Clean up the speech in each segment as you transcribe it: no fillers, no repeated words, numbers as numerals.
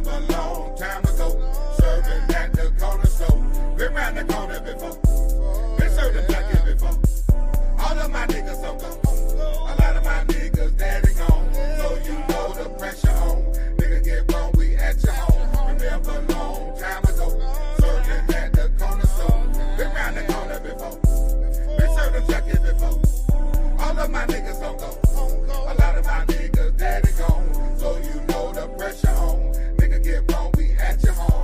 Remember a long time ago, serving at the corner store. Been round the corner before. Been serving junkies before. All of my niggas don't go. A lot of my niggas daddy gone. So you know the pressure on. Nigga get wrong, we at your home. Remember a long time ago, serving at the corner store. Been round the corner before. Been serving junkies before. All of my niggas don't go. A lot of my niggas daddy gone. So you know the pressure on. Nigga get wrong, we at your home.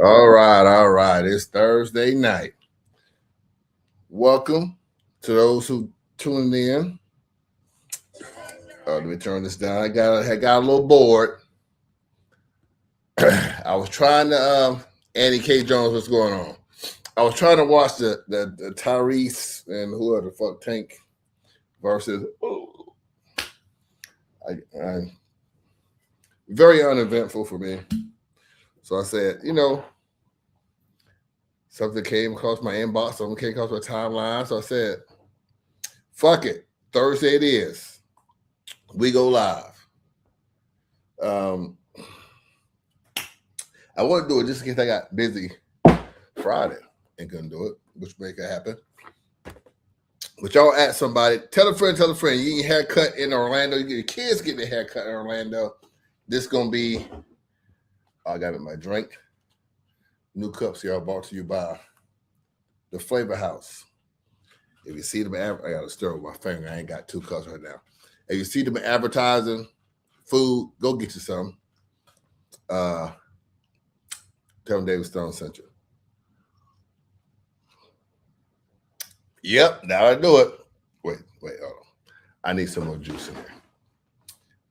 All right. It's Thursday night. Welcome to those who tuning in. Let me turn this down. I got a little bored. I was trying to Andy K. Jones, what's going on? I was trying to watch the Tyrese and whoever the fuck Tank versus. I very uneventful for me. So I said, something came across my inbox, something came across my timeline. So I said, fuck it. Thursday it is. We go live. I want to do it just in case I got busy Friday. Ain't gonna do it, which make it happen. But y'all ask somebody, tell a friend, you get your haircut in Orlando, you get your kids getting their haircut in Orlando. This gonna be, I got it in my drink. New cups here, brought to you by the Flavor House. If you see them, I got to stir with my finger. I ain't got 2 cups right now. If you see them advertising food, go get you some. Tell them David Stone sent you. Yep, now I do it. Wait, hold on. I need some more juice in there.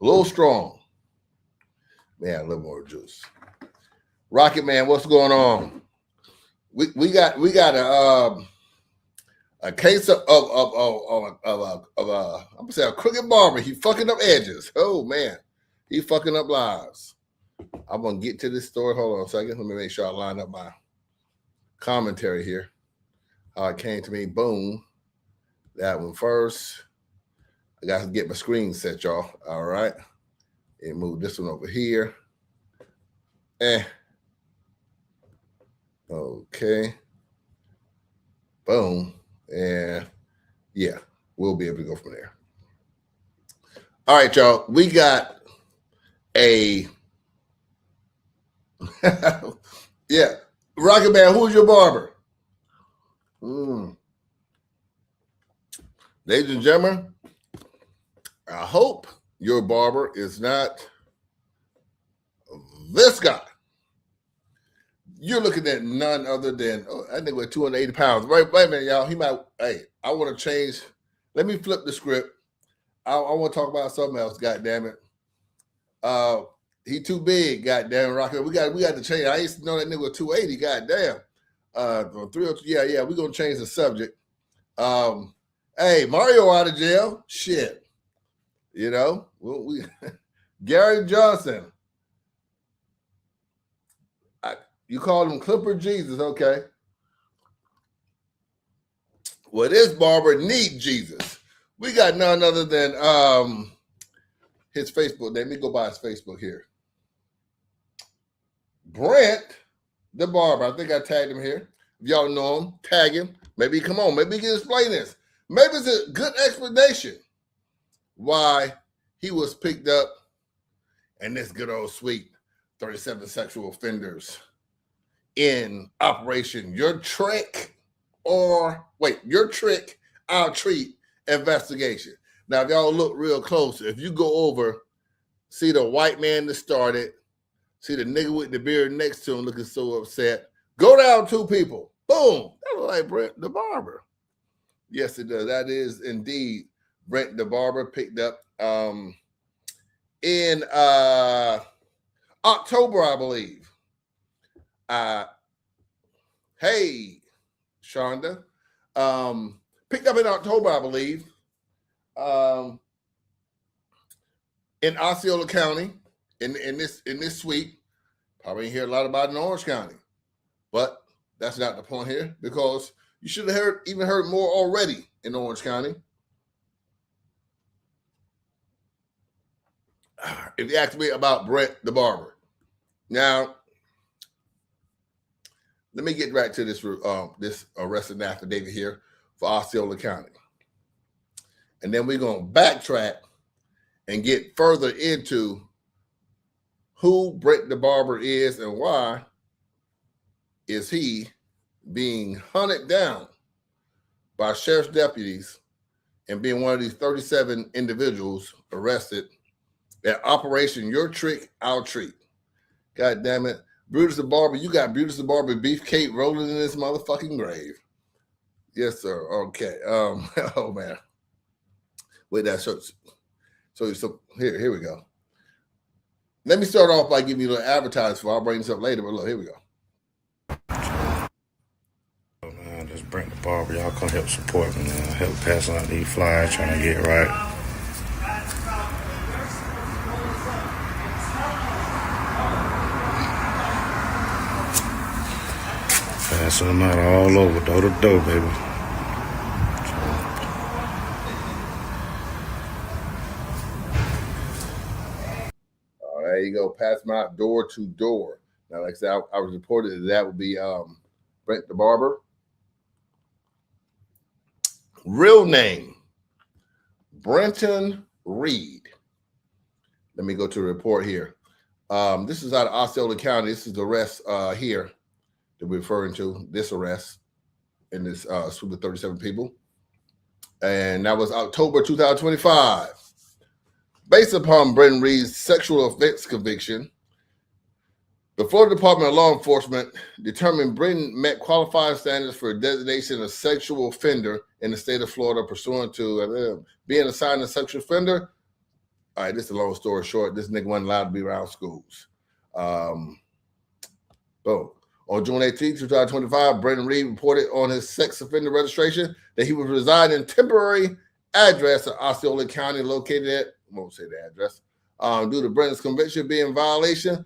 A little strong. Man, a little more juice. Rocket Man, what's going on? We got a case of I'm gonna say a crooked barber. He fucking up edges. Oh man, he fucking up lives. I'm gonna get to this story. Hold on a second. Let me make sure I line up my commentary here. came to me. Boom. That one first. I got to get my screen set, y'all. All right. And move this one over here. Okay. Boom. And yeah, we'll be able to go from there. All right, y'all. We got a yeah. Rocket Man, who's your barber? Ladies and gentlemen, I hope your barber is not this guy. You're looking at none other than, I think we're 280 pounds. Wait a minute, y'all. He might, hey, I want to change. Let me flip the script. I want to talk about something else, God damn it. He too big, goddamn Rocket. We got to change. I used to know that nigga was 280, goddamn. 302, yeah, we're gonna change the subject. Hey, Mario out of jail. Shit. You know, we Gary Johnson. You called him Clipper Jesus, okay. Well, this barber need Jesus. We got none other than his Facebook. Let me go by his Facebook here. Brent, the barber. I think I tagged him here. If y'all know him, tag him. Maybe come on. Maybe he can explain this. Maybe it's a good explanation why he was picked up in this good old sweet 37 sexual offenders in Operation Your Trick Your Trick, I'll Treat investigation. Now, if y'all look real close, if you go over, see the white man that started, see the nigga with the beard next to him looking so upset, go down 2 people. Boom. That looks like Brent the barber. Yes, it does. That is indeed Brent the barber, picked up in October, I believe. Hey, Shonda. Picked up in October, I believe. In Osceola County, in this sweep. Probably didn't hear a lot about it in Orange County. But that's not the point here, because you should have heard more already in Orange County. If you ask me about Brent the barber. Now, let me get back to this arresting affidavit here for Osceola County. And then we're going to backtrack and get further into who Brent the barber is and why is he being hunted down by sheriff's deputies and being one of these 37 individuals arrested at Operation Your Trick, I'll Treat. God damn it. Brutus the barber, you got Brutus the barber beefcake rolling in this motherfucking grave. Yes, sir. Okay. Oh man. Wait, that so here we go. Let me start off by giving you a little advertising for. I'll bring this up later, but look, here we go. Oh, man, this Brent the barber. Y'all come help support me, man. Help pass out these flyers, trying to get right. Passing them out all over, door to door, baby. There you go. Pass them out door to door. Now, like I said, I was reported that would be Brent the barber. Real name, Brenton Reed. Let me go to the report here. This is out of Osceola County. This is the arrest here that we're referring to, this arrest in this swoop of 37 people. And that was October 2025. Based upon Brenton Reed's sexual offense conviction, the Florida Department of Law Enforcement determined Brenton met qualifying standards for designation of sexual offender in the state of Florida pursuant to being assigned a sexual offender. All right, this is a long story short. This nigga wasn't allowed to be around schools. Boom. On June 18, 2025, Brenton Reed reported on his sex offender registration that he was residing in temporary address in Osceola County, located at, I won't say the address, due to Brenton's conviction being in violation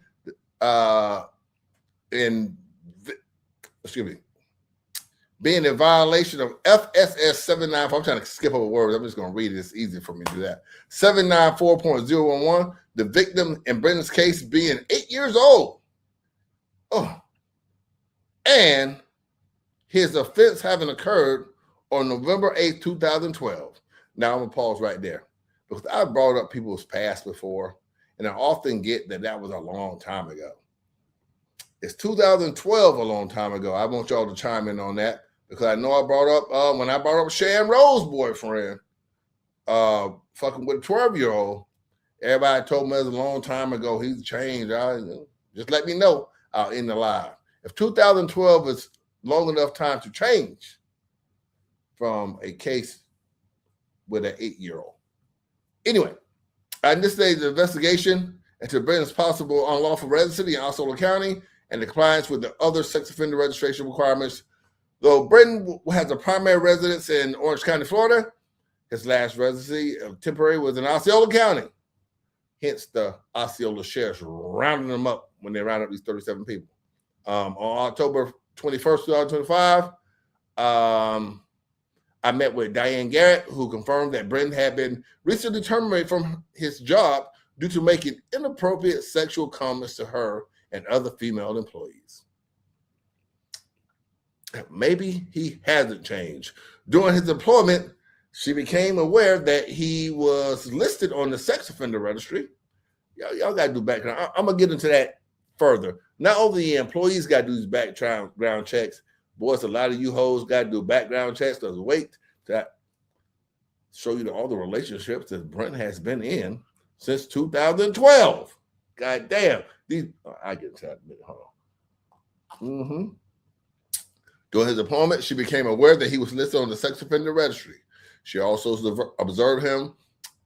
being in violation of FSS 794. I'm trying to skip over words. I'm just going to read it. It's easy for me to do that. 794.011. The victim in Brendan's case being 8 years old. Oh. And his offense having occurred on November 8th, 2012. Now I'm going to pause right there because I brought up people's past before, and I often get that was a long time ago. It's 2012 a long time ago. I want y'all to chime in on that because I know I brought up, when I brought up Sharon Rose's boyfriend, fucking with a 12-year-old, everybody told me it was a long time ago. He's changed. Just let me know. I'll end the live. If 2012 is long enough time to change from a case with an 8-year-old. Anyway, in this stage of the investigation into Brendan's possible unlawful residency in Osceola County and the compliance with the other sex offender registration requirements, though Brendan has a primary residence in Orange County, Florida, his last residency temporary was in Osceola County. Hence the Osceola sheriffs rounding them up when they round up these 37 people. On October 21st, 2025, I met with Diane Garrett, who confirmed that Brendan had been recently terminated from his job due to making inappropriate sexual comments to her and other female employees. Maybe he hasn't changed. During his employment, she became aware that he was listed on the sex offender registry. Y'all got to do background. I'm going to get into that further. Not only the employees got to do these background checks, boys, a lot of you hoes got to do background checks. Does wait to show you all the relationships that Brent has been in since 2012. God damn. I get to that in a minute. Hold on. During his employment, she became aware that he was listed on the sex offender registry. She also observed him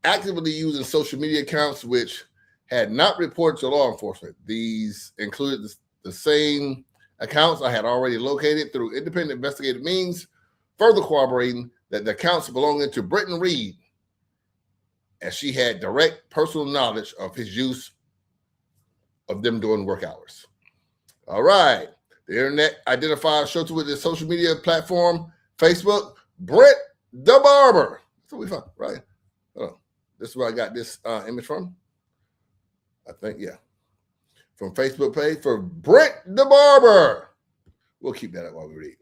actively using social media accounts which had not reported to law enforcement. These included the same accounts I had already located through independent investigative means, further corroborating that the accounts belonging to Britton Reed, as she had direct personal knowledge of his use of them during work hours. All right. The internet identifier shows with the social media platform, Facebook, Brent the Barber. That's what we found, right? Oh, this is where I got this image from. I think, yeah. From Facebook page for Brent the Barber. We'll keep that up while we read.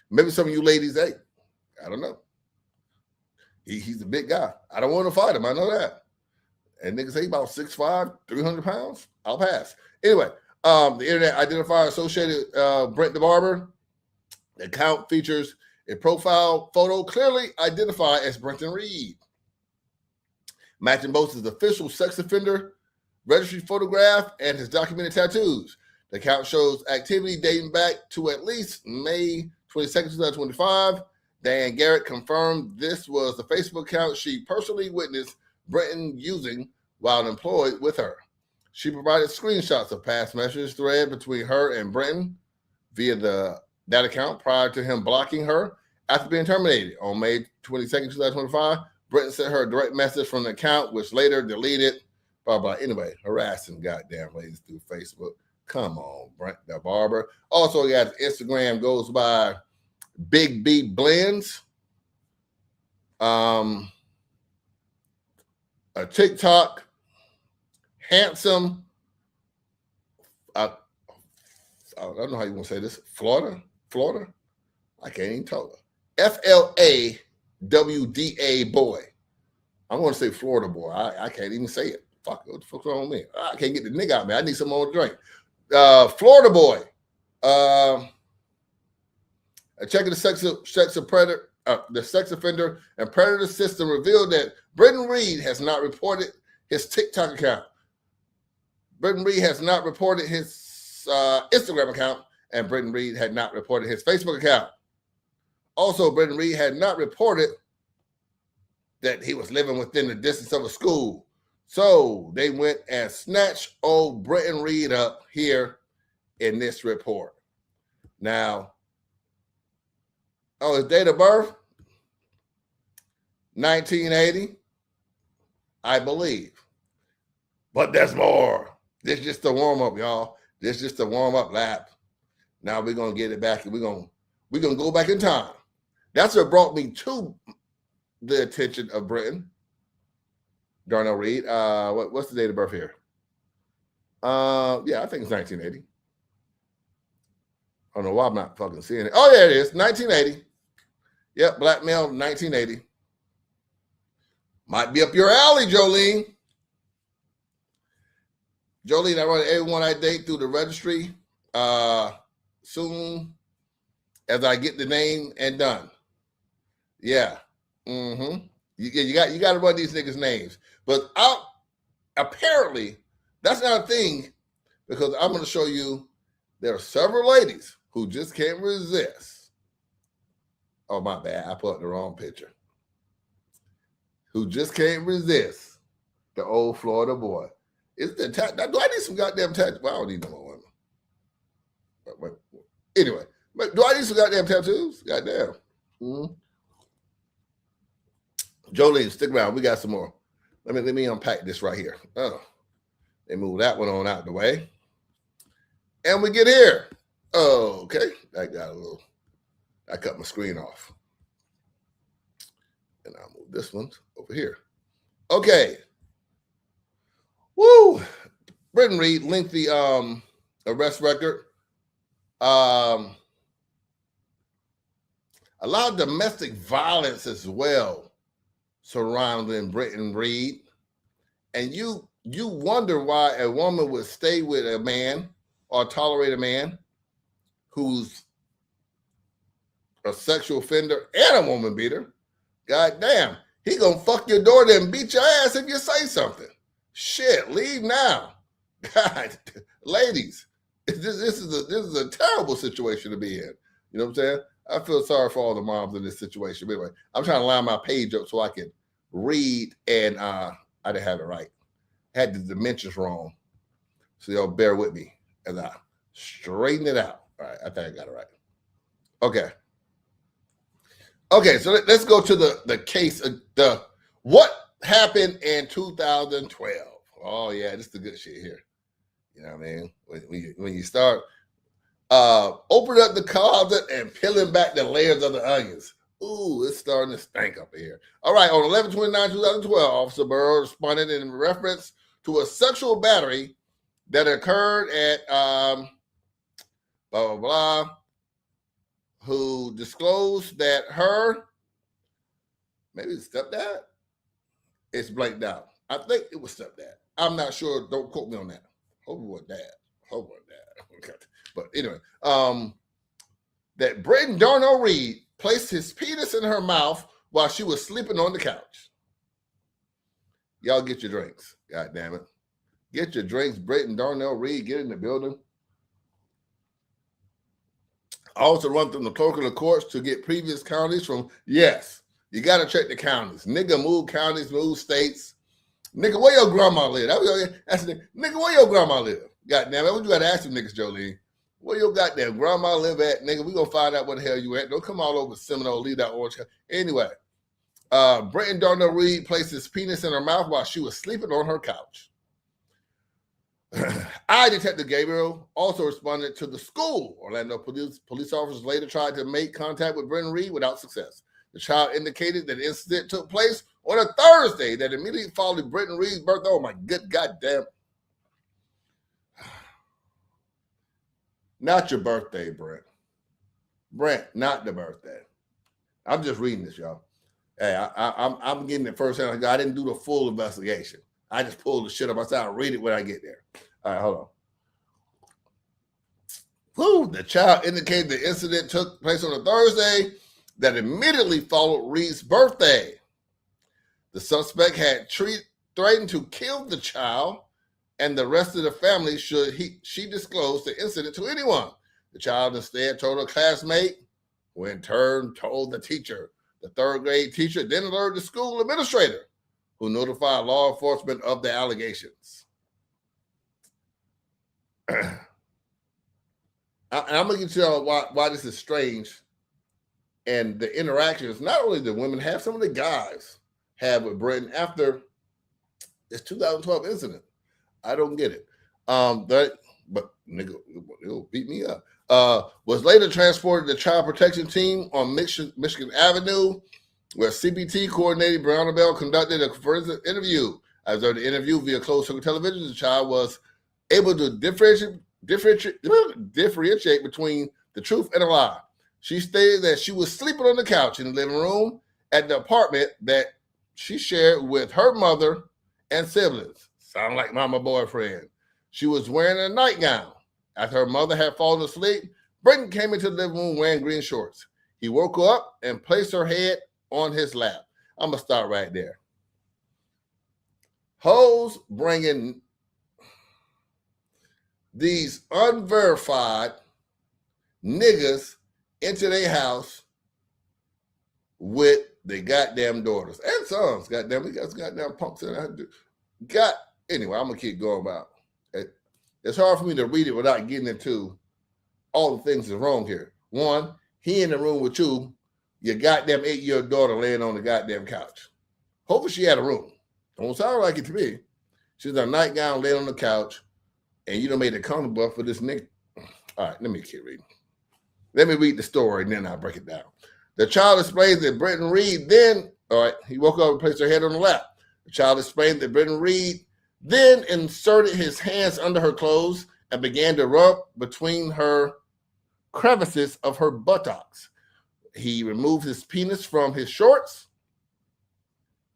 Maybe some of you ladies, hey, I don't know. He's a big guy. I don't want to fight him. I know that. And niggas say about 6'5", 300 pounds. I'll pass. Anyway, the internet identifier associated Brent the Barber. The account features a profile photo clearly identified as Brenton Reed, matching both his official sex offender registry photograph and his documented tattoos. The account shows activity dating back to at least May 22nd, 2025. Diane Garrett confirmed this was the Facebook account she personally witnessed Brenton using while employed with her. She provided screenshots of past messages thread between her and Brenton via that account prior to him blocking her after being terminated. On May 22nd, 2025, Brenton sent her a direct message from the account, which later deleted. Blah, blah. Anyway, harassing goddamn ladies through Facebook. Come on, Brent the Barber. Also, he has Instagram, goes by Big B Blends. A TikTok, handsome. I don't know how you want to say this. Florida. I can't even talk. FLAWDA boy. I'm going to say Florida boy. I can't even say it. Fuck, what the fuck's wrong with me? I can't get the nigga out, man. I need some more drink. Florida boy. Checking the sex offender and predator system revealed that Brenton Reed has not reported his TikTok account. Brenton Reed has not reported his Instagram account, and Brenton Reed had not reported his Facebook account. Also, Brenton Reed had not reported that he was living within the distance of a school. So they went and snatched old Brenton Reed up here in this report. Now, his date of birth, 1980, I believe. But there's more. This is just a warm-up, y'all. This is just a warm-up lap. Now we're going to get it back, and we're going We're going to go back in time. That's what brought me to the attention of Britton Darnell Reed. What's the date of birth here? Yeah, I think it's 1980. I don't know why I'm not fucking seeing it. Oh, yeah, it is. 1980. Yep, black male, 1980. Might be up your alley, Jolene. Jolene, I run everyone I date through the registry. Soon as I get the name and done. Yeah. Mm-hmm. You got to run these niggas' names. But apparently, that's not a thing, because I'm going to show you there are several ladies who just can't resist. Oh, my bad. I put up the wrong picture. Who just can't resist the old Florida boy. Do I need some goddamn tattoos? Well, I don't need no more women. Anyway, do I need some goddamn tattoos? Goddamn. Mm-hmm. Jolene, stick around. We got some more. Let me unpack this right here. Oh, they move that one on out the way. And we get here. Oh, okay. I cut my screen off. And I'll move this one over here. Okay. Woo. Britton Reed, lengthy arrest record. A lot of domestic violence as well surrounding Britton Reed. And you wonder why a woman would stay with a man or tolerate a man who's a sexual offender and a woman beater. God damn, he gonna fuck your daughter and beat your ass if you say something. Shit, leave now. God, ladies, this is a terrible situation to be in. You know what I'm saying? I feel sorry for all the moms in this situation. But anyway, I'm trying to line my page up so I can read, and I didn't have it right. I had the dimensions wrong. So y'all bear with me as I straighten it out. All right, I think I got it right. Okay, so let's go to the case of what happened in 2012. Oh yeah, this is the good shit here. You know what I mean? When you start opening up the closet and peeling back the layers of the onions. Ooh, it's starting to stink up here. All right, on 11/29/2012, Officer Burrow responded in reference to a sexual battery that occurred at blah blah blah, who disclosed that her, maybe it's stepdad, it's blanked out. I think it was stepdad. I'm not sure. Don't quote me on that. Hope it was dad. Okay. But anyway, that Britton Darnell Reed placed his penis in her mouth while she was sleeping on the couch. Y'all get your drinks. God damn it. Get your drinks. Britton Darnell Reed, get in the building. Also run through the clerk of the courts to get previous counties from, yes, you got to check the counties. Nigga, move counties, move states. Nigga, where your grandma live? That's the nigga, where your grandma live? God damn it, what you got to ask them niggas, Jolene? Where your goddamn grandma live at? Nigga, we going to find out where the hell you at. Don't come all over Seminole, leave that orange. Anyway, Britton Darnell Reed placed his penis in her mouth while she was sleeping on her couch. Detective Gabriel also responded to the school. Orlando police officers later tried to make contact with Britton Reed without success. The child indicated that the incident took place on a Thursday that immediately followed Britton Reed's birthday. Oh my good goddamn. Not your birthday, Brent. Brent, not the birthday. I'm just reading this, y'all. Hey, I'm getting it first hand. I didn't do the full investigation. I just pulled the shit up. I said I'll read it when I get there. All right, hold on. Whew, the child indicated the incident took place on a Thursday that immediately followed Reed's birthday. The suspect had threatened to kill the child and the rest of the family should she disclose the incident to anyone. The child instead told her classmate, who in turn told the teacher. The third grade teacher then alerted the school administrator, who notified law enforcement of the allegations. And I'm going to get you all why this is strange. And the interactions, not only the women have, some of the guys have with Britton after this 2012 incident. I don't get it. But nigga, it'll beat me up. Was later transported to the Child Protection Team on Michigan Avenue, where CPT coordinator Brown Bell conducted a forensic interview. As of the interview via closed-circuit television, the child was able to differentiate between the truth and a lie. She stated that she was sleeping on the couch in the living room at the apartment that she shared with her mother and siblings. Sound like mama boyfriend. She was wearing a nightgown. After her mother had fallen asleep, Britton came into the living room wearing green shorts. He woke her up and placed her head on his lap. I'm going to start right there. Hoes bringing these unverified niggas into their house with their goddamn daughters and sons. Goddamn, we got goddamn punks in there. Anyway, I'm gonna keep going about it. It's hard for me to read it without getting into all the things that's wrong here. One, he in the room with you, your goddamn 8-year-old daughter laying on the goddamn couch. Hopefully she had a room. Don't sound like it to me. She's in a nightgown laying on the couch, and you done made it comfortable for this nigga. All right, let me keep reading. Let me read the story, and then I'll break it down. The child explains that Britton Reed he woke up and placed her head on the lap. The child explained that Britton Reed then inserted his hands under her clothes and began to rub between her crevices of her buttocks. He removed his penis from his shorts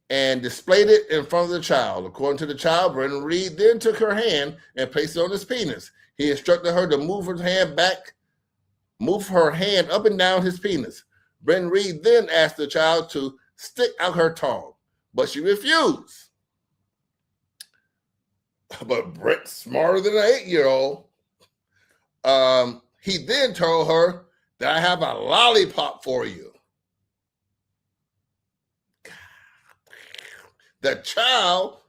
and displayed it in front of the child. According to the child, Britton Reed then took her hand and placed it on his penis. He instructed her to move her hand up and down his penis. Britton Reed then asked the child to stick out her tongue, but she refused. But Britt's smarter than an 8-year-old. He then told her that I have a lollipop for you. The child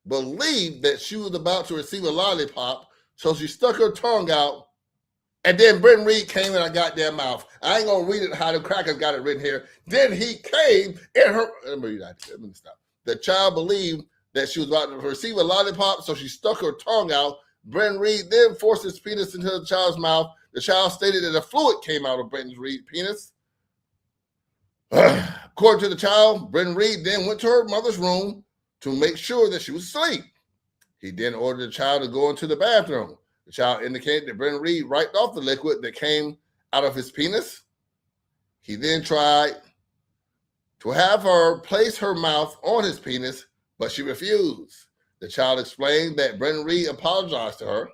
believed that she was about to receive a lollipop, so she stuck her tongue out, and then Britton Reed came in her goddamn mouth. I ain't gonna read it how the crackers got it written here. Then he came in her. Let me stop. The child believed that she was about to receive a lollipop, so she stuck her tongue out. Britton Reed then forced his penis into the child's mouth. The child stated that a fluid came out of Britton Reed's penis. According to the child, Britton Reed then went to her mother's room to make sure that she was asleep. He then ordered the child to go into the bathroom. The child indicated that Britton Reed wiped off the liquid that came out of his penis. He then tried to have her place her mouth on his penis, but she refused. The child explained that Britton Reed apologized to her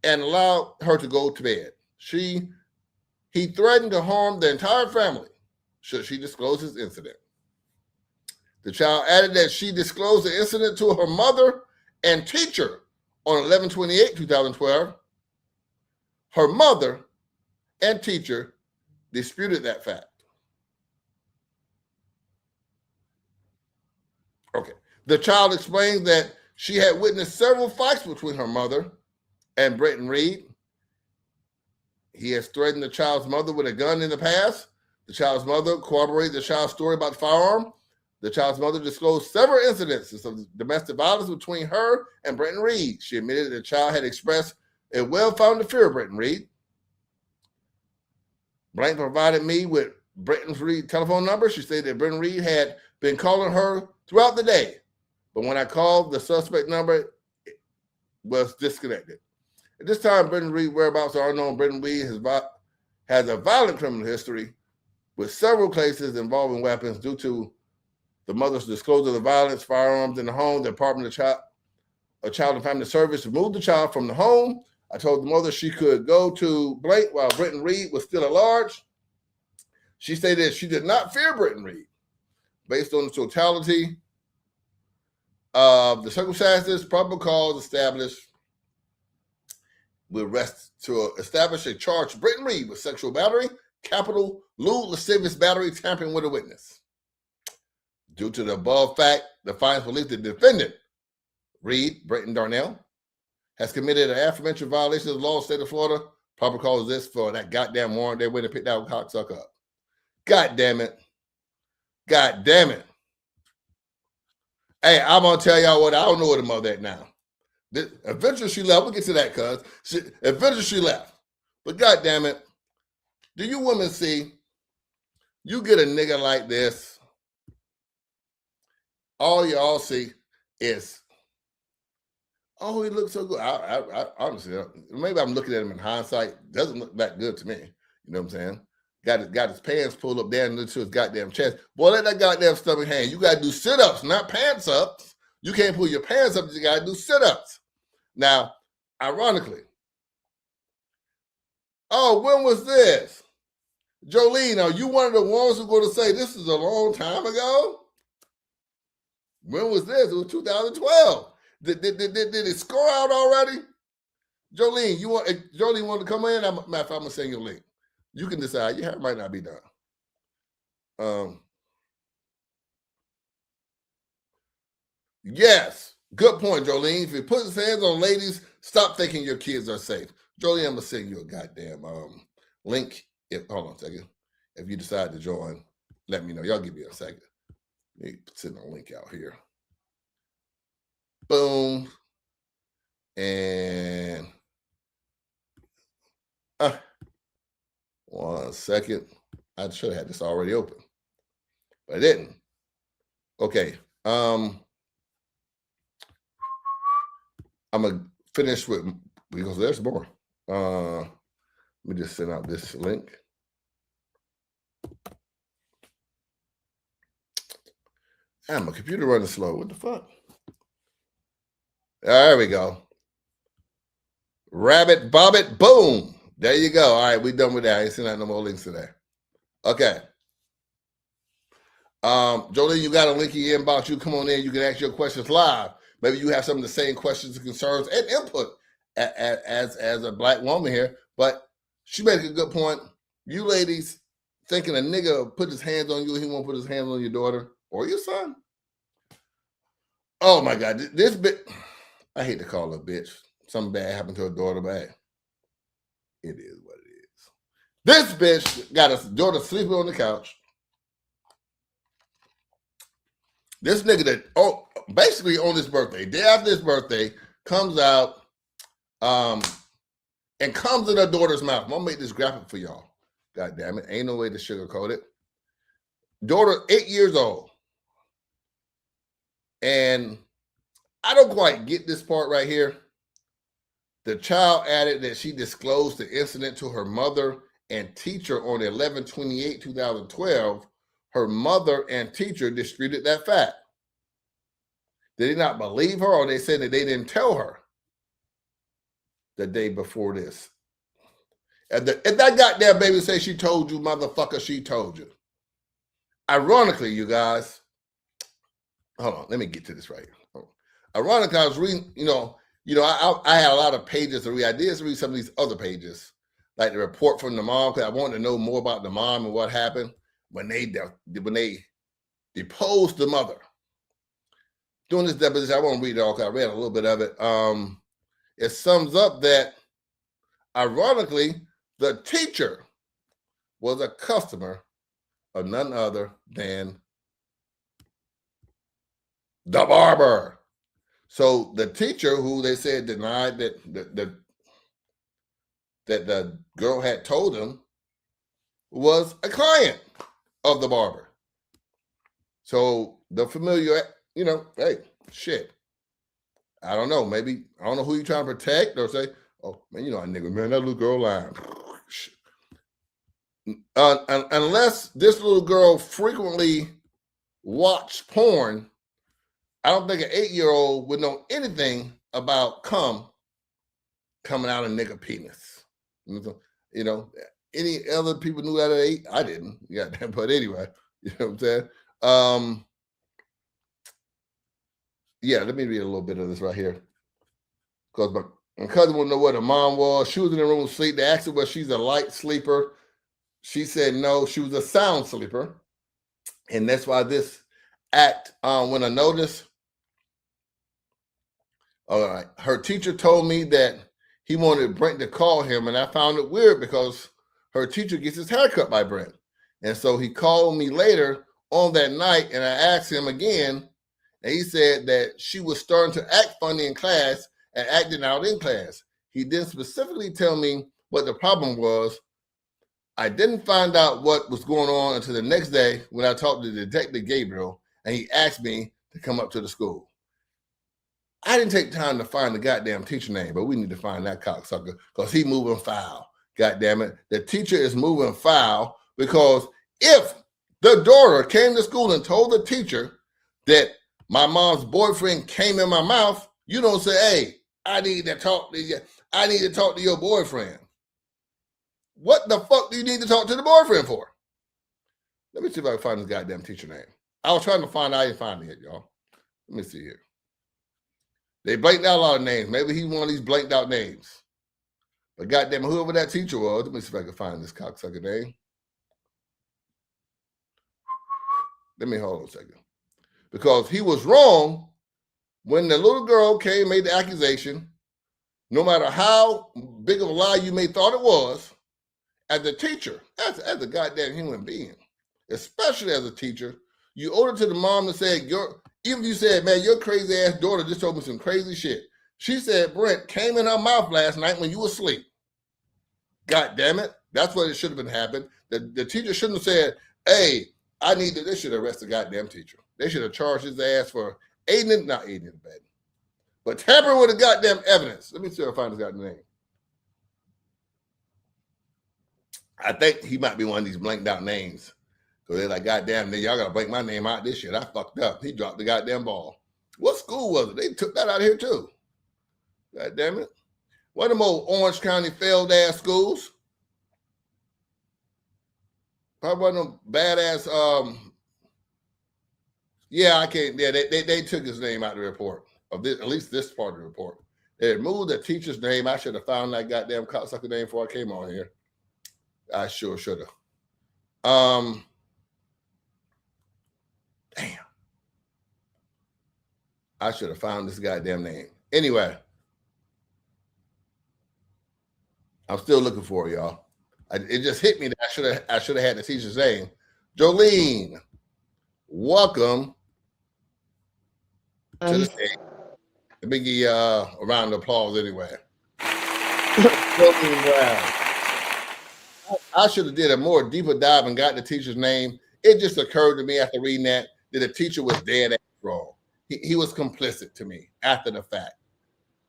and allowed her to go to bed. He threatened to harm the entire family should she disclose his incident. The child added that she disclosed the incident to her mother and teacher on 11/28/2012. Her mother and teacher disputed that fact. Okay. The child explained that she had witnessed several fights between her mother and Britton Reed. He has threatened the child's mother with a gun in the past. The child's mother corroborated the child's story about the firearm. The child's mother disclosed several incidences of domestic violence between her and Britton Reed. She admitted that the child had expressed a well-founded fear of Britton Reed. Blank provided me with Britton Reed's telephone number. She said that Britton Reed had been calling her throughout the day, but when I called, the suspect number was disconnected. At this time, Britton Reed's whereabouts are unknown. Britton Reed has a violent criminal history with several cases involving weapons. Due to the mother's disclosure of the violence, firearms in the home, the Department of Child and Family Service removed the child from the home. I told the mother she could go to blank while Britton Reed was still at large. She stated that she did not fear Britton Reed. Based on the totality of the circumstances, probable cause established will rest to establish a charge of Britton Reed with sexual battery, capital lewd lascivious battery, tampering with a witness. Due to the above fact, the findings believe the defendant, Reed, Britton Darnell, has committed an aforementioned violation of the law of the state of Florida. Proper cause this for that goddamn warrant they went and picked that cocksucker up. God damn it. God damn it. Hey, I'm going to tell y'all what, I don't know where the mother at now. Eventually she left. We'll get to that, cuz. Eventually she left. But God damn it, do you women see, you get a nigga like this, all y'all see is, oh, he looks so good. I honestly, maybe I'm looking at him in hindsight. Doesn't look that good to me. You know what I'm saying? Got his pants pulled up down into his goddamn chest. Boy, let that goddamn stomach hang. You got to do sit-ups, not pants ups. You can't pull your pants up. You got to do sit-ups. Now, ironically, oh, when was this? Jolene, are you one of the ones who are going to say this is a long time ago? When was this? It was 2012. Did it score out already? Jolene, Jolene want to come in? I'm gonna send you a link. You can decide. Your hair might not be done. Yes, good point, Jolene. If he puts his hands on ladies, stop thinking your kids are safe. Jolene, I'm gonna send you a goddamn link. Hold on a second. If you decide to join, let me know. Y'all give me a second. Let me send a link out here. Boom. And 1 second. I should have had this already open, but I didn't. Okay. I'm gonna finish with, because there's more. Let me just send out this link. Damn, my computer running slow. What the fuck? There we go. Rabbit, bobbit, boom. There you go. All right, we done with that. I ain't seen out no more links today. Okay. Jolene, you got a link in your inbox. You come on in. You can ask your questions live. Maybe you have some of the same questions and concerns and input as a black woman here. But she made a good point. You ladies thinking a nigga put his hands on you, he won't put his hands on your daughter or your son. Oh my God, this bit. I hate to call her a bitch. Something bad happened to her daughter, bad. It is what it is. This bitch got his daughter sleeping on the couch. This nigga that, basically on his birthday, day after his birthday, comes out and comes in her daughter's mouth. I'm gonna make this graphic for y'all. God damn it. Ain't no way to sugarcoat it. Daughter, 8 years old. And I don't quite get this part right here. The child added that she disclosed the incident to her mother and teacher on 11/28/2012. Her mother and teacher disputed that fact. Did they not believe her, or they said that they didn't tell her the day before this? If that goddamn baby say she told you, motherfucker, she told you. Ironically, you guys, hold on, let me get to this right here. Ironically, I was reading, I had a lot of pages to read. I did read some of these other pages, like the report from the mom, because I wanted to know more about the mom and what happened when they deposed the mother. Doing this deposition, I won't read it all because I read a little bit of it. It sums up that, ironically, the teacher was a customer of none other than the barber. So the teacher, who they said denied that the girl had told him, was a client of the barber. So the familiar, hey, shit. I don't know. Maybe, I don't know who you're trying to protect, or say, oh, man, a nigga, man, that little girl lying. Unless this little girl frequently watched porn, I don't think an 8-year-old would know anything about coming out of nigga penis. Any other people knew that at 8? I didn't. Yeah, but anyway, you know what I'm saying? Yeah, let me read a little bit of this right here. Because my cousin wouldn't know what her mom was. She was in the room asleep. They asked her whether she's a light sleeper. She said no, she was a sound sleeper. And that's why this act went unnoticed. All right. Her teacher told me that he wanted Brent to call him, and I found it weird because her teacher gets his hair cut by Brent. And so he called me later on that night, and I asked him again, and he said that she was starting to act funny in class and acting out in class. He didn't specifically tell me what the problem was. I didn't find out what was going on until the next day when I talked to Detective Gabriel, and he asked me to come up to the school. I didn't take time to find the goddamn teacher name, but we need to find that cocksucker because he moving foul. God damn it. The teacher is moving foul because if the daughter came to school and told the teacher that my mom's boyfriend came in my mouth, you don't say, hey, I need to talk to your boyfriend. What the fuck do you need to talk to the boyfriend for? Let me see if I can find this goddamn teacher name. I was trying to find out. I didn't find it, y'all. Let me see here. They blanked out a lot of names. Maybe he's one of these blanked out names. But goddamn, whoever that teacher was, let me see if I can find this cocksucker name. Let me hold on a second. Because he was wrong when the little girl came and made the accusation, no matter how big of a lie you may thought it was, as a teacher, as a goddamn human being, especially as a teacher, you owed it to the mom to say, even if you said, man, your crazy ass daughter just told me some crazy shit. She said Brent came in her mouth last night when you were asleep. God damn it. That's what it should have been happened. The teacher shouldn't have said, hey, they should arrest the goddamn teacher. They should have charged his ass for not aiding and abetting, but tampering with the goddamn evidence. Let me see if I find this goddamn name. I think he might be one of these blanked out names. So they're like, goddamn, y'all got to blank my name out this shit. I fucked up. He dropped the goddamn ball. What school was it? They took that out of here too. God damn it. One of them old Orange County failed ass schools. Probably one of them badass, I can't, they took his name out of the report. At least this part of the report. They removed the teacher's name. I should have found that goddamn cocksucker name before I came on here. I sure should have. Damn. I should have found this goddamn name. Anyway. I'm still looking for it, y'all. It just hit me that I should have had the teacher's name. Jolene, welcome to the stage. Let me give you a round of applause anyway. Jolene Brown. I should have did a more deeper dive and got the teacher's name. It just occurred to me after reading that the teacher was dead ass wrong. He was complicit to me after the fact.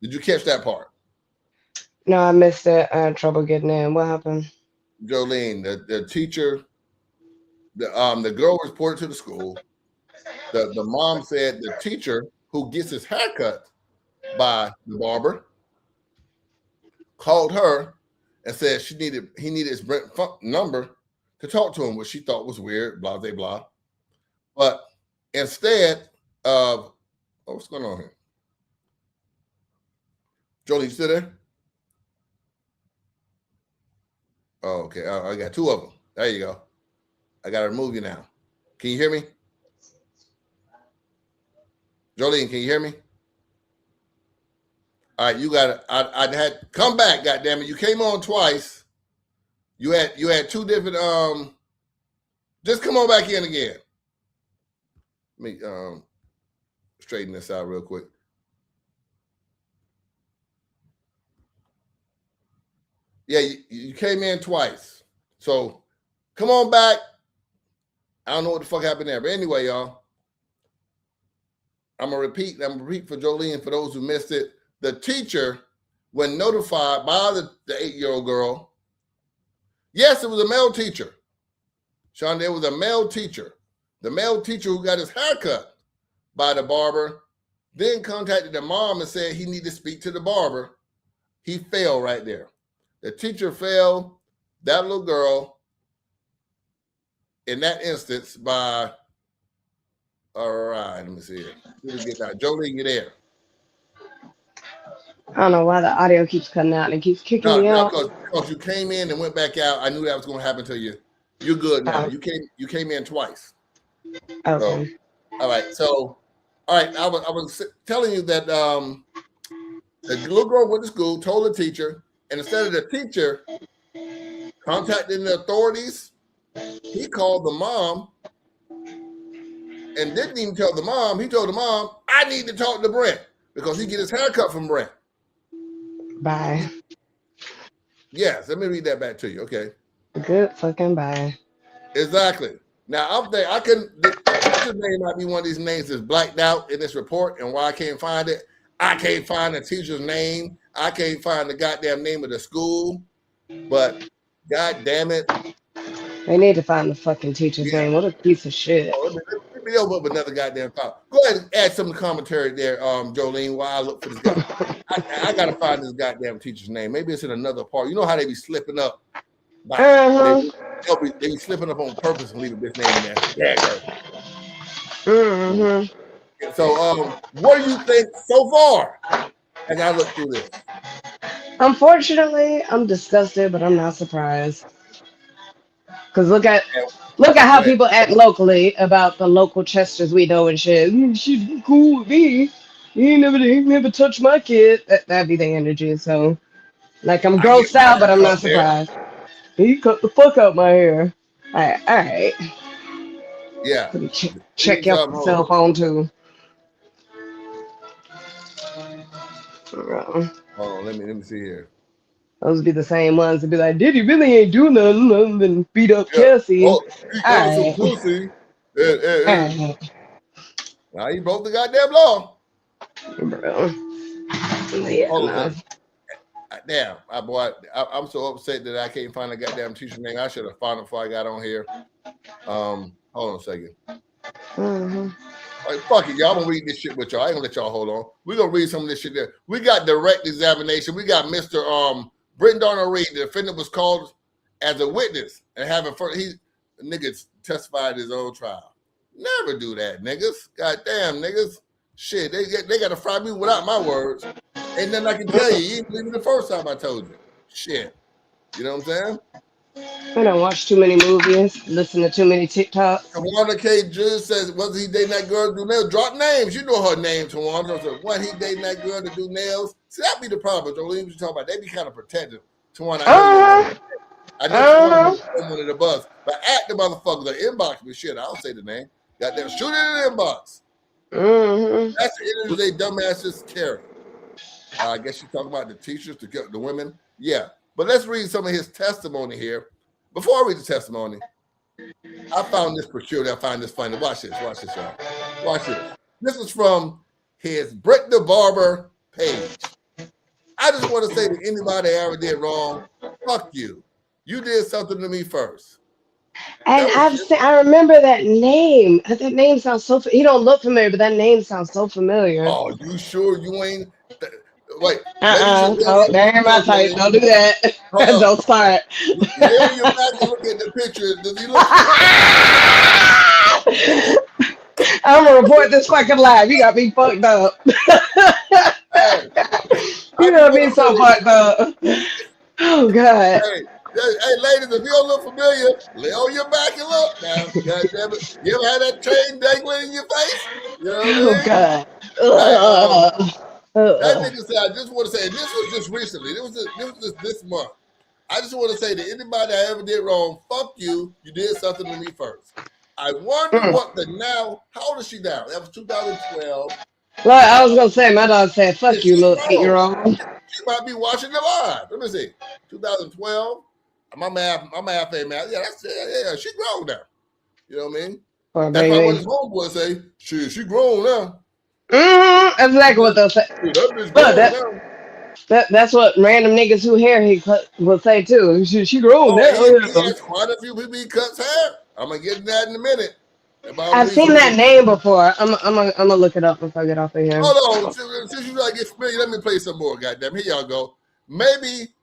Did you catch that part? No, I missed it. I had trouble getting in. What happened? Jolene, the teacher, the girl reported to the school. The mom said the teacher who gets his hair cut by the barber called her and said he needed his Brent number to talk to him, which she thought was weird, blah, blah, blah. But instead of, what's going on here? Jolene, you still there? Oh, okay. I got two of them. There you go. I got to remove you now. Can you hear me? Jolene, can you hear me? All right, you got it. I had come back, goddammit. You came on twice. You had two different just come on back in again. Let me straighten this out real quick. Yeah, you came in twice. So come on back. I don't know what the fuck happened there. But anyway, y'all, I'm going to repeat for Jolene, for those who missed it. The teacher, when notified by the 8-year-old girl, yes, it was a male teacher. Sean, there was a male teacher. The male teacher who got his hair cut by the barber, then contacted the mom and said he needed to speak to the barber. He fell right there. The teacher failed that little girl in that instance by, all right, let me see it. Jolene, you there? I don't know why the audio keeps cutting out and it keeps kicking me out. Because you came in and went back out. I knew that was going to happen to you. You're good now. You came in twice. Okay. So, all right. So, all right. I was telling you that the little girl went to school, told the teacher, and instead of the teacher contacting the authorities, he called the mom and didn't even tell the mom. He told the mom, I need to talk to Brent because he get his hair cut from Brent. Bye. Yes, let me read that back to you. Okay. Good fucking bye. Exactly. Now I'm thinking I can. The teacher's name might be one of these names that's blacked out in this report, and why I can't find it. I can't find the teacher's name. I can't find the goddamn name of the school. But god damn it, They need to find the fucking teacher's yeah. name. What a piece of shit. Oh, let me over with another goddamn file. Go ahead and add some commentary there, Jolene, while I look for this guy. I gotta find this goddamn teacher's name. Maybe it's in another part. You know how they be slipping up. They be slipping up on purpose and leaving this name in there. Yeah. So, what do you think so far as I look through this? Unfortunately, I'm disgusted, but I'm not surprised. Cause look at how people act locally about the local Chesters we know and shit. She's cool with me. You never touch my kid. That'd be the energy. So, like, I'm grossed out, but I'm not surprised. He cut the fuck out my hair. All right. Yeah. Check your cell phone too. Hold on, let me see here. Those be the same ones that be like, Diddy really ain't do nothing other than beat up Cassie. Oh, he got some pussy. Now he broke the goddamn law. Bro. Yeah, hold on. Damn, I'm so upset that I can't find a goddamn teacher name. I should have found it before I got on here. Hold on a second. All right, fuck it, y'all. I'm gonna read this shit with y'all. I ain't gonna let y'all hold on. We're gonna read some of this shit there. We got direct examination. We got Mr. Britton Darnell Reed. The defendant was called as a witness and having niggas testified his own trial. Never do that, niggas. Goddamn, niggas. Shit, they gotta fry me without my words. And then I can tell you, you didn't believe me the first time I told you. Shit. You know what I'm saying? I don't watch too many movies, listen to too many TikToks. Tawana K. Judge says, was he dating that girl to do nails? Drop names. You know her name, Tawana. So, was he dating that girl to do nails? See, that be the problem. Jolene, what you talking about? They be kind of protective. Tawana, I just want to put one of the bus. But at the motherfucker, the inbox me, shit, I'll say the name. Goddamn, shoot it in the inbox. That's the energy they dumbasses carry. I guess you're talking about the teachers, the women. Yeah. But let's read some of his testimony here. Before I read the testimony, I found this peculiar. I find this funny. Watch this, y'all. Watch this. This is from his PedoBarber page. I just want to say to anybody that ever did wrong, fuck you. You did something to me first. And I remember that name. That name sounds so. He don't look familiar, but that name sounds so familiar. Oh, you sure you ain't? Wait. Oh, that ain't my type. Don't do that. Don't start. Lay your back and look at the picture. Does he look? I'm gonna report this fucking live. You got me fucked up. You got me so fucked up. Oh God. Hey, ladies, if you don't look familiar, lay on your back and look now. God damn it. You ever had that chain dangling in your face? You know what I mean? God. That nigga said, I just want to say, and this was just recently. This was just this month. I just want to say to anybody I ever did wrong, fuck you. You did something to me first. I wonder what now. How old is she now? That was 2012. Well, I was gonna say, my dog said, "Fuck you, little 8-year-old." She might be watching the live. Let me see. 2012. My math ain't math. Yeah, she grown now. You know what I mean? That's why what his homeboy say. She grown now. Exactly what they'll say. That's what random niggas who hair he cut will say too. She grown now. He has quite a few people he cuts hair. I'm gonna get into that in a minute. I've seen that name before. I'm gonna look it up before I get off of here. Hold on. Since you gotta get familiar, let me play some more. Goddamn, here y'all go. Maybe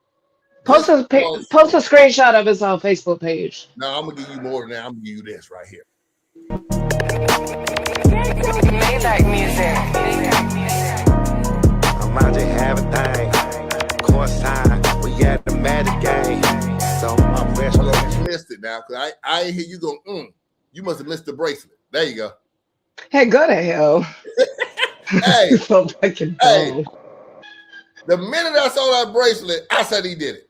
post a screenshot of his Facebook page. No, I'm gonna give you more than that. I'm gonna give you this right here. I'm out to have a thing. Course time, we at the magic game. So I'm fresh. Hold on, you missed it now, because I ain't hear you go, You must have missed the bracelet. There you go. Hey, go to hell. Hey, so fucking dumb. The minute I saw that bracelet, I said he did it.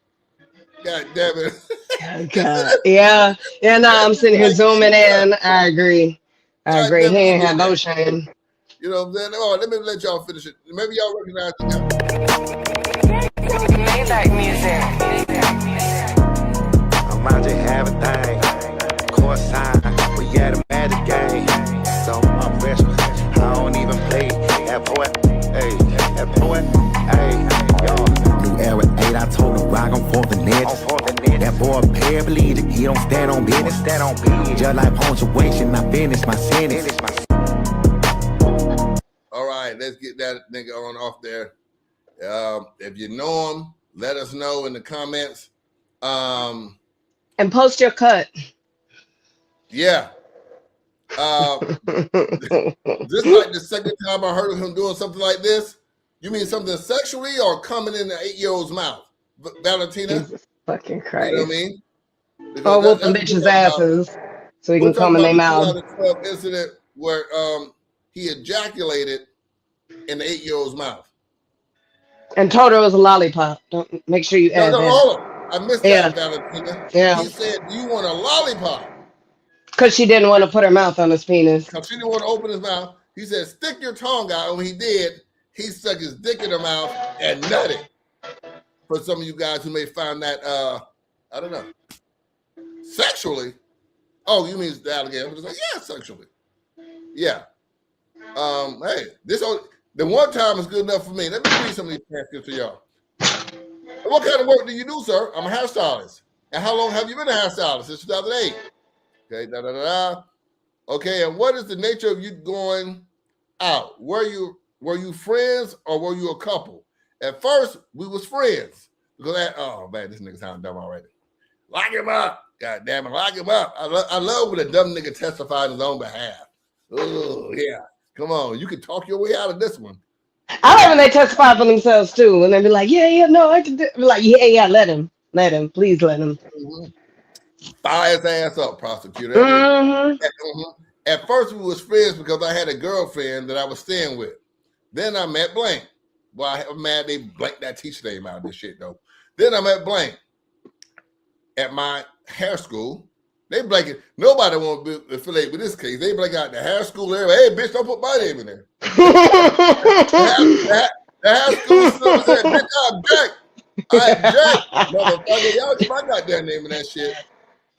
God damn it. Oh, God. Yeah. No, I'm sitting here zooming in. I agree. He ain't had no shame. You know what I'm saying? Oh, let me let y'all finish it. Maybe y'all recognize it now. Maybach music. I might just have a thing. Courtside, we at a magic game. So I'm special. I don't even play that point. Hey, that point. Hey, yo. New era 8, I told him rock on fourth and net. That boy paraplegic, he don't stand on business. Just like punctuation, I finished my sentence. All right, let's get that nigga on off there. If you know him, let us know in the comments. And post your cut. Yeah. This like the second time I heard of him doing something like this. You mean something sexually or coming in the 8-year-old's mouth? Valentina? Jesus fucking Christ. You know what I mean? Because Oh, whooping bitches' asses so he can come in their mouth. The 2012 incident where he ejaculated in the 8-year-old's mouth. And told her it was a lollipop. Don't make sure you add that. Hold on. I missed that, Valentina. Yeah. He said, "Do you want a lollipop?" Because she didn't want to put her mouth on his penis. Because she didn't want to open his mouth. He said, "Stick your tongue out." And when he did, he stuck his dick in her mouth and nutted. For some of you guys who may find that, I don't know, sexually. Oh, you mean the alligator? I'm just like, yeah, sexually. Yeah. Hey, the one time is good enough for me. Let me read some of these questions to y'all. What kind of work do you do, sir? I'm a hairstylist. And how long have you been a hairstylist? Since 2008. Okay, Okay, and what is the nature of you going out? Were you friends or were you a couple? At first, we was friends. Because oh man, this nigga sound dumb already. Lock him up. God damn it, lock him up. I love when a dumb nigga testifies on his own behalf. Oh, yeah. Come on, you can talk your way out of this one. I love when they testify for themselves too, and they be like, "Yeah, no, I can do." Be like, "Yeah, let him, please let him." Mm-hmm. Fire his ass up, prosecutor. Mm-hmm. At first, we was friends because I had a girlfriend that I was staying with. Then I met Blank. Well, I'm mad they blanked that teacher name out of this shit though. Then I met Blank at my hair school. They blank it. Nobody want to be affiliated with this case. They blank out the hair school area. Hey, bitch, don't put my name in there. the hair school still said, bitch, I object. I object. Motherfucker, y'all get my goddamn name in that shit.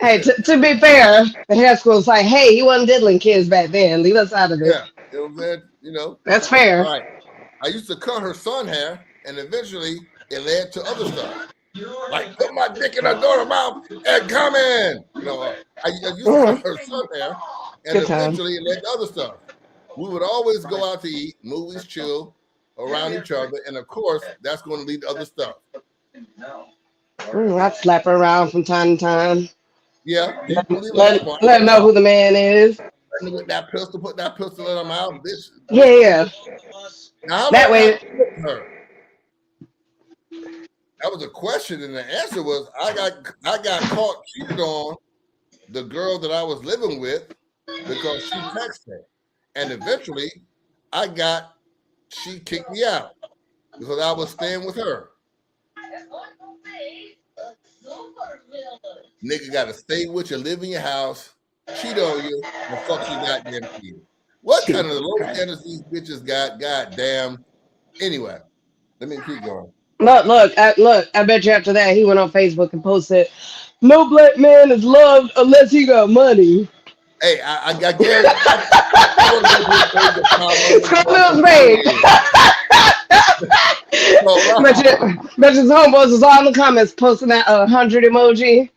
Hey, to be fair, the hair school's like, "Hey, he wasn't diddling kids back then. Leave us out of this." Yeah, you know what I'm saying? You know. That's fair. All right. I used to cut her son hair, and eventually it led to other stuff. Like, put my dick in her daughter's mouth and come in. You know, I used to cut her son hair, and eventually it led to other stuff. We would always go out to eat, movies, chill around each other, and of course, that's going to lead to other stuff. I'd slap her around from time to time. Yeah. Let her know who the man is. With that pistol, put that pistol in her mouth, bitch. Yeah. Now, that way. That was a question, and the answer was I got caught cheated on the girl that I was living with because she texted, and eventually she kicked me out because I was staying with her. Nigga got to stay with you, live in your house, cheat on you, and fuck your goddamn kid. What kind of low standards these bitches got? Goddamn. Anyway, let me keep going. Look, I bet you after that he went on Facebook and posted, "No black man is loved unless he got money." Hey, I guarantee. Bet his homeboys was all in the comments posting that 100 emoji.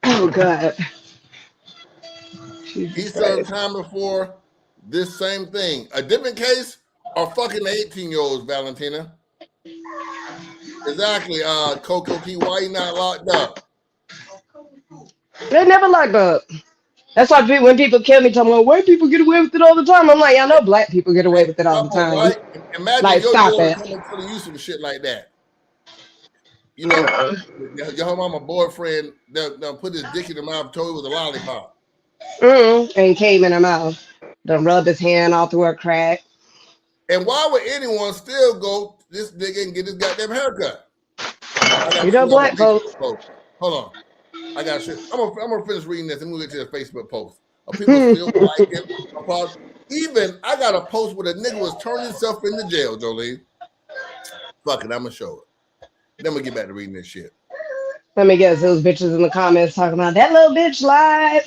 Oh God. He served time before this same thing. A different case or fucking 18-year-olds, Valentina? Exactly, Coco P. Why you not locked up? They never locked up. That's why when people kill me, talking about white people get away with it all the time. I'm like, I know black people get away with it all the time. Right? Imagine like, your stop daughter it. coming to you some shit like that. You know, your mama boyfriend done put his dick in her mouth and told it was a lollipop. And came in her mouth. Done rub his hand all through her crack. And why would anyone still go this nigga and get his goddamn haircut? You know, black folks. Hold on. I got shit. I'm gonna finish reading this and move it to the Facebook post. People still like him. Even I got a post where a nigga was turning himself into jail, Jolene. Fuck it, I'm gonna show it. Then we get back to reading this shit. Let me guess, those bitches in the comments talking about that little bitch lied.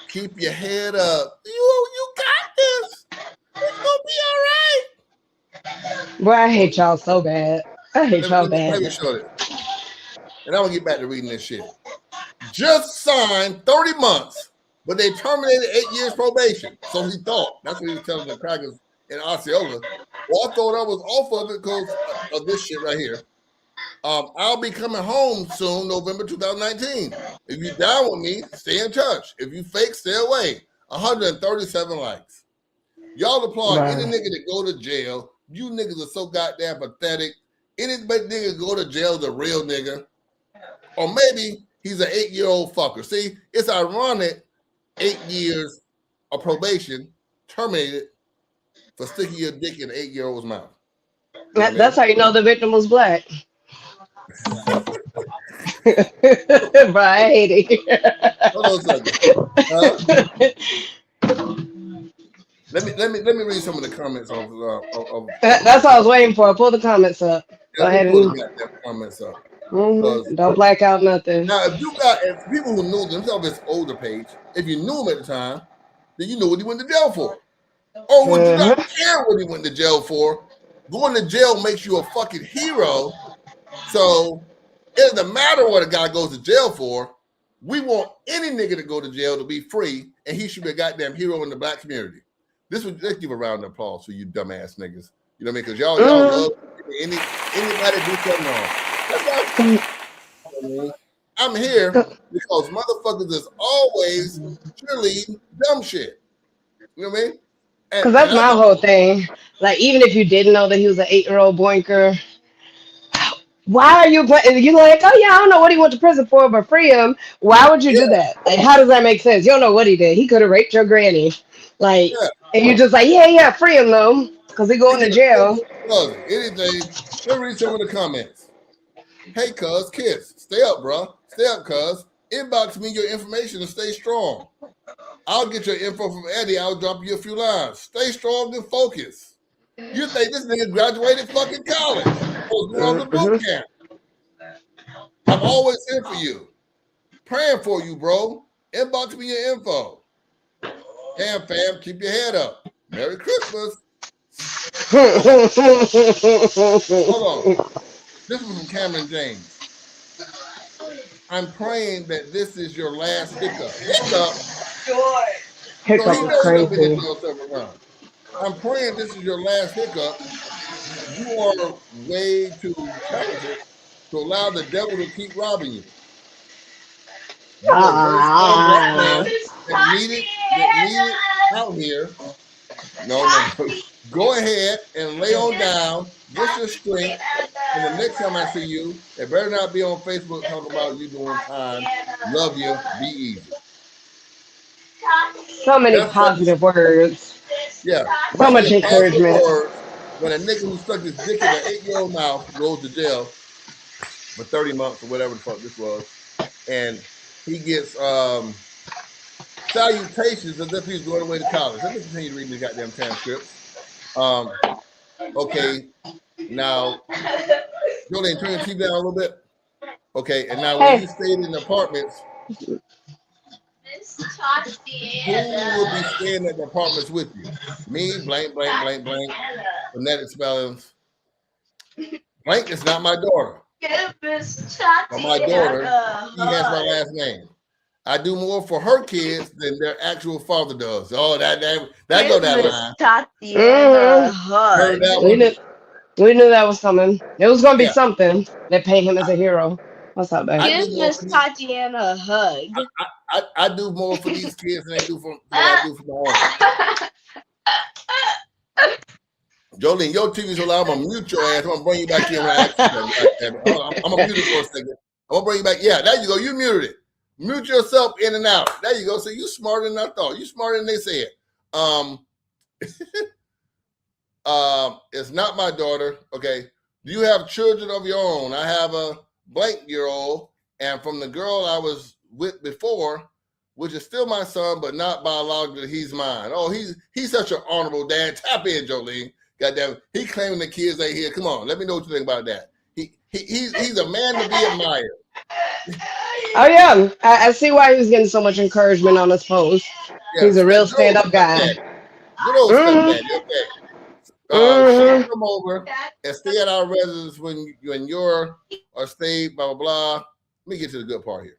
Keep your head up. You got this. It's gonna be all right. Boy, I hate y'all so bad. I hate y'all Let me bad. show it. And I'm gonna get back to reading this shit. Just signed 30 months, but they terminated 8 years probation. So he thought. That's what he was telling the crackers in Osceola. Well, I thought I was off of it because of this shit right here. I'll be coming home soon, November 2019. If you down with me, stay in touch. If you fake, stay away. 137 likes. Y'all applaud any nigga that go to jail. You niggas are so goddamn pathetic. Any nigga go to jail is a real nigga. Or maybe he's an 8-year-old fucker. See, it's ironic 8 years of probation terminated for sticking your dick in an 8-year-old's mouth. That's how you know the victim was black. But I hate it. Hold on a second. Let me read some of the comments of That's what I was waiting for. Pull the comments up. Go ahead pull and the comments up. don't black out nothing. Now, if people who knew themselves this older page, if you knew him at the time, then you knew what he went to jail for. Or would you not care what he went to jail for? Going to jail makes you a fucking hero. So it doesn't matter what a guy goes to jail for. We want any nigga to go to jail to be free, and he should be a goddamn hero in the black community. Let's give a round of applause for you dumbass niggas. You know what I mean? Because y'all love anybody do something wrong. That's why I'm here, because motherfuckers is always cheerleading dumb shit. You know what I mean? Because that's my whole thing. Like, even if you didn't know that he was an 8-year-old boinker, why are you you're like, oh yeah, I don't know what he went to prison for, but free him. Why would you do that? Like, how does that make sense? You don't know what he did. He could have raped your granny. Like, and you're just like, yeah, free him though, because he going to jail. Anything. Let me read some of the comments. Hey, cuz, kiss. Stay up, bro. Stay up, cuz. Inbox me your information and stay strong. I'll get your info from Eddie. I'll drop you a few lines. Stay strong and focused. You think this nigga graduated fucking college or going on the boot camp? I'm always here for you. Praying for you, bro. Inbox me your info. Damn, fam, keep your head up. Merry Christmas. Hold on. This was from Cameron James. I'm praying that this is your last hiccup. Hiccup is crazy. I'm praying this is your last hiccup. You are way too talented to allow the devil to keep robbing you. You are a very strong black man that needed out here. No. Go ahead and lay on down. Get your strength. And the next time I see you, it better not be on Facebook talking about you doing time. Love you. Be easy. So many positive words. Yeah. So much encouragement. When a nigga who stuck his dick in an 8-year-old mouth goes to jail for 30 months or whatever the fuck this was, and he gets salutations as if he's going away to college. Let me continue reading the goddamn transcripts. Okay, now, Jolene, turn your TV down a little bit. Okay, and now when you stayed in the apartments, who will be staying at the apartments with you? Me, blank, blank, blank, blank. Phonetic spellings. Blank is not my daughter. But my daughter, she has my last name. I do more for her kids than their actual father does. Oh, that go that line. Heard that one? We knew that was coming. It was going to be something that paid him as a hero. What's up, babe? Give Miss Tatiana a hug. I do more for these kids than I do for what I do for my own. Jolene, your TV's so loud, I'm gonna mute your ass. I'm gonna bring you back in when I ask you. I'm gonna mute it for a second. I'm gonna bring you back. Yeah, there you go. You muted it. Mute yourself in and out. There you go. So you smarter than I thought. You smarter than they said. It's not my daughter. Okay. Do you have children of your own? I have a blank-year-old, and from the girl I was with before, which is still my son, but not biologically, he's mine. Oh, he's such an honorable dad. Tap in, Jolene. Goddamn, he claiming the kids ain't here. Come on, let me know what you think about that. He's a man to be admired. Oh yeah, I see why he was getting so much encouragement on his post. Yeah, He's a real good old stand-up guy. stepdaddy. Good old stepdaddy. Okay. She Mm-hmm. come over and stay at our residence when you're or stay blah blah blah. Let me get to the good part here.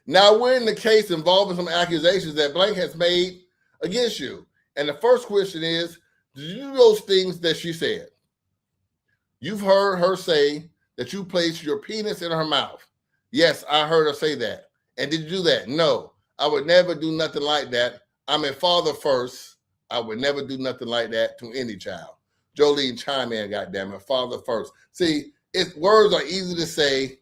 Now we're in the case involving some accusations that Blank has made against you. And the first question is, did you do those things that she said? You've heard her say that you placed your penis in her mouth. Yes, I heard her say that. And did you do that? No, I would never do nothing like that. I'm a father first. I would never do nothing like that to any child. Jolene, chime in, goddammit. Father first. See, words are easy to say.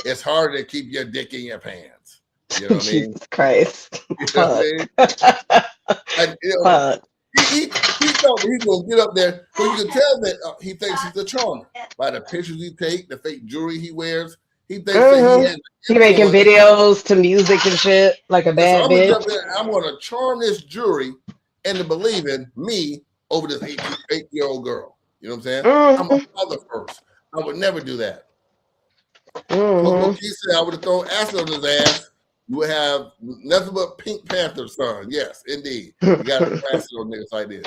It's harder to keep your dick in your pants. You know what I mean? Jesus Christ. You know what I mean? And, Fuck. he thought he's going to get up there. So you can tell that he thinks he's a charmer. By the pictures he takes, the fake jewelry he wears, he thinks that he has. He making videos to music and shit like a bad bitch. I'm going to charm this jury into believing me over this 8-year-old girl. You know what I'm saying? I'm a father first. I would never do that. So he said I would have thrown acid on his ass. You would have nothing but Pink Panther son. Yes, indeed. You got to acid on niggas like this.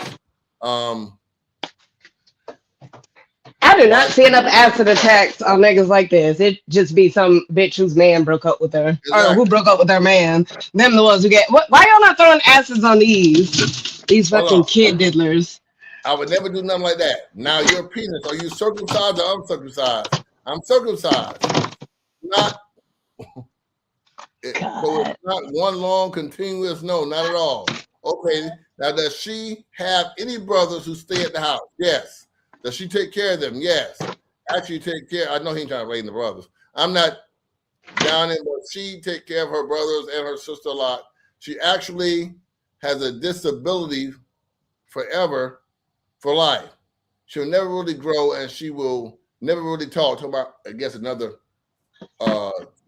I do not see enough acid attacks on niggas like this. It just be some bitch whose man broke up with her. Exactly. Or who broke up with their man. Them the ones who get... Why y'all not throwing acids on these fucking kid diddlers? I would never do nothing like that. Now your penis, are you circumcised or uncircumcised? I'm circumcised. So it's not one long continuous, no, not at all. Okay, now does she have any brothers who stay at the house? Yes. Does she take care of them? Yes. Actually take care, I know he ain't trying to blame the brothers. I'm not down in, but she take care of her brothers and her sister a lot. She actually has a disability forever for life. She'll never really grow and she will never really talk. Talking about, I guess, another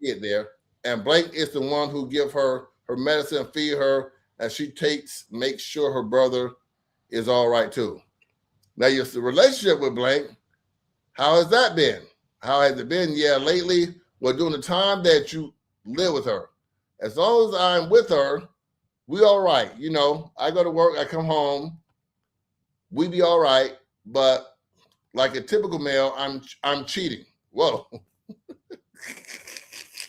kid there. And Blank is the one who give her medicine, feed her, and she makes sure her brother is all right too. Now, your relationship with Blank, how has that been? How has it been? Yeah, lately, well, during the time that you live with her. As long as I'm with her, we all right. You know, I go to work, I come home, we be all right. But like a typical male, I'm cheating. Whoa.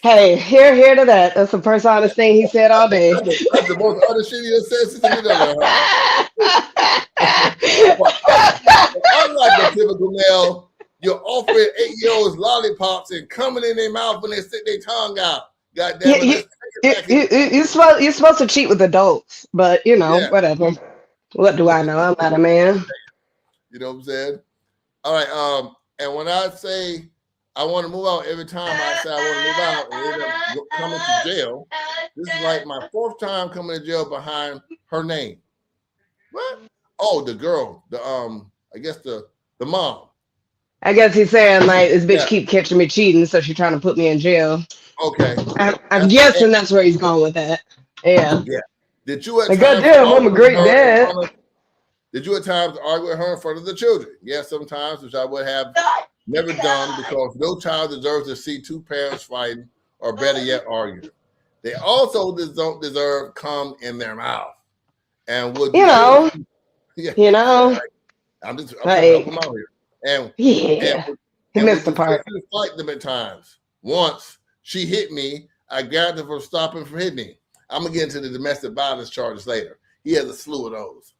Hey, here to that. That's the first honest thing he said all day. That's the most honest shit he has said since the middle. Unlike a typical male, you're offering 8-year-olds lollipops and coming in their mouth when they stick their tongue out. God damn it. You're supposed to cheat with adults, but you know, whatever. What do I know? I'm not a man. You know what I'm saying? All right. And when I say I want to move out, every time I say I want to move out and end up coming to jail, this is like my 4th time coming to jail behind her name. What? Oh, the girl, I guess the mom. I guess he's saying like this bitch keep catching me cheating, so she's trying to put me in jail. Okay. I'm guessing that's where he's going with that. Yeah. Yeah. Did you at times goddamn, I'm a great dad. Did you at times argue with her in front of the children? Yes, sometimes, which I would have never done because no child deserves to see 2 parents fighting or better yet arguing. They also don't deserve cum in their mouth. And would I'm just trying to help them out here. And he missed the part. Fight them at times. Once she hit me, I grabbed her from stopping from hitting me. I'm gonna get into the domestic violence charges later. He has a slew of those.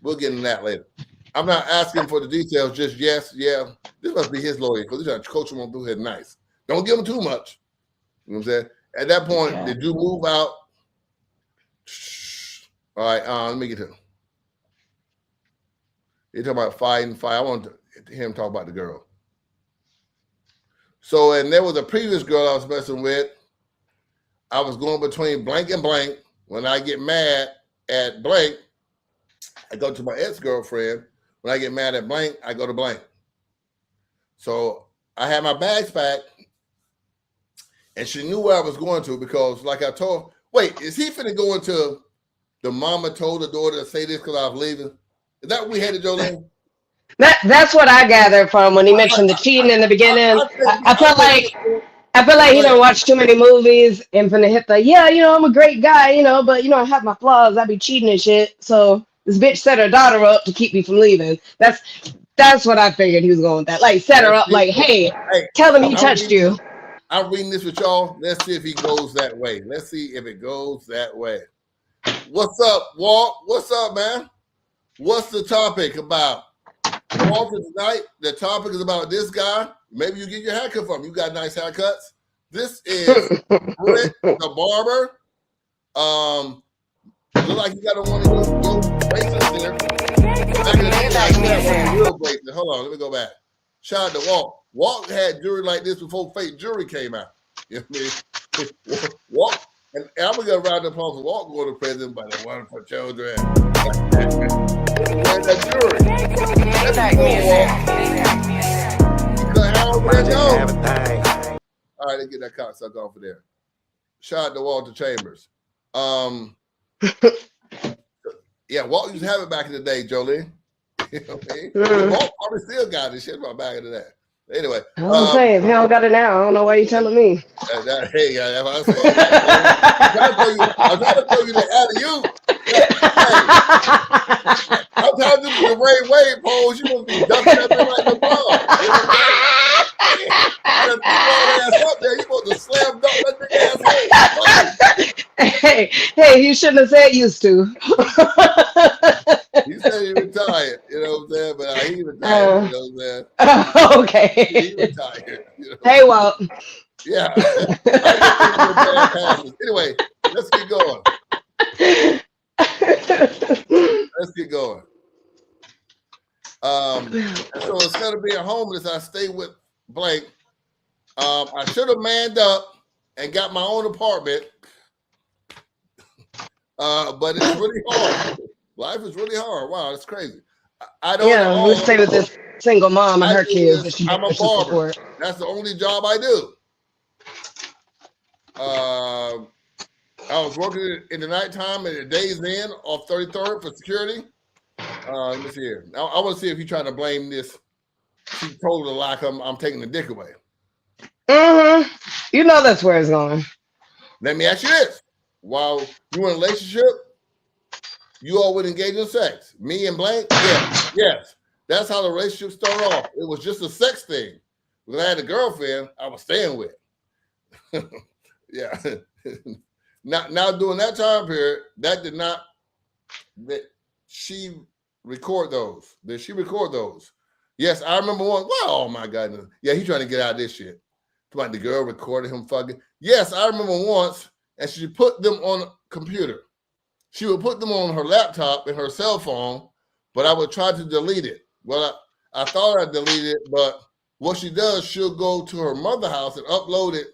We'll get into that later. I'm not asking for the details, just yes, yeah. This must be his lawyer because he's trying to coach him on through here nice. Don't give him too much. You know what I'm saying? At that point, did you move out? All right, let me get to him. You're talking about fighting. I want to hear him talk about the girl. So, and there was a previous girl I was messing with. I was going between blank and blank. When I get mad at blank, I go to my ex-girlfriend. When I get mad at blank, I go to blank. So I had my bags packed, and she knew where I was going to because, like I told, wait, is he finna go into the mama told the daughter to say this because I was leaving? Is that what we had to Jolene? That's what I gathered from when he mentioned the cheating in the beginning. I feel like he don't watch too many movies and finna hit the I'm a great guy, but I have my flaws. I be cheating and shit. So this bitch set her daughter up to keep me from leaving. That's what I figured he was going with that. Like set her up like, hey, Hey, tell him he touched you. I'm reading this with y'all. Let's see if he goes that way. Let's see if it goes that way. What's up, Walt? What's up, man? What's the topic about? Walter, tonight, the topic is about this guy. Maybe you get your haircut from him. You got nice haircuts. This is Brent the barber. Look like you got on one of those bracelets there. Real bracelet. Hold on, let me go back. Shout out to Walt. Walt had jewelry like this before fake jewelry came out. You know what I mean? Walt, and I'm gonna round up on Walt going to prison by the wonderful children. Wearing that jewelry. All right, let's get that cocksucker off of there. Shout out to Walter Chambers. Yeah, Walt used to have it back in the day, Jolie. You know what I mean? Walt probably still got this shit from back in the day. Anyway, I'm saying, if he don't got it now, I don't know why you telling me. Hey, that's what I'm saying. I'm trying to throw you the alley-oop. I'm trying to do the Ray Wade pose. You want to be ducking up there like the ball. You know what I'm saying? Ass up there. You want to slam dunk that big ass. Hey, you shouldn't have said used to. He said he retired, you know what I'm saying? But he retired, you know what I'm saying? Okay. He retired. You know? Hey, Walt. Yeah. Anyway, let's get going. Let's get going. So instead of being homeless, I stay with Blake. I should have manned up and got my own apartment. But it's really hard. Life is really hard. Wow, it's crazy. I don't know. We stay with this single mom and her kids. I'm a barber. That's the only job I do. I was working in the nighttime at the Days Inn off 33rd for security. Let me see here. I want to see if you're trying to blame this. She told her to lock him. I'm taking the dick away. Mm-hmm. You know that's where it's going. Let me ask you this. While you were in a relationship, you all would engage in sex. Me and Blank? Yes. That's how the relationship started off. It was just a sex thing. When I had a girlfriend, I was staying with. Yeah. Now during that time period, that she record those. Did she record those? Yes, I remember one. Wow, oh my goodness. Yeah, he's trying to get out of this shit. Like the girl recorded him fucking. Yes, I remember once, and she put them on a computer. She would put them on her laptop and her cell phone, but I would try to delete it. Well, I thought I deleted it, but what she does, she'll go to her mother's house and upload it.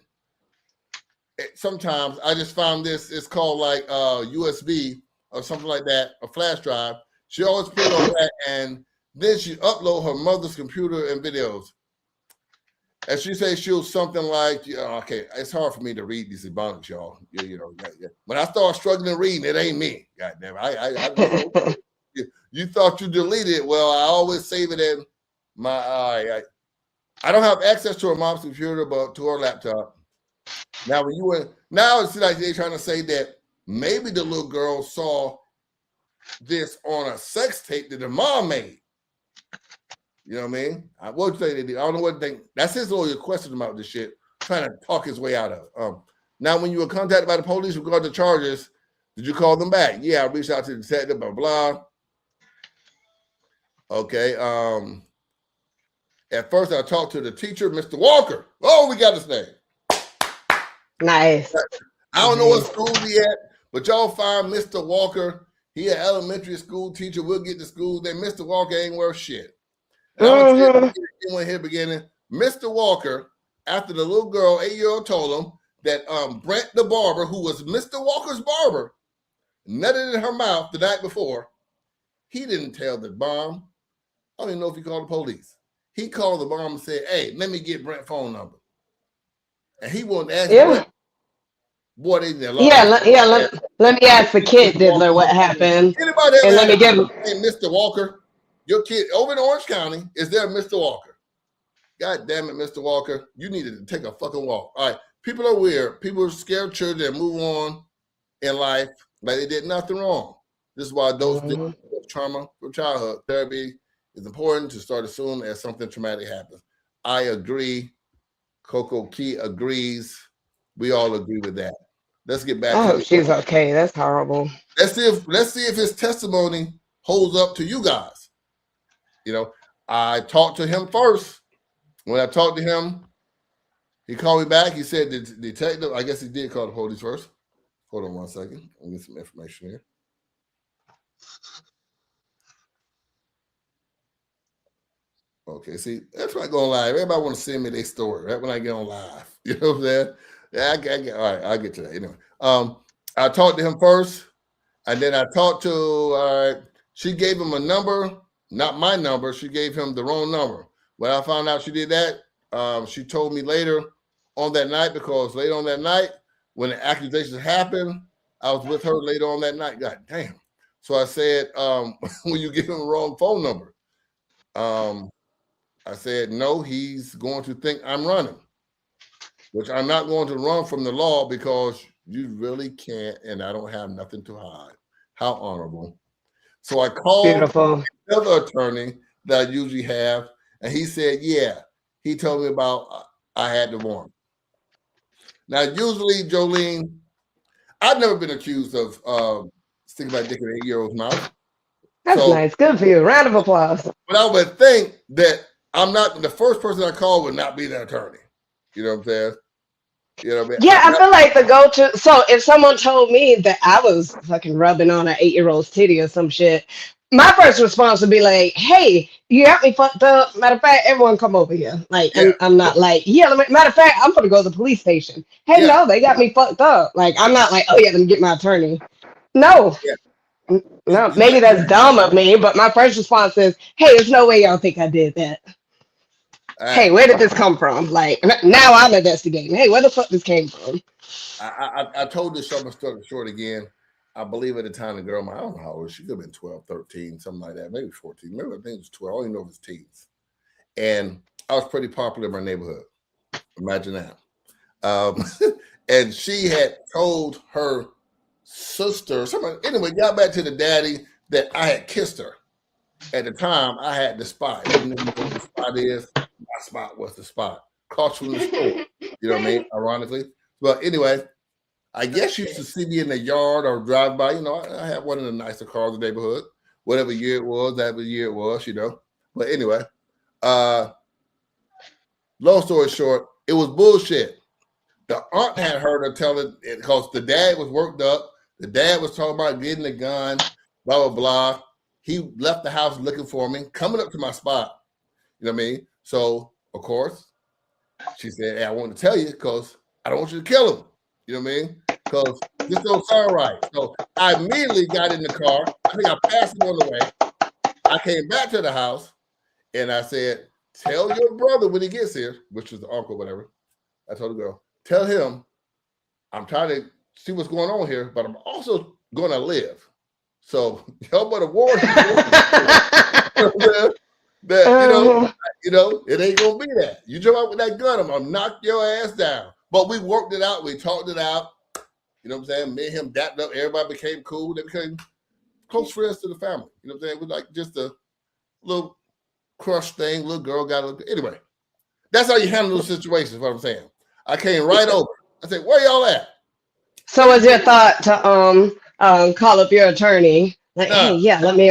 Sometimes I just found this, it's called like USB or something like that, a flash drive. She always put it on that, and then she upload her mother's computer and videos. And she says she'll something like, okay, it's hard for me to read these ebonics, y'all. Yeah. When I start struggling reading, it ain't me. God damn it. You thought you deleted it. Well, I always save it in my I don't have access to her mom's computer, but to her laptop. Now it's like they're trying to say that maybe the little girl saw this on a sex tape that the mom made. You know what I mean? What would you say they did? I don't know what they think. That's his lawyer question about this shit, trying to talk his way out of. Now, when you were contacted by the police regarding the charges, did you call them back? Yeah, I reached out to the detective, blah, blah. Okay. At first, I talked to the teacher, Mr. Walker. Oh, we got his name. Nice. I don't know what school he at, but y'all find Mr. Walker. He an elementary school teacher. We'll get to school. Then Mr. Walker ain't worth shit. And I want to here beginning. Mr. Walker, after the little girl, 8-year-old, told him that Brent the barber, who was Mr. Walker's barber, nutted in her mouth the night before. He didn't tell the bomb. I don't even know if he called the police. He called the bomb and said, "Hey, let me get Brent's phone number." And he wanted to ask Brent. Boy, they did let me ask the kid Diddler what happened. Anybody ever let me give him Mr. Walker? your kid over in Orange County, is there Mr. Walker? God damn it, Mr. Walker. You needed to take a fucking walk. All right. People are weird. People are scared children and move on in life like they did nothing wrong. This is why adults deal with trauma from childhood. Therapy is important to start as soon as something traumatic happens. I agree. Coco Key agrees. We all agree with that. Let's get back I to hope she's okay. That's horrible. let's see if his testimony holds up to you guys. You know, I talked to him first. When I talked to him, he called me back. He said the detective, I guess he did call the police first. Hold on one second. I'll get some information here. Okay, see, that's when I go on live. Everybody want to send me their story right when I get on live. You know what I'm saying? Yeah, all right, I'll get to that. Anyway, I talked to him first, and then I talked to, she gave him a number, not my number. She gave him the wrong number. When I found out she did that, she told me later on that night, because later on that night, when the accusations happened, I was with her later on that night. God damn. So I said, when you give him the wrong phone number, I said, no, he's going to think I'm running, which I'm not going to run from the law because you really can't, and I don't have nothing to hide. How honorable. So I called another attorney that I usually have, and he said, yeah, he told me about I had the warrant. Now, usually, Jolene, I've never been accused of sticking my dick in an 8-year-old's mouth. That's nice. Good for you. Round of applause. But I would think that I'm not the first person I call would not be the attorney. You know what I'm saying? You know what I mean? Yeah, I feel like the go-to. So if someone told me that I was fucking rubbing on an 8-year-old's titty or some shit, my first response would be like, "Hey, you got me fucked up. Matter of fact, everyone come over here." Like, Yeah. I'm not like, yeah. Matter of fact, I'm gonna go to the police station. Hey, no, they got me fucked up. Like, I'm not like, oh yeah, let me get my attorney. No. Yeah. No, maybe that's dumb of me, but my first response is, "Hey, there's no way y'all think I did that. Hey, where did this come from?" Like, now I'm investigating. Hey, where the fuck this came from? I told this summer story short again. I believe at the time the girl, I don't know how old she could have been 12, 13, something like that, maybe 14. Maybe I think it was 12. I don't even know if it's teens. And I was pretty popular in my neighborhood. Imagine that. And she had told her sister, anyway, got back to the daddy that I had kissed her. At the time, I had the spot. I didn't even know what the spot is. My spot was the spot. Across from the store. You know what I mean? Ironically. But anyway, I guess she used to see me in the yard or drive by. You know, I had one of the nicer cars in the neighborhood. Whatever year it was, that year it was, you know. But anyway, long story short, it was bullshit. The aunt had heard her tell it because the dad was worked up. The dad was talking about getting the gun, blah, blah, blah. He left the house looking for me, coming up to my spot. You know what I mean? So, of course, she said, hey, I want to tell you because I don't want you to kill him. You know what I mean? Because this don't sound right. So I immediately got in the car. I think I passed him on the way. I came back to the house and I said, tell your brother when he gets here, which was the uncle, whatever. I told the girl, tell him I'm trying to see what's going on here, but I'm also going to live. So y'all better warn him that, you know, it ain't going to be that. You jump out with that gun, I'm going to knock your ass down. But we worked it out. We talked it out. You know what I'm saying? Me and him dapped up. Everybody became cool. They became close friends to the family. You know what I'm saying? It was like just a little crush thing. Little girl got a little. Anyway, that's how you handle those situations, what I'm saying. I came right over. I said, where y'all at? So was your thought to call up your attorney? Like, hey, yeah, let me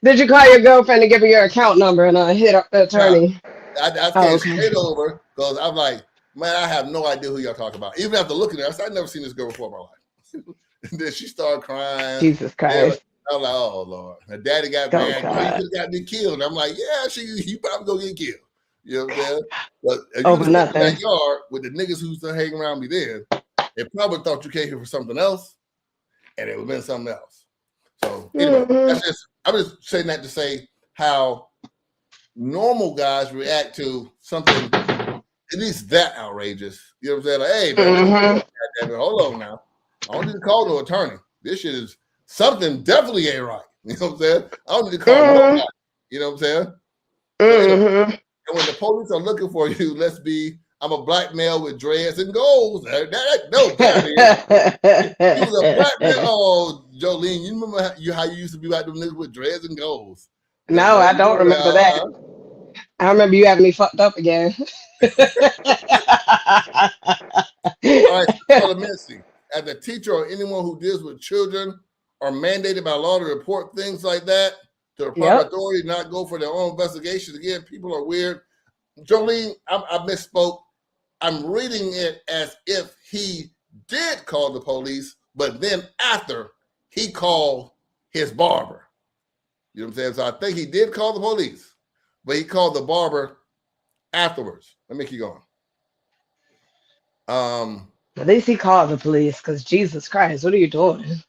did you call your girlfriend to give her your account number and hit up the attorney? I came straight over because I'm like, man, I have no idea who y'all talking about. Even after looking at her, I said, I've never seen this girl before in my life. And then she started crying. Jesus Christ. I'm like, oh Lord. Her daddy got mad. You could have got me killed. And I'm like, yeah, he probably gonna get killed. You know what I'm saying? But if you was in that yard with the niggas who used to hang around me then, they probably thought you came here for something else, and it would have been something else. So anyway, I'm just saying that to say how normal guys react to something at least that outrageous. You know what I'm saying? Like, hey, man, hold on now. I don't need to call no attorney. This shit is something definitely ain't right. You know what I'm saying? I don't need to call nobody. You know what I'm saying? So anyway, and when the police are looking for you, I'm a black male with dreads and goals. No, God, he was a black man. Oh, Jolene, you remember how you used to be like them niggas with dreads and goals? No, I don't remember that. I remember you having me fucked up again. All right, elementary. As a teacher or anyone who deals with children are mandated by law to report things like that to the proper authority, not go for their own investigations. Again, people are weird. Jolene, I misspoke. I'm reading it as if he did call the police, but then after he called his barber. You know what I'm saying? So I think he did call the police, but he called the barber afterwards. Let me keep going. At least he called the police, because Jesus Christ, what are you doing?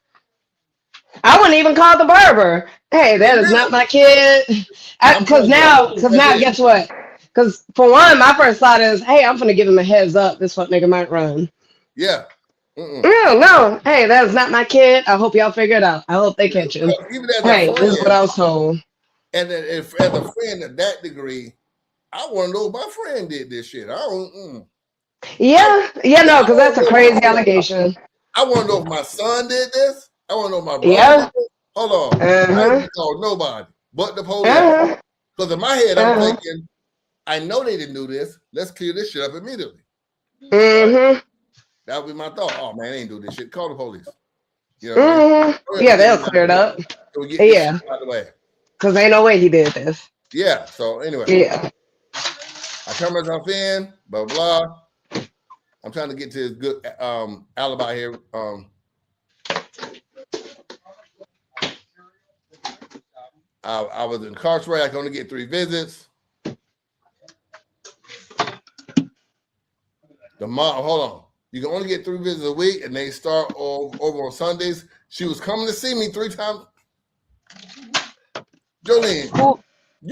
I wouldn't even call the barber. Hey, that is not my kid. Because now, guess what? Because for one, my first thought is, hey, I'm gonna give him a heads up. This fuck nigga might run. Yeah. No. Hey, that is not my kid. I hope y'all figure it out. I hope they catch him. Even as hey, this is what I was told. And then if as a friend at that degree, I want to know if my friend did this shit. I don't. Yeah, no, because that's a crazy allegation. I want to know if my son did this. I want to know if my brother did this. Hold on. I didn't call nobody but the police. Because in my head, I'm thinking, I know they didn't do this. Let's clear this shit up immediately. That would be my thought. Oh, man, they ain't do this shit. Call the police. You know what I mean? Yeah, they'll clear it up. So yeah. Out the way. Because ain't no way he did this. Yeah. So anyway. Yeah. I turn myself in, blah, blah. I'm trying to get to his good alibi here. I was incarcerated. I could only get 3 visits. Hold on. You can only get 3 visits a week, and they start over on Sundays. She was coming to see me 3 times. Jolene, who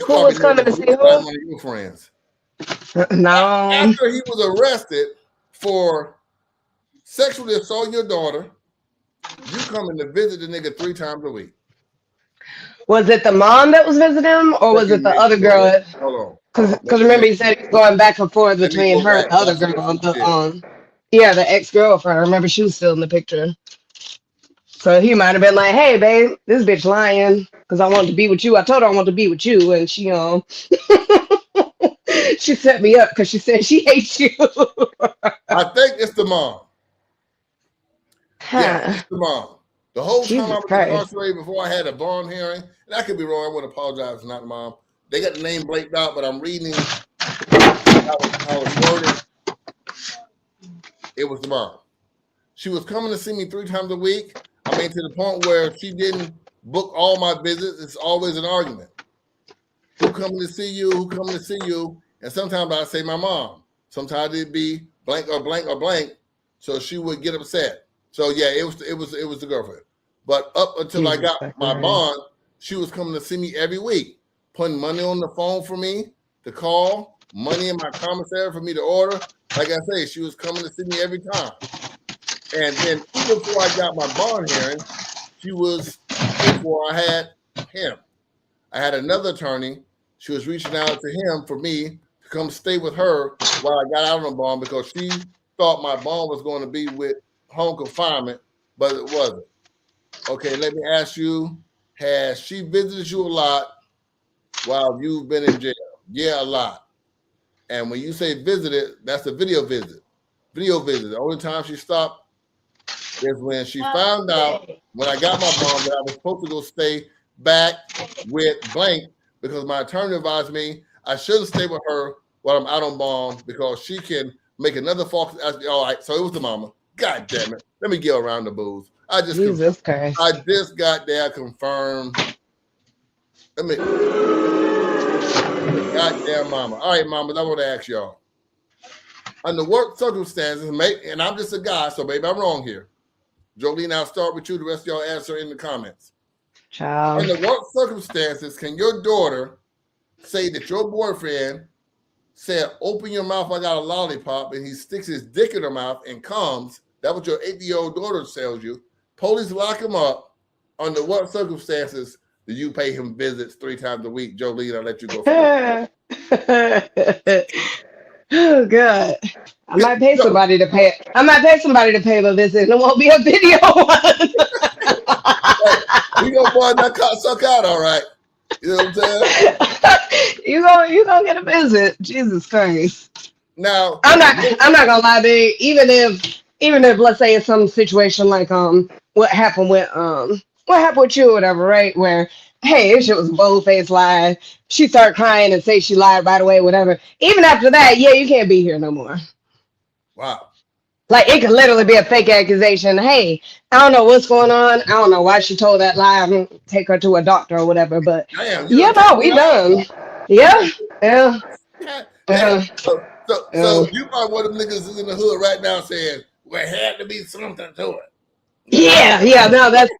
was coming to see who? One of your friends. No. After he was arrested for sexually assaulting your daughter, you coming to visit the nigga 3 times a week. Was it the mom that was visiting him, or was it the other girl? Hold on. Because remember, he said he was going back and forth between her and the other girl. The ex-girlfriend. I remember she was still in the picture. So he might have been like, hey, babe, this bitch lying because I wanted to be with you. I told her I wanted to be with you, and she she set me up because she said she hates you. I think it's the mom. Yeah, it's the mom. The whole time I was incarcerated before I had a bond hearing, and I could be wrong, I want to apologize, it's not the mom. They got the name blanked out, but I'm reading how it was worded. It was the mom. She was coming to see me 3 times a week. I mean, to the point where she didn't book all my visits. It's always an argument. Who coming to see you? Who coming to see you? And sometimes I say my mom. Sometimes it'd be blank or blank or blank. So she would get upset. So yeah, it was the girlfriend. But up until I got my bond, she was coming to see me every week, putting money on the phone for me to call, money in my commissary for me to order. Like I say, she was coming to see me every time. And then even before I got my bond hearing, she was before I had him. I had another attorney. She was reaching out to him for me to come stay with her while I got out on bond because she thought my bond was going to be with home confinement, but it wasn't. Okay, let me ask you, has she visited you a lot while you've been in jail? Yeah, a lot. And when you say visited, that's a video visit. Video visit. The only time she stopped is when she found out when I got my bond that I was supposed to go stay back with blank because my attorney advised me I shouldn't stay with her while I'm out on bond because she can make another false. All right, so it was the mama. God damn it. Let me get around the booze. Jesus Christ. I just got there confirmed. Let me goddamn mama. All right, mamas, I want to ask y'all. Under what circumstances, and I'm just a guy, so maybe I'm wrong here. Jolene, I'll start with you. The rest of y'all answer in the comments. Child. Under what circumstances can your daughter say that your boyfriend said, open your mouth, I got a lollipop, and he sticks his dick in her mouth and comes? That's what your 8-year-old daughter tells you. Police lock him up. Under what circumstances Do you pay him visits 3 times a week? Jolene, I'll let you go first. Oh God. I might pay Joe, somebody to pay it. I might pay somebody to pay him a visit and it won't be a video one. hey, we gonna boy that suck out, all right. You know what I'm saying? You gonna get a visit. Jesus Christ. Now, I'm not gonna lie, babe. Even if let's say it's some situation like what happened with you or whatever, right? Where hey, this shit was a bold-faced lie. She started crying and say she lied right away, whatever. Even after that, yeah, you can't be here no more. wow. Like it could literally be a fake accusation. Hey, I don't know what's going on. I don't know why she told that lie. I'm gonna take her to a doctor or whatever. But Damn, you yeah, done no, told we me out. done. Yeah, yeah, God damn. yeah, So yeah. you probably one of them niggas is in the hood right now saying, well, it had to be something to it. Yeah. No, that's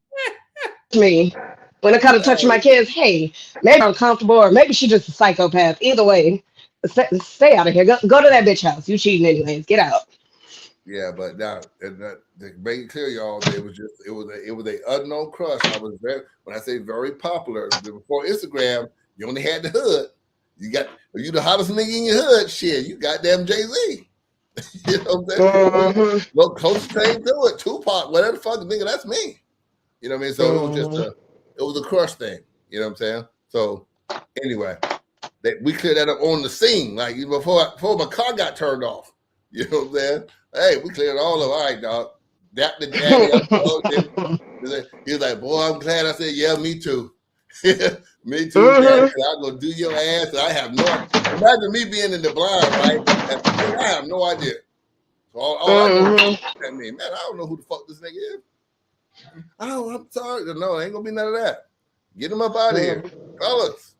me. When it comes to touching my kids, hey, maybe I'm comfortable or maybe she's just a psychopath. Either way, stay out of here. Go to that bitch house. You cheating anyways. Get out. Yeah, but now to make it clear, y'all, it was a unknown crush. I was when I say very popular before Instagram, you only had the hood. You the hottest nigga in your hood. Shit, you goddamn Jay-Z. You know what I'm saying? Mm-hmm. Look, closest thing to it, Tupac, whatever the fuck, nigga, that's me. You know what I mean? So it was a crush thing. You know what I'm saying? So anyway, we cleared that up on the scene, like before my car got turned off. You know what I'm saying? Hey, we cleared all of. All right, dog. That the daddy. He was like, boy, I'm glad. I said, yeah, me too. Me too, daddy. I'm gonna do your ass. And I have no. Imagine me being in the blind, right? And I have no idea. So all I know is at me, man. I don't know who the fuck this nigga is. Oh, I'm sorry. No, ain't gonna be none of that. Get him up out of here, fellas.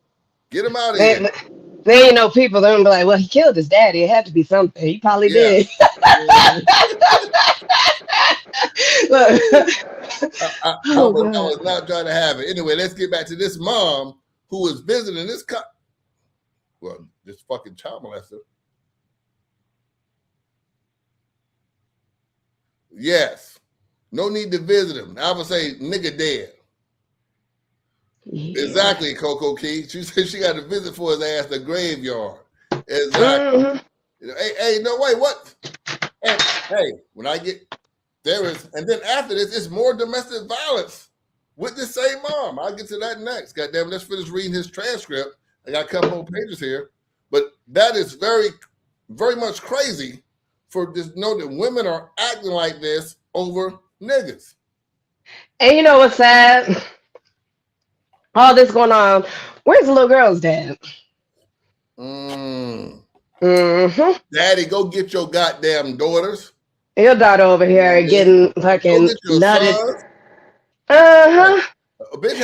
Get him out of here. They ain't no people. They're gonna be like, well, he killed his daddy. It had to be something. He probably did. Look. I was not trying to have it. Anyway, let's get back to this mom who was visiting this this fucking child molester. Yes. No need to visit him. I would say nigga dead. Yeah. Exactly, Coco Key. She said she got to visit for his ass the graveyard. Exactly. Hey, no, wait, what? Hey, when I get there is, and then after this, it's more domestic violence with the same mom. I'll get to that next. Goddamn, let's finish reading his transcript. I got a couple more pages here, but that is very, very much crazy for just know that women are acting like this over niggas. And you know what's sad? All this going on. Where's the little girl's dad? Daddy, go get your goddamn daughters. Your daughter over here getting fucking nutted.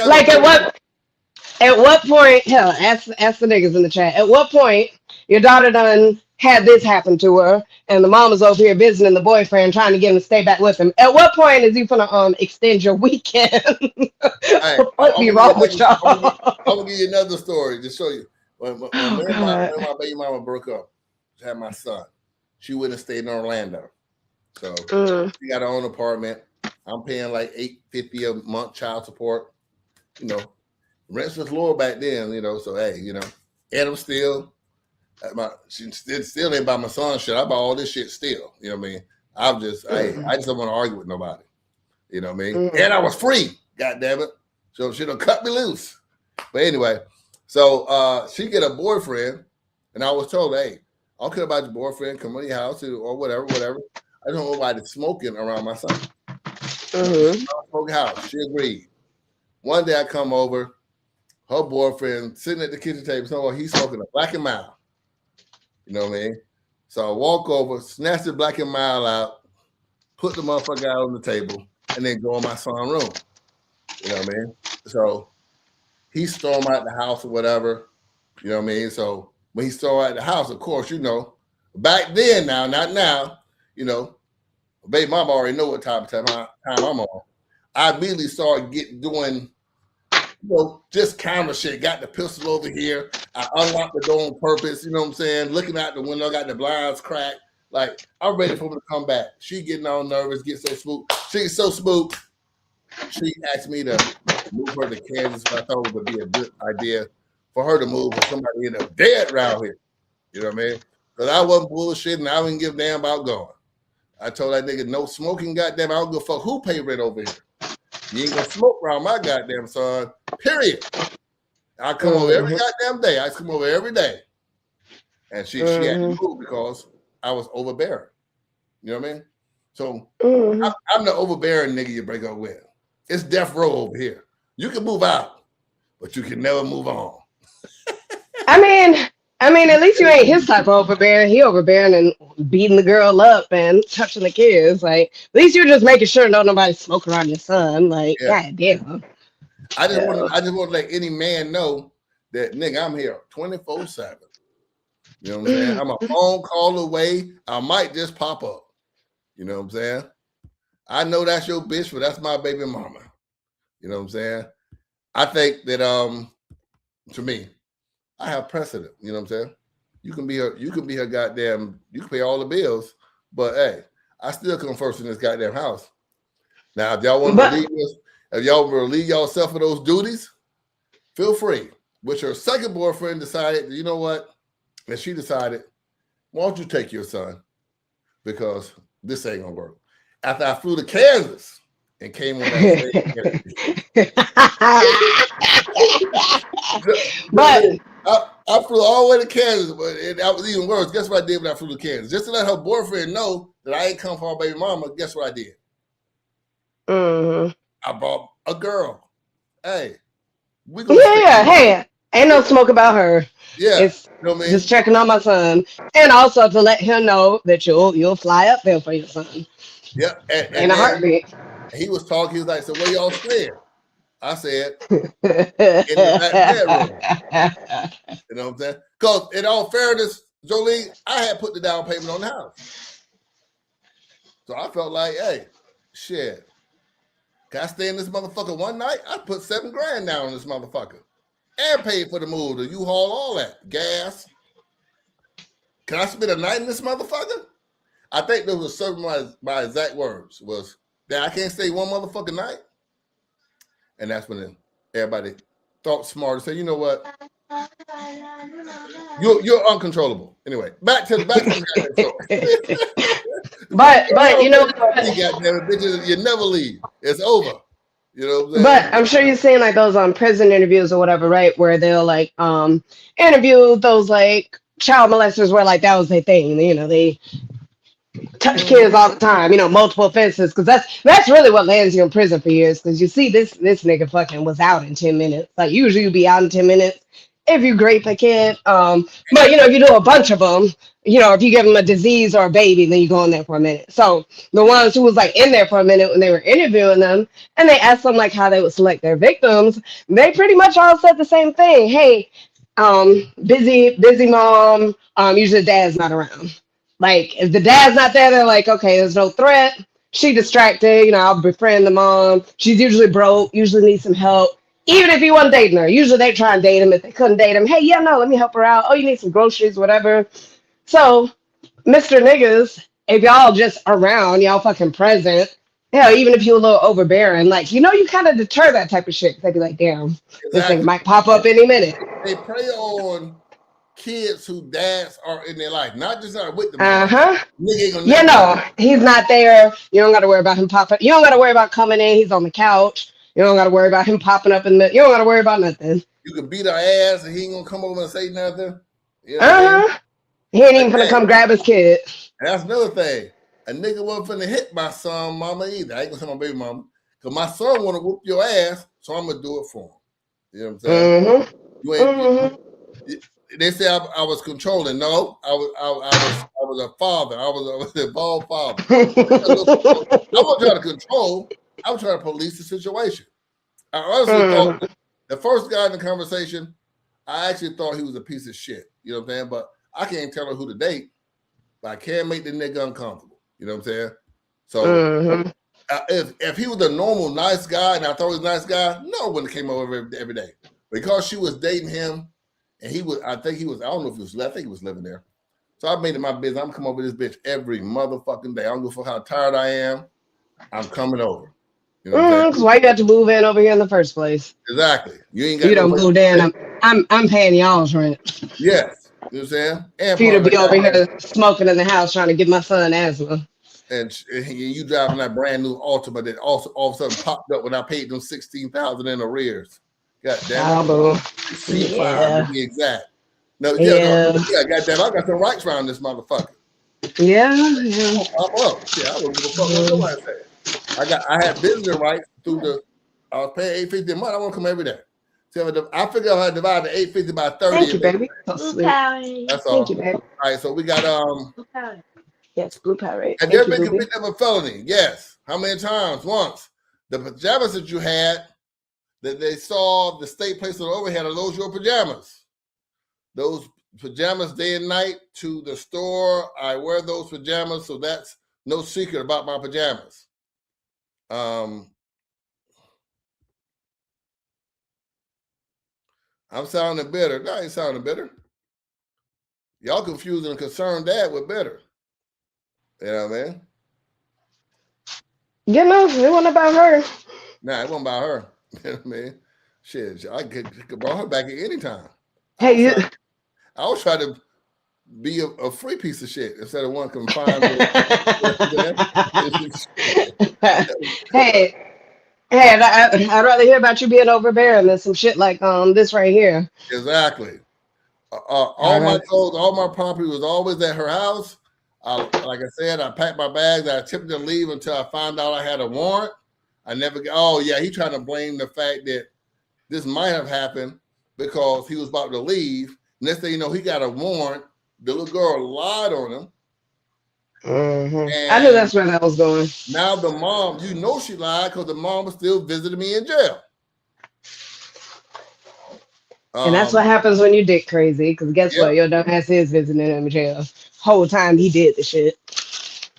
Like at what point, hell, ask the niggas in the chat. At what point your daughter done had this happen to her and the mama's over here visiting the boyfriend trying to get him to stay back with him? At what point is he gonna extend your weekend? Hey, what be wrong with y'all? I'm gonna give you another story to show you. When my baby mama broke up, she had my son. She wouldn't stay in Orlando. So she got her own apartment. I'm paying like $850 a month child support. You know, rents was lower back then. You know, so hey, you know, and I'm still she still ain't buy my son shit. I buy all this shit still. You know what I mean? I just don't want to argue with nobody. You know what I mean? And I was free. God damn it! So she done cut me loose. But anyway, so she get a boyfriend, and I was told, hey, I don't care about your boyfriend. Come to your house or whatever. I don't know nobody smoking around my son. Smoking house. She agreed. One day I come over, her boyfriend sitting at the kitchen table, so he's smoking a Black and Mild. You know what I mean? So I walk over, snatch the Black and Mild out, put the motherfucker out on the table, and then go in my son's room. You know what I mean? So he stormed out the house or whatever. You know what I mean? So when he stormed out the house, of course, you know, back then now, not now, you know, baby mama already know what time I'm on. I immediately started doing, you know, just camera shit. Got the pistol over here. I unlocked the door on purpose. You know what I'm saying? Looking out the window, got the blinds cracked. Like, I'm ready for him to come back. She getting all nervous, get so spooked. She's so spooked. she asked me to move her to Kansas, but I thought it would be a good idea for her to move, because somebody ended up dead around here. You know what I mean? Because I wasn't bullshitting. I didn't give a damn about going. I told that nigga, no smoking, goddamn. I don't give a fuck who pay rent over here. You ain't gonna smoke around my goddamn son, period. I come over every goddamn day. I come over every day. And she had to move because I was overbearing. You know what I mean? So I'm the overbearing nigga you break up with. It's death row over here. You can move out, but you can never move on. I mean, at least you ain't his type of overbearing. He overbearing and beating the girl up and touching the kids. Like, at least you're just making sure no nobody smoking around your son. Like, god damn. I just want to let any man know that nigga, I'm here 24/7. You know what I'm saying? I'm a phone call away. I might just pop up. You know what I'm saying? I know that's your bitch, but that's my baby mama. You know what I'm saying? I think that to me, I have precedent. You know what I'm saying? You can be her goddamn, you can pay all the bills, but hey, I still come first in this goddamn house. Now, if y'all want to relieve yourself of those duties, feel free. Which her second boyfriend decided, you know what? And she decided, why don't you take your son? Because this ain't gonna work. After I flew to Kansas and came on that But I flew all the way to Kansas, but that was even worse. Guess what I did when I flew to Kansas? Just to let her boyfriend know that I ain't come for my baby mama, guess what I did? I brought a girl. Hey, we gonna hey, ain't no smoke about her. Yeah, it's you know what I mean? Just checking on my son, and also to let him know that you'll fly up there for your son. Yeah, in a heartbeat. He was talking. He was like, "So where y'all staying?" I said, "In the back bedroom." You know what I'm saying? Because in all fairness, Jolie, I had put the down payment on the house, so I felt like, hey, shit, can I stay in this motherfucker one night? I put $7,000 down on this motherfucker and paid for the move, the U-Haul, all that gas. Can I spend a night in this motherfucker? I think there was my exact words was that I can't stay one motherfucking night. And that's when everybody thought smart and said, you know what? You're uncontrollable. Anyway, back to the story. but you know, bitches, you never leave. It's over. You know what I'm saying? But I'm sure you've seen like those prison interviews or whatever, right? Where they'll like interview those like child molesters where like that was their thing. You know, they touch kids all the time, you know, multiple offenses, because that's really what lands you in prison for years. Because you see, this nigga fucking was out in 10 minutes. Like usually you'd be out in 10 minutes if you grape a kid. But you know, if you do a bunch of them, you know, if you give them a disease or a baby, then you go in there for a minute. So the ones who was like in there for a minute when they were interviewing them, and they asked them like how they would select their victims, they pretty much all said the same thing. Hey, busy mom. Usually dad's not around. Like, if the dad's not there, they're like, okay, there's no threat. She distracted, you know, I'll befriend the mom. She's usually broke, usually needs some help. Even if he wasn't dating her, usually they try and date him. If they couldn't date him, hey, yeah, no, let me help her out. Oh, you need some groceries, whatever. So, Mr. Niggas, if y'all just around, y'all fucking present, hell, even if you're a little overbearing, like, you know, you kind of deter that type of shit. They'd be like, damn, this thing might pop up any minute. They prey on kids whose dads are in their life, not just are with them. Yeah, no, he's not there. You don't got to worry about him popping. You don't got to worry about coming in. He's on the couch. You don't got to worry about him popping up in the. You don't got to worry about nothing. You can beat her ass and he ain't gonna come over and say nothing. You know what I mean? He ain't even gonna come grab his kid. And that's another thing. A nigga wasn't finna hit my son, mama either. I ain't gonna say my baby mama, because my son wanna whoop your ass, so I'm gonna do it for him. You know what I'm saying? You ain't. They say I was controlling. No, I was a father. I was an involved father. I wasn't trying to control. I was trying to police the situation. I honestly thought the first guy in the conversation, I actually thought he was a piece of shit. You know what I'm saying? But I can't tell her who to date, but I can make the nigga uncomfortable. You know what I'm saying? So if he was a normal nice guy and I thought he was a nice guy, no one came over every day. Because she was dating him. And I don't know if he was, I think he was living there. So I made it my business. I'm coming over this bitch every motherfucking day. I don't give a fuck how tired I am. I'm coming over. You know what I'm saying? Because why you got to move in over here in the first place? Exactly. You ain't got You no don't place move to in. stay. I'm paying y'all's rent. Yes. You know what I'm saying? And For you to part of be the over goddamn, here smoking in the house trying to give my son asthma. and you driving that brand new Altima that also all of a sudden popped up when I paid them $16,000 in arrears. God damn it. Oh, boo. 16.5 to Yeah. be exact. No, yeah, no, Yeah. yeah, goddamn, I got some rights around this motherfucker. Yeah. Yeah. I'm up. Shit, I wouldn't give a fuck what nobody said. I had business rights through I was paying $850 a month. I want to come every day. So I figured I divide the $850 by 30 Thank you, and make baby. So Blue sweet. Powerade. that's Thank all. you, baby. All right, so we got Blue Powerade. Yes, blue Powerade. have you Thank ever you, been Ruby. convicted of a felony? Yes. How many times? Once. The pajamas that you had that they saw the state place on overhead, are those your pajamas? Those pajamas day and night to the store. I wear those pajamas, so that's no secret about my pajamas. I'm sounding bitter. No, I ain't sounding bitter. Y'all confusing and concerned dad with bitter. You know what I mean? You know, it wasn't about her. Nah, it wasn't about her. You know what I mean? Shit, I could bring her back at any time. I Hey, was trying to be a free piece of shit instead of one confined with. hey, I'd rather hear about you being overbearing than some shit like this right here. Exactly. All All my right. clothes, all my property was always at her house. Like I said, I packed my bags. I attempted to leave until I found out I had a warrant. I never. Oh yeah, he trying to blame the fact that this might have happened because he was about to leave. Next thing you know, he got a warrant. The little girl lied on him, I knew and that's where that was going. now the mom, she lied because the mom was still visiting me in jail. And that's what happens when you dick crazy. Because guess Yep, what? Your dumb ass is visiting him in jail. Whole time he did the shit.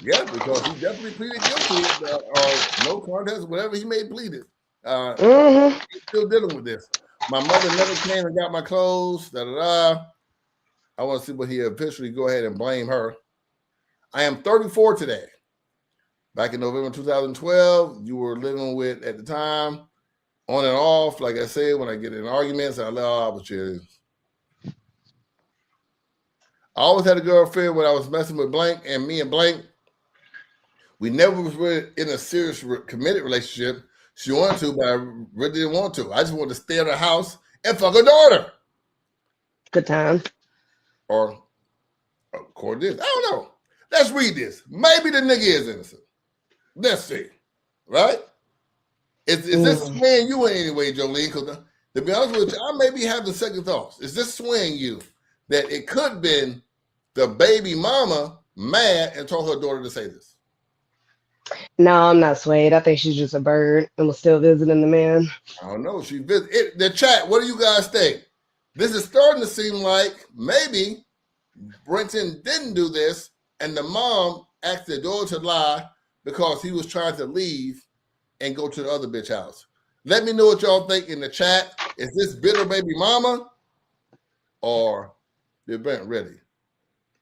yeah, because he definitely pleaded guilty or no contest, whatever he may pleaded. Mm-hmm. He's still dealing with this. My mother never came and got my clothes. Da da da. I want to see what he officially go ahead and blame her. I am 34 today. Back in November 2012, you were living with at the time, on and off. Like I said, when I get in arguments, I let off with you. I always had a girlfriend when I was messing with Blank, and me and Blank, we never was really in a serious committed relationship. She wanted to, but I really didn't want to. I just wanted to stay at her house and fuck her daughter. Good time. Or according to this, I don't know. Let's read this. Maybe the nigga is innocent. Let's see. Right? Is this swaying you in any way, Jolene? Because to be honest with you, I may be having second thoughts. Is this swaying you that it could have been the baby mama mad and told her daughter to say this? No, I'm not swayed. I think she's just a bird and was still visiting the man. I don't know. The chat, what do you guys think? This is starting to seem like maybe Brenton didn't do this and the mom asked the daughter to lie because he was trying to leave and go to the other bitch house. Let me know what y'all think in the chat. Is this bitter baby mama or did Brent really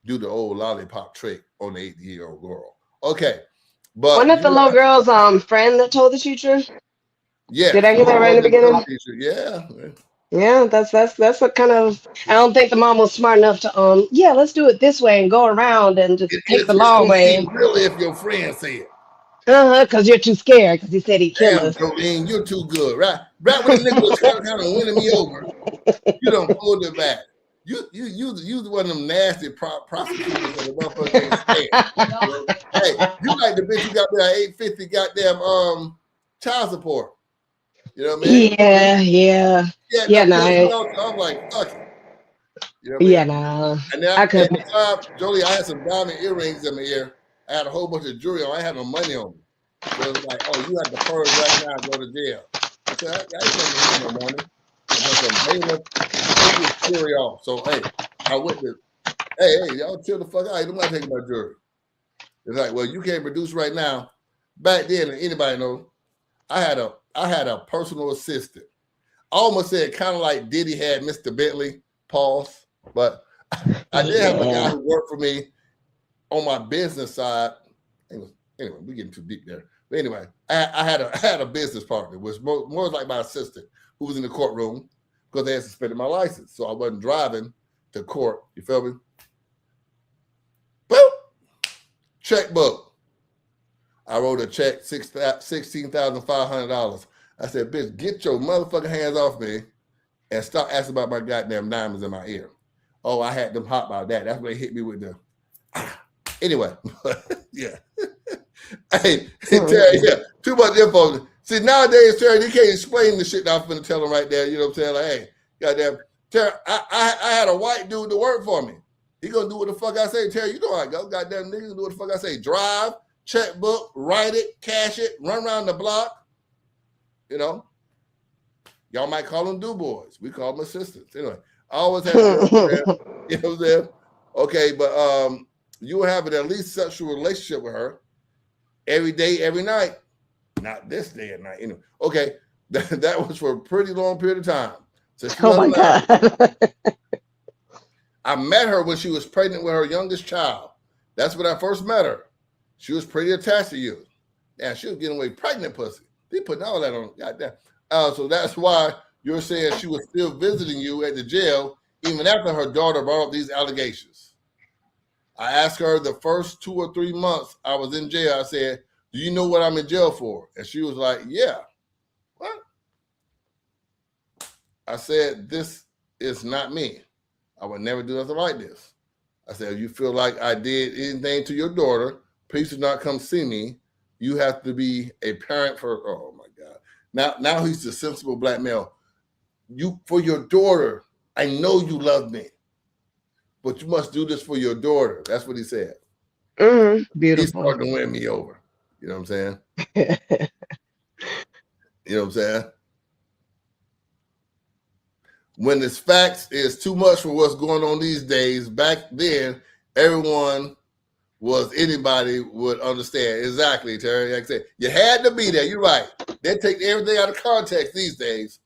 do the old lollipop trick on the 8-year-old girl? Okay. But Wasn't it the little girl's friend that told the teacher? yeah. Did I hear that right in the beginning? Yeah. Yeah, that's what kind of. I don't think the mom was smart enough to yeah, let's do it this way and go around and just take the It's long gonna way. seem real if your friend say it. Because you're too scared because he said he'd kill Damn, us. Jolene, you're too good, right? Right when the nigga was kind of winning me over, you don't pull it back. You one of them nasty prosecutors that the motherfucker can't stand. Hey, you like the bitch who got me at $850 goddamn child support. You know what I mean? Yeah. Yeah, no, No. I'm like, fuck it. You know what I Yeah, mean? no. And then I at could. the time, Jolie, I had some diamond earrings in my ear. I had a whole bunch of jewelry on. I had no money on me. So it was like, oh, you have to purge right now and go to jail. I said, I ain't coming to no money. I'm going to bailiff, take this jewelry off. So, hey, I went to, hey, y'all chill the fuck out. I'm not taking my jewelry. It's like, well, you can't produce right now. Back then, and anybody know, I had a personal assistant. I almost said kind of like Diddy had Mr. Bentley, pause, but I did have a guy who worked for me on my business side. Anyway, we're getting too deep there. But anyway, I had a business partner, was more like my assistant, who was in the courtroom because they had suspended my license. So I wasn't driving to court. You feel me? Boop! Checkbook. I wrote a check, $16,500. I said, bitch, get your motherfucking hands off me and stop asking about my goddamn diamonds in my ear. Oh, I had them hot about that. That's when they hit me with the... Anyway, yeah. Hey, Terry, yeah, too much info. See, nowadays, Terry, you can't explain the shit that I'm finna tell him right there. You know what I'm saying? Like, hey, goddamn, Terry, I had a white dude to work for me. He gonna do what the fuck I say. Terry, you know how I go. Goddamn niggas do what the fuck I say. Drive, checkbook, write it, cash it, run around the block. You know, y'all might call them do boys. We call them assistants. Anyway, I always have, you know what I'm saying? Okay, but you were having at least sexual relationship with her every day, every night. Not this day and night. Anyway, okay, that was for a pretty long period of time. So Oh my God. I met her when she was pregnant with her youngest child. That's when I first met her. She was pretty attached to you. Yeah, she was getting away pregnant pussy. They putting all that on. Goddamn. So that's why you're saying she was still visiting you at the jail even after her daughter brought up these allegations. I asked her the first 2 or 3 months I was in jail. I said, do you know what I'm in jail for? And she was like, yeah. What? I said, this is not me. I would never do nothing like this. I said, if you feel like I did anything to your daughter, please do not come see me. You have to be a parent for, oh my God. Now he's the sensible black male. You, for your daughter, I know you love me, but you must do this for your daughter. That's what he said. Beautiful. He's starting to win me over. You know what I'm saying? You know what I'm saying? When this facts is too much for what's going on these days, back then, everyone anybody would understand. Exactly, Terry. Like I said, you had to be there. You're right. They take everything out of context these days.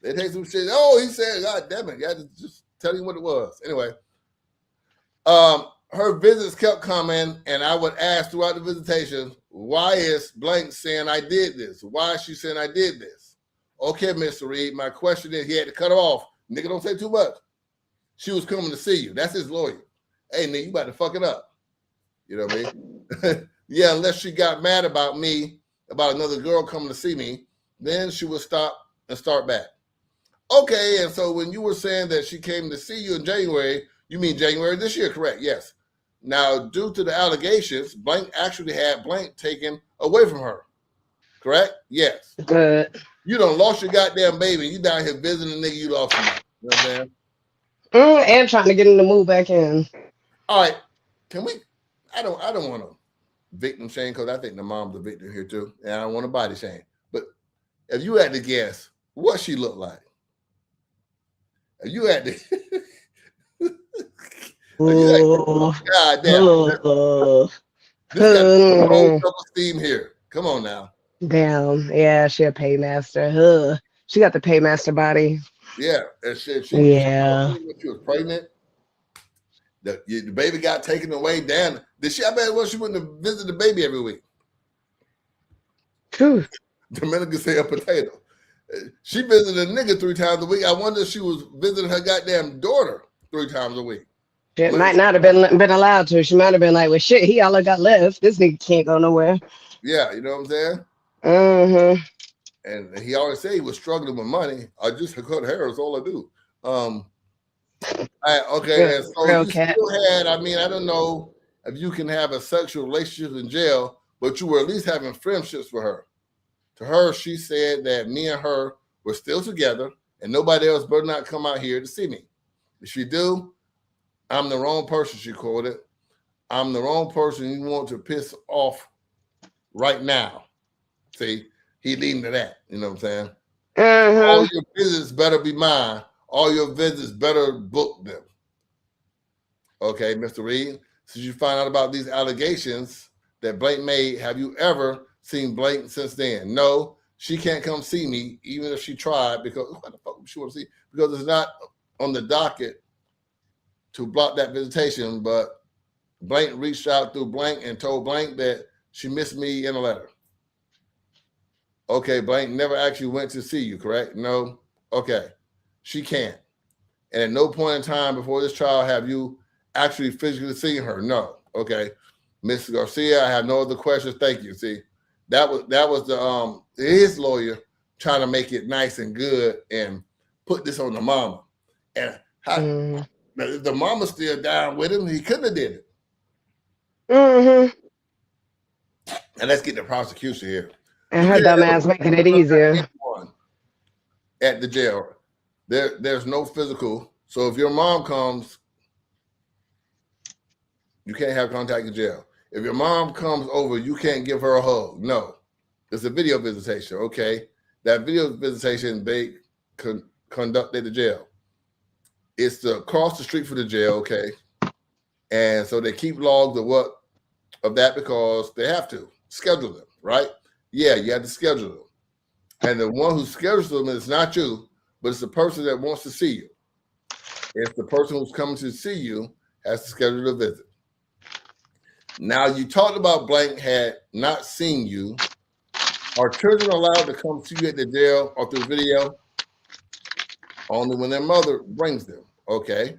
They take some shit. Oh, he said, God damn it. You had to just tell you what it was. Anyway, her visits kept coming, and I would ask throughout the visitation, why is blank saying I did this? Why is she saying I did this? Okay, Mr. Reed, my question is, he had to cut her off. Nigga, don't say too much. She was coming to see you. That's his lawyer. Hey, nigga, you about to fuck it up. You know what I mean? Yeah, unless she got mad about me, about another girl coming to see me, then she would stop and start back. Okay, and so when you were saying that she came to see you in January, you mean January this year, correct? Yes. Now, due to the allegations, blank actually had blank taken away from her. Correct? Yes. Good. You done lost your goddamn baby. You down here visiting a nigga you lost him. You know what I'm saying? And trying to get him to move back in. All right. Can we? I don't want to victim shame because I think the mom's a victim here too, and I don't want to body shame. But if you had to guess what she looked like, if you had to, God damn, this got no self-esteem here. Come on now. Damn. Yeah, she a paymaster. She got the paymaster body. Yeah, and she was pregnant. The baby got taken away. Damn. Did she? I bet she wouldn't have visited the baby every week. True. Dominica say a potato. She visited a nigga 3 times a week. I wonder if she was visiting her goddamn daughter 3 times a week. She might not have been allowed to. She might have been like, well, shit, he all I got left. This nigga can't go nowhere. Yeah, you know what I'm saying? Mm-hmm. And he always said he was struggling with money. I just cut hair. That's all I do. Okay, and so you still had, I mean, I don't know if you can have a sexual relationship in jail, but you were at least having friendships with her. To her, she said that me and her were still together and nobody else better not come out here to see me. If she do, I'm the wrong person, she quoted. I'm the wrong person you want to piss off right now. See, he leading to that. You know what I'm saying? Mm-hmm. All your visits better be mine. All your visits better book them. Okay, Mr. Reed, since you find out about these allegations that Blank made, have you ever seen Blank since then? No, she can't come see me, even if she tried, because what the fuck would she want to see? Because it's not on the docket to block that visitation, but Blank reached out through Blank and told Blank that she missed me in a letter. Okay, blank never actually went to see you, correct? No. Okay. She can't. And at no point in time before this trial have you actually physically seen her. No. Okay. Mr. Garcia, I have no other questions. Thank you. See, that was the his lawyer trying to make it nice and good and put this on the mama. And the mama still down with him. He couldn't have did it. Mm-hmm. And let's get the prosecution here. And her dumb ass making it easier. At the jail. There's no physical. So if your mom comes, you can't have contact in jail. If your mom comes over, you can't give her a hug. No. It's a video visitation. Okay. That video visitation they conduct at the jail. It's to across the street from the jail. Okay. And so they keep logs of that because they have to schedule them, right? Yeah, you have to schedule them. And the one who schedules them is not you, but it's the person that wants to see you. It's the person who's coming to see you has to schedule a visit. Now, you talked about blank had not seen you. Are children allowed to come see you at the jail or through video? Only when their mother brings them. Okay.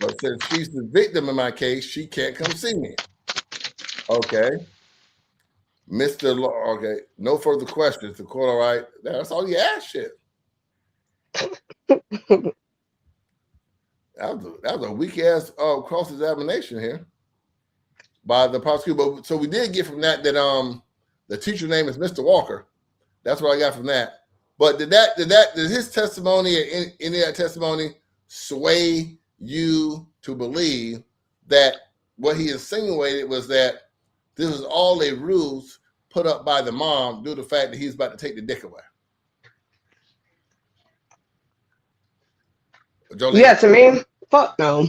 But since she's the victim in my case, she can't come see me. Okay. Mr. Law, okay. No further questions. The court, all right. That's all you ask, shit. That was a weak ass cross examination here by the prosecutor. But so we did get from that the teacher's name is Mr. Walker. That's what I got from that. But did his testimony or any of that testimony sway you to believe that what he insinuated was that this was all a ruse put up by the mom due to the fact that he's about to take the dick away? Jolene? Yeah, to me, fuck no.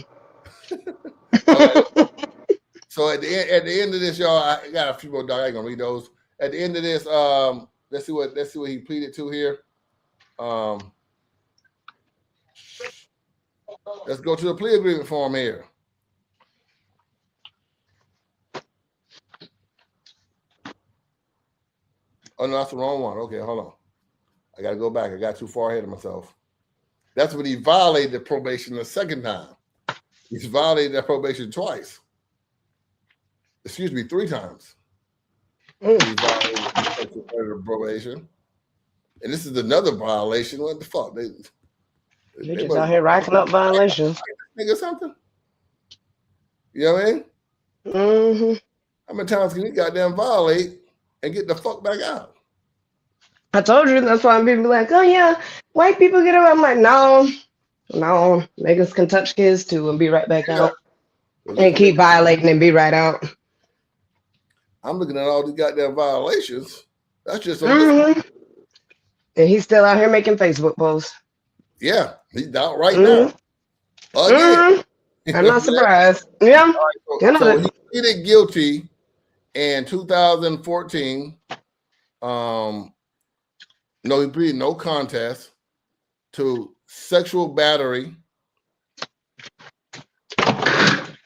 So at the end of this, y'all, I got a few more dogs. I ain't gonna read those. At the end of this, let's see what he pleaded to here. Let's go to the plea agreement form here. Oh no, that's the wrong one. Okay, hold on. I gotta go back. I got too far ahead of myself. That's when he violated the probation the second time. He's violated that probation twice. Excuse me, 3 times. He violated the probation. And this is another violation. What the fuck? They just out here racking up violations. Nigga something? You know what I mean? Mm-hmm. How many times can you goddamn violate and get the fuck back out? I told you, that's why people be like, oh yeah, white people get away. I'm like, no, niggas can touch kids too and be right back out. And keep violating and be right out. I'm looking at all these goddamn violations. That's just and he's still out here making Facebook posts. Yeah, he's out right now. Again. I'm not surprised. Yeah. Right, so he pleaded guilty in 2014. No, he pleaded no contest to sexual battery.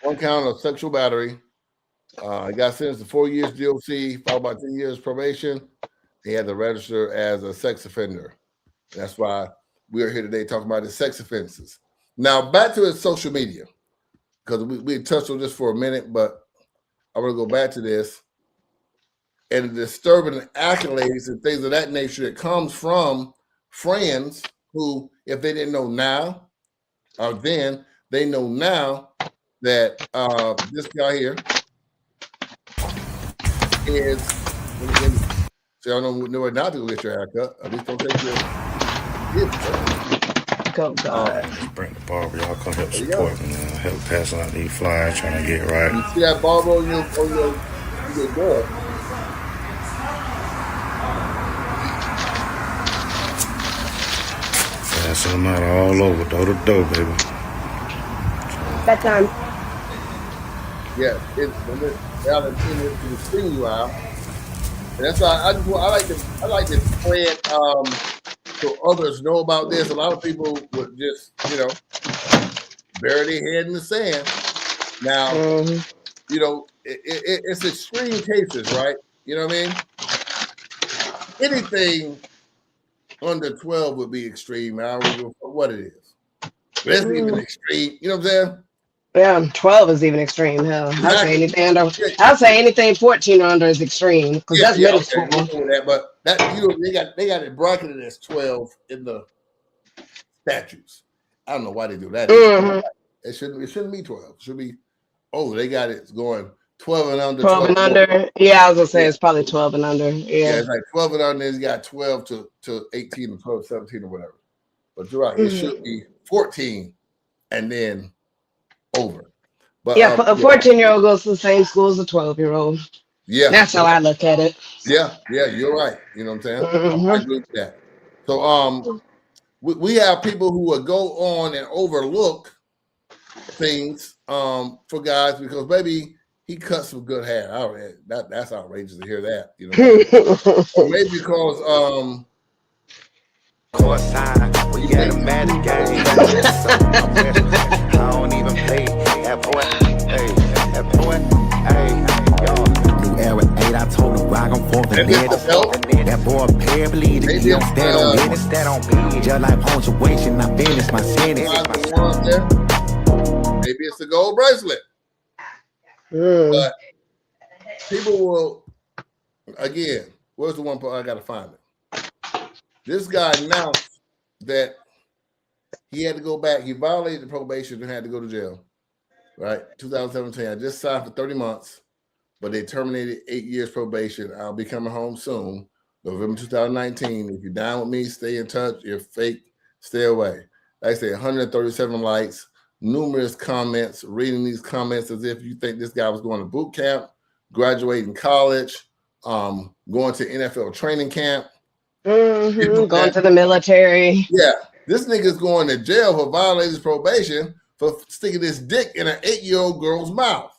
One count of sexual battery. He got sentenced to 4 years DOC, followed by 2 years probation. He had to register as a sex offender. That's why we are here today talking about his sex offenses. Now, back to his social media, because we touched on this for a minute, but I want to go back to this. And the disturbing accolades and things of that nature that comes from friends who, if they didn't know now or then, they know now that this guy here is, so I don't know where not to go get your haircut. At least don't take your Just bring the barber. Y'all come help support me, man. Help pass out these flyers, trying to get right. You see that barber on your door? Passing them out all over, door to door, baby. That time. Yeah, they're intended to string you out. And that's why I like to spread so others know about this. A lot of people would just, bury their head in the sand. Now, you know, it's extreme cases, right? You know what I mean? Anything under 12 would be extreme. I don't know what it is. But it's even extreme. You know what I'm saying? Yeah, 12 is even extreme. Hell, I'll say Exactly. anything under. I'll say anything 14 or under is extreme because that's middle Okay. school. We'll go with that, but that they got it bracketed as 12 in the statutes. I don't know why they do that. It shouldn't be 12. It should be they got it going 12 and under. 12 and under. Yeah, I was gonna say it's probably 12 and under. Yeah, Yeah. it's like 12 and under. It's got 12 to 18 or 12, 17 or whatever. But you're right. It should be 14 and then over. But yeah, a 14-year-old goes to the same school as a 12-year-old. Yeah. That's how I look at it. Yeah, you're right. You know what I'm saying? I agree with that. So we have people who will go on and overlook things for guys because maybe he cut some good hair. That's outrageous to hear that. You know, or maybe because courtside, we got a magic game. I don't even play that boy. Hey, that boy. Hey, y'all. New era 8, I told him rock him for the net. That boy paraplegic, he don't stand on business. That on business. Just like punctuation, I finished my sentence. Maybe it's the gold bracelet. But people will, again, where's the one part? I got to find it. This guy announced that he had to go back. He violated the probation and had to go to jail. Right? 2017. I just signed for 30 months, but they terminated 8 years probation. I'll be coming home soon, November 2019. If you're down with me, stay in touch. If you're fake, stay away. Like I say, 137 likes, numerous comments, reading these comments as if you think this guy was going to boot camp, graduating college, going to NFL training camp. Going to the military. Yeah, this nigga's going to jail for violating his probation for sticking his dick in an 8-year-old girl's mouth.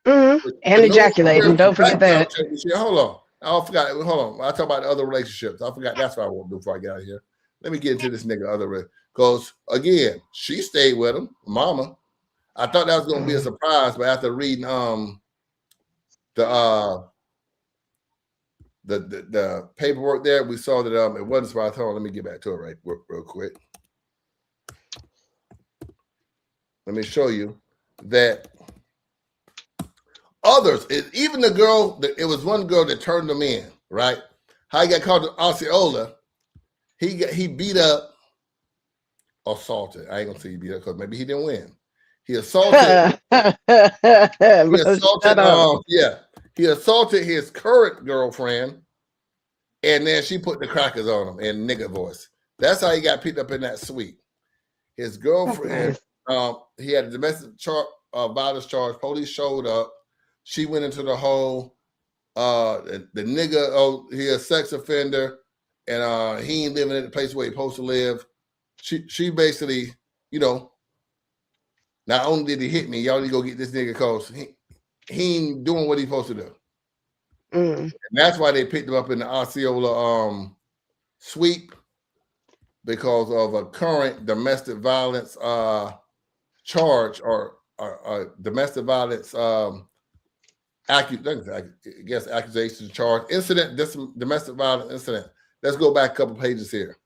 And ejaculating. Don't forget that. Hold on. I forgot. Hold on. I talk about the other relationships. I forgot. That's what I want to do before I get out of here. Let me get into this nigga other because again, she stayed with him, mama. I thought that was going to be a surprise, but after reading the paperwork there, we saw that it wasn't a surprise. Hold on, let me get back to it real quick. Let me show you that others, even the girl, it was one girl that turned him in, right? How he got called to Osceola, he beat up, assaulted. I ain't gonna say he beat up because maybe he didn't win. He assaulted. He assaulted his current girlfriend, and then she put the crackers on him in nigga voice. That's how he got picked up in that suite. His girlfriend, he had a domestic violence charge. Police showed up. She went into the hole. The nigga, he a sex offender, and he ain't living at the place where he's supposed to live. She basically, not only did he hit me, y'all need to go get this nigga because he ain't doing what he's supposed to do. And that's why they picked him up in the Osceola sweep because of a current domestic violence charge or domestic violence accusation charge incident, domestic violence incident. Let's go back a couple pages here.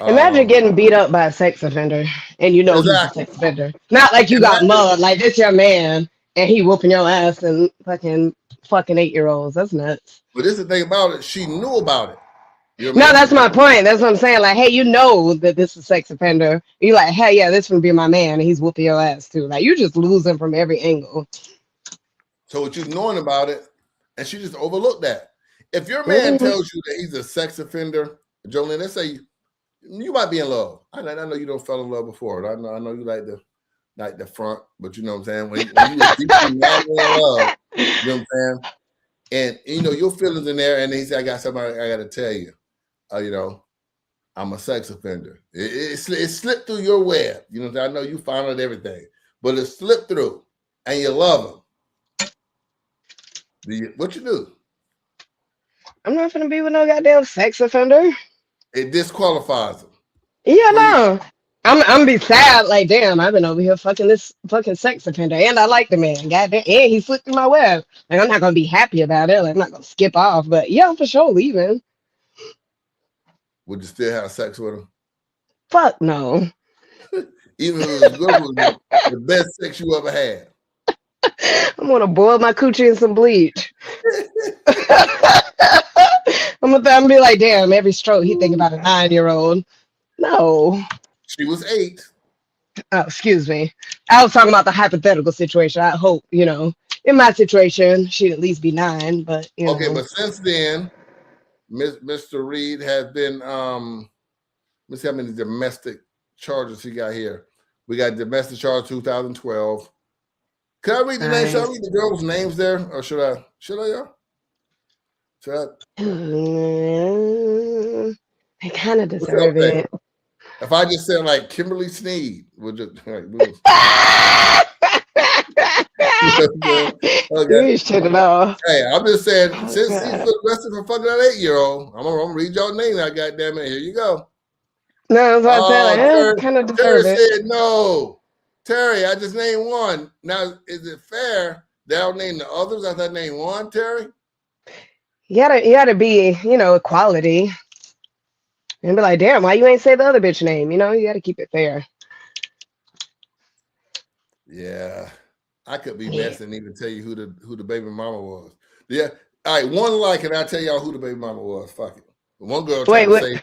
Imagine getting beat up by a sex offender and he's a sex offender. Not like you got mugged, like this your man and he whooping your ass and fucking 8-year-olds. That's nuts. But this is the thing about it. She knew about it. No, that's my point. That's what I'm saying. Like, hey, you know that this is a sex offender. You're like, hey, yeah, this would be my man and he's whooping your ass too. Like, you just losing from every angle. So what you knowing about it, and she just overlooked that. If your man tells you that he's a sex offender, Jolene, let's say you might be in love. I know you don't fell in love before. I know you like the front, but you know what I'm saying? When you in love, you know what I'm saying? And your feelings in there, and he said, I got somebody I gotta tell you. I'm a sex offender. It slipped through your web. You know what I'm saying? I know you found out everything, but it slipped through and you love him. What you do? I'm not gonna be with no goddamn sex offender. It disqualifies him. Yeah, no. I'm gonna be sad, like damn, I've been over here fucking this fucking sex offender, and I like the man, goddamn, and he slipped through my web. Like I'm not gonna be happy about it. Like I'm not gonna skip off, but yeah, I'm for sure leaving. Would you still have sex with him? Fuck no. Even if it was good, was the best sex you ever had. I'm gonna boil my coochie in some bleach. I'm gonna be like, damn, every stroke he think about a 9-year-old. No. She was 8. Oh, excuse me. I was talking about the hypothetical situation. I hope, in my situation, she'd at least be 9, but Okay, but since then, Mr. Reed has been let's see how many domestic charges he got here. We got domestic charge 2012. Can I read the names? Should I read the girls' names there? Or should I, y'all? Should I? They kind of deserve it. If I just said like Kimberly Sneed, would you like okay. Hey, I'm just saying, since he's been arrested for fucking that 8-year-old, I'm gonna read your name now, goddamn it. Here you go. No, that's what I said. Kind of deserve Terry it. said no. Terry, I just named one. Now, is it fair that I'll name the others after I name one, Terry? You gotta be, equality. And be like, damn, why you ain't say the other bitch name? You gotta keep it fair. Yeah. I could be messing and even tell you who the baby mama was. Yeah. All right, one like and I'll tell y'all who the baby mama was. Fuck it. One girl tried to say.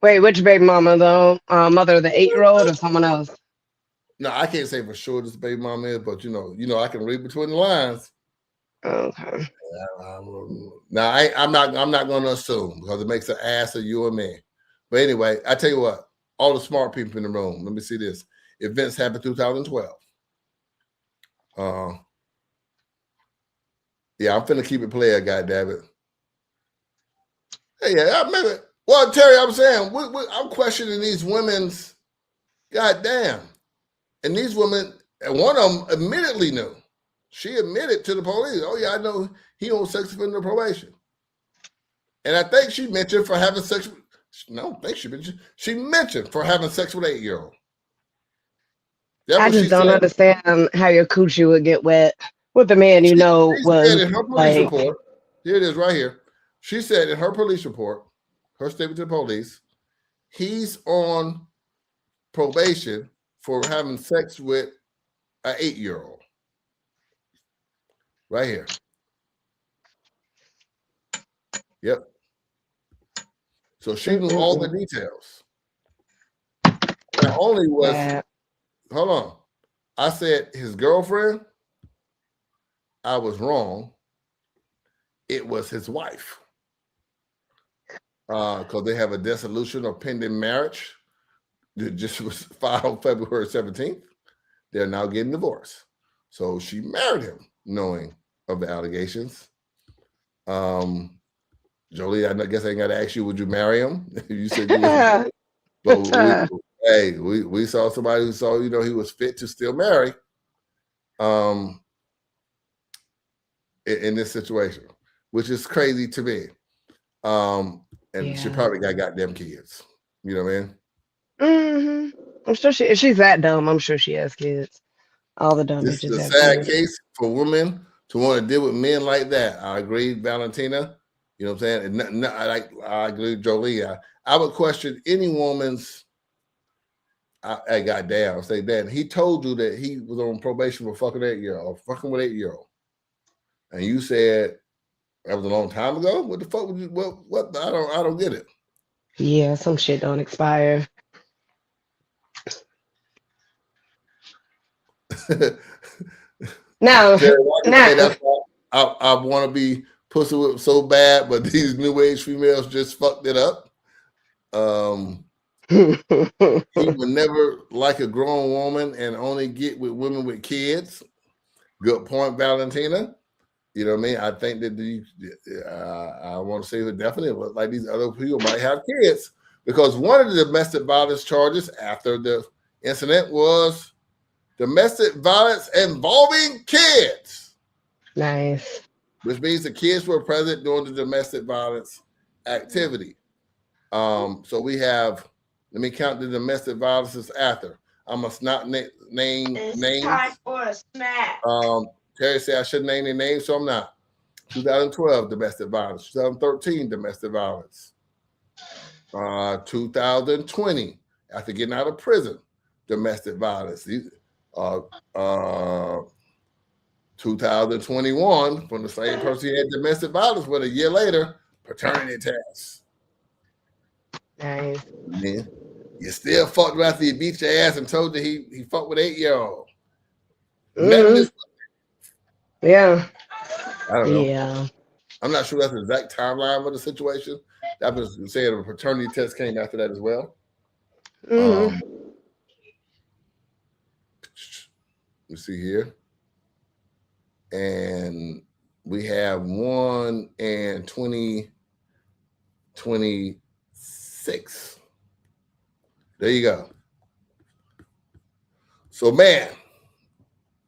Wait, which baby mama though? Mother of the 8-year-old or someone else? No, I can't say for sure this baby mama is, but I can read between the lines. Okay. Now I'm not going to assume because it makes an ass of you and me. But anyway, I tell you what, all the smart people in the room. Let me see this. Events happened 2012. Yeah, I'm finna keep it player, goddammit. Hey, yeah, I remember. Well, Terry, I'm saying I'm questioning these women's goddamn, and these women, and one of them admittedly knew. She admitted to the police, oh yeah, I know he on sex offender probation. And I think she mentioned for having sex. No, I think she mentioned for having sex with an 8-year-old. I just don't understand how your coochie would get wet with the man she was said in her police report. Here it is right here. She said in her police report, her statement to the police, he's on probation for having sex with an 8-year-old. Right here. Yep. So she knew all the details. Not only was, hold on. I said his girlfriend, I was wrong. It was his wife. Because they have a dissolution or pending marriage that just was filed February 17th. They're now getting divorced. So she married him knowing of the allegations. Jolie, I guess I ain't got to ask you, would you marry him? You said you would. But we saw somebody who saw, he was fit to still marry in this situation, which is crazy to me. And she probably got goddamn kids. You know what I mean? Mm-hmm. I'm sure if she's that dumb, I'm sure she has kids. All the dumb This bitches is a have sad kids. case for women to want to deal with men like that. I agree, Valentina. You know what I'm saying? And I agree, Jolie. I would question any woman's. I goddamn, say that he told you that he was on probation for fucking 8-year-old, fucking with 8-year-old, and you said that was a long time ago. What the fuck would you? What? I don't get it. Yeah, some shit don't expire. No, that's why I want to be pussy whipped so bad, but these new age females just fucked it up. He would never like a grown woman and only get with women with kids. Good point, Valentina. You know what I mean? I think that I want to say that definitely, but like these other people might have kids because one of the domestic violence charges after the incident was domestic violence involving kids. Nice. Which means the kids were present during the domestic violence activity. So we have Let me count the domestic violences after. I must not name It's names. time for a snack. Terry said I shouldn't name their names, so I'm not. 2012 domestic violence. 2013 domestic violence. 2020 after getting out of prison, domestic violence. 2021 from the same person who had domestic violence, but a year later, paternity tests. Nice. Man, you still fucked after he beat your ass and told you he fucked with 8-year-old. Mhm. Yeah. I don't know. Yeah. I'm not sure that's the exact timeline of the situation. That was saying a paternity test came after that as well. Mhm. You see here. And we have 1 and 2026. There you go. So man,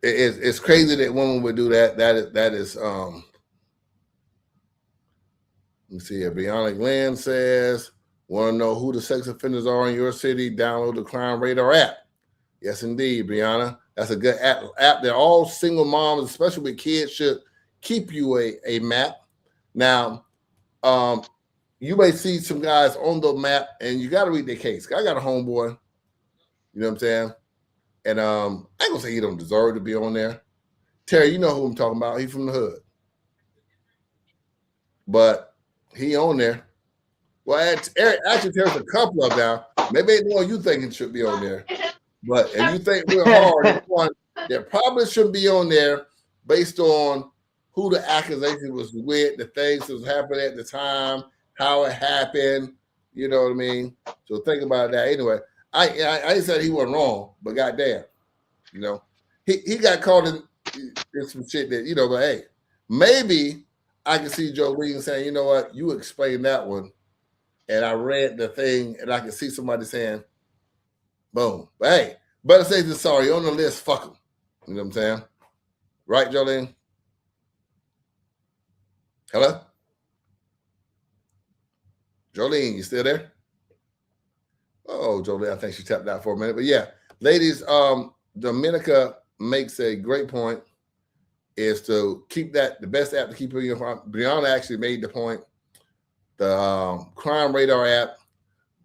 it's crazy that women would do that. That is let me see here. Bionic Lynn says, want to know who the sex offenders are in your city? Download the Crime Radar app. Yes, indeed, Brianna. That's a good app that all single moms, especially with kids, should keep you a map. Now, you may see some guys on the map, and you got to read their case. I got a homeboy, you know what I'm saying? And I ain't gonna say he don't deserve to be on there. Terry, you know who I'm talking about. He's from the hood. But he on there. Well, actually, there's a couple of them. Maybe ain't the one you thinking should be on there. But if you think we're hard, one that probably shouldn't be on there based on who the accusation was with, the things that was happening at the time, how it happened. You know what I mean? So think about that. Anyway, I said he wasn't wrong, but goddamn, you know, he got caught in some shit that, you know, but hey, maybe I can see Joe Williams saying, you know what, you explained that one. And I read the thing and I can see somebody saying, boom. But hey, better say this sorry. You're on the list, fuck them. You know what I'm saying? Right, Jolene? Hello? Jolene, you still there? Oh, Jolene, I think she tapped out for a minute. But yeah, ladies, Dominica makes a great point, is to keep that, the best app to keep in your phone. Brianna actually made the point. The Crime Radar app,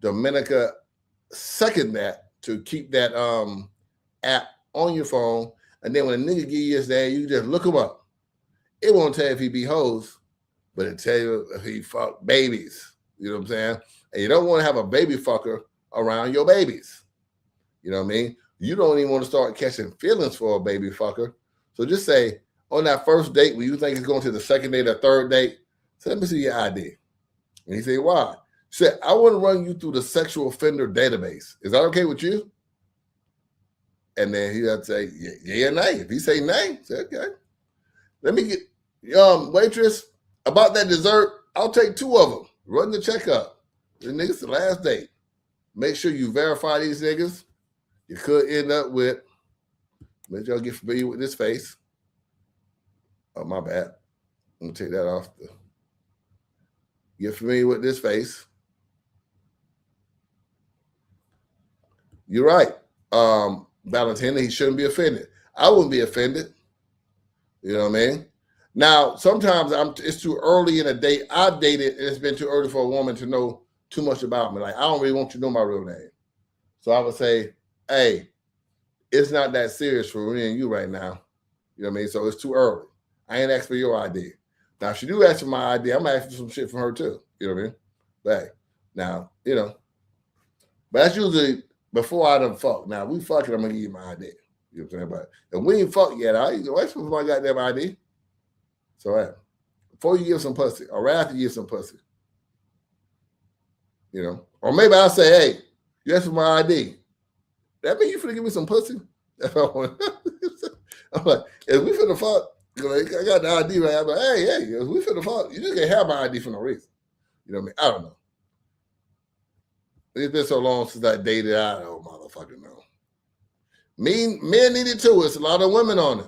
Dominica second that, to keep that app on your phone. And then when a nigga give you his name, you just look him up. It won't tell you if he be hoes, but it tell you if he fuck babies. You know what I'm saying? And you don't want to have a baby fucker around your babies. You know what I mean? You don't even want to start catching feelings for a baby fucker. So just say, on that first date, when you think it's going to the second date or third date, say, let me see your ID. And he say, why? He said, I want to run you through the sexual offender database. Is that okay with you? And then he'll say, yeah or nay. If he say nay, say, okay. Let me get, waitress, about that dessert, I'll take 2 of them. Run the checkup. The niggas, the last date. Make sure you verify these niggas. You could end up with, let y'all get familiar with this face. Oh, my bad. I'm going to take that off. Get familiar with this face. You're right. Valentina, he shouldn't be offended. I wouldn't be offended. You know what I mean? Now, sometimes it's too early in a date. I've dated, and it's been too early for a woman to know too much about me. Like, I don't really want you to know my real name. So I would say, hey, it's not that serious for me and you right now. You know what I mean? So it's too early. I ain't asked for your ID. Now, if she do ask for my ID, I'm asking for some shit from her too. You know what I mean? But hey, now, you know. But that's usually before I done fuck. Now, we fucking, I'm going to give you my ID. You know what I'm saying? But if we ain't fucked yet, I ain't going to ask for my goddamn ID. So, hey, before you give some pussy, or right after you give some pussy. You know? Or maybe I'll say, hey, you asked for my ID. That mean you finna give me some pussy? I'm like, if we finna fuck, you know, I got the ID right. I'm like, hey, if we finna fuck, you just can't have my ID for no reason. You know what I mean? I don't know. It's been so long since I dated. I don't motherfucking know. Men need it too. It's a lot of women on it.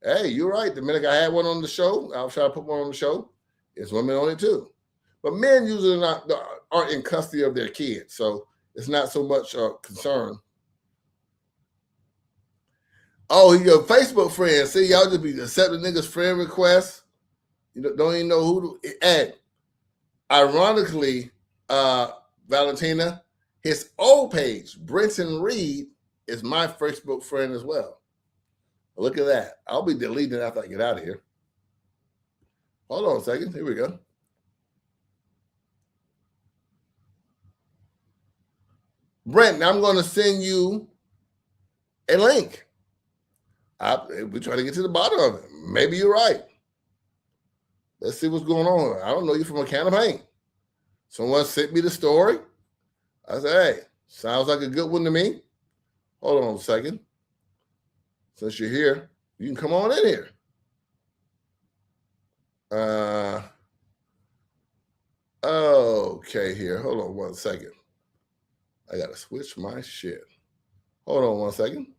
Hey, you're right. The minute I had one on the show, I was trying to put one on the show. It's women on it too. But men usually aren't in custody of their kids. So it's not so much a concern. Oh, your Facebook friend. See, y'all just be accepting niggas' friend requests. You don't even know who to add. Ironically, Valentina, his old page, Brenton Reed, is my Facebook friend as well. Look at that. I'll be deleting it after I get out of here. Hold on a second. Here we go. Brent, I'm going to send you a link. We're trying to get to the bottom of it. Maybe you're right. Let's see what's going on. I don't know you from a can of paint. Someone sent me the story. I said, hey, sounds like a good one to me. Hold on a second. Since you're here, you can come on in here. Okay, here. Hold on one second. I got to switch my shit. Hold on one second.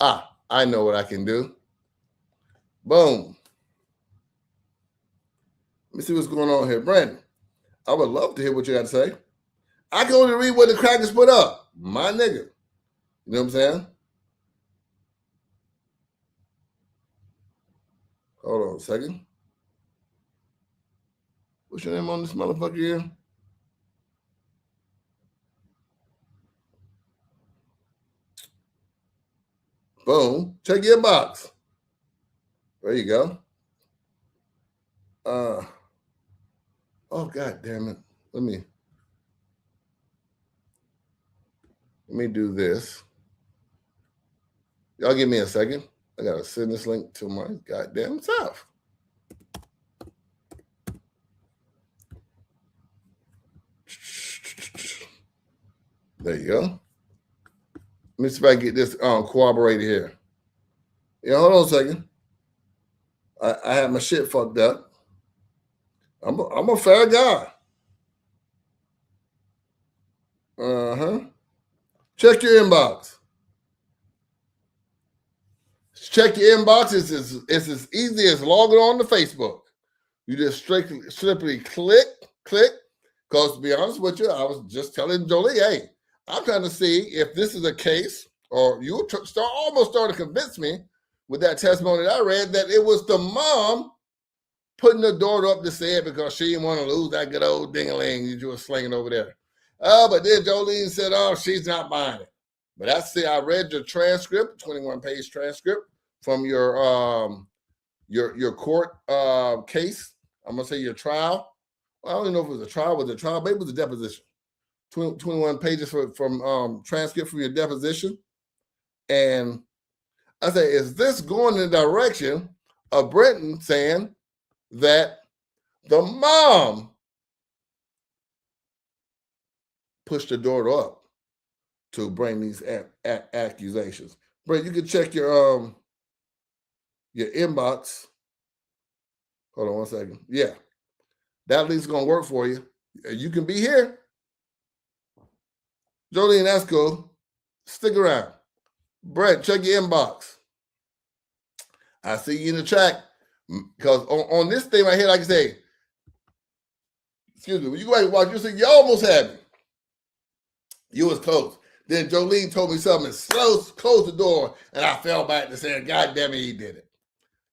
I know what I can do. Boom. Let me see what's going on here. Brandon, I would love to hear what you got to say. I can only read what the crackers put up. My nigga. You know what I'm saying? Hold on a second. What's your name on this motherfucker here? Boom. Check your box. There you go. Oh, God damn it. Let me do this. Y'all give me a second. I got to send this link to my goddamn self. There you go. Let me see if I can get this corroborated here. Yeah, hold on a second. I had my shit fucked up. I'm a fair guy. Check your inbox. Check your inbox. It's as easy as logging on to Facebook. You just simply click. Because to be honest with you, I was just telling Jolie, hey, I'm trying to see if this is a case, or you almost started to convince me with that testimony that I read that it was the mom putting the daughter up to say it because she didn't want to lose that good old ding-a-ling you were slinging over there. But then Jolene said, oh, she's not buying it. But I read your transcript, 21-page transcript from your court case. I'm going to say your trial. Well, I don't even know if it was a trial. Was it a trial? Maybe it was a deposition. 21 pages from transcript from your deposition. And I say, is this going in the direction of Brenton saying that the mom pushed the daughter up to bring these accusations? Brent, you can check your inbox. Hold on one second. Yeah, that link's gonna work for you. You can be here. Jolene, that's cool. Stick around. Brent, check your inbox. I see you in the chat. Because on this thing right here, like I say, excuse me, when you go back and watch, you see you almost had me. You was close. Then Jolene told me something and closed the door, and I fell back to saying, God damn it, he did it.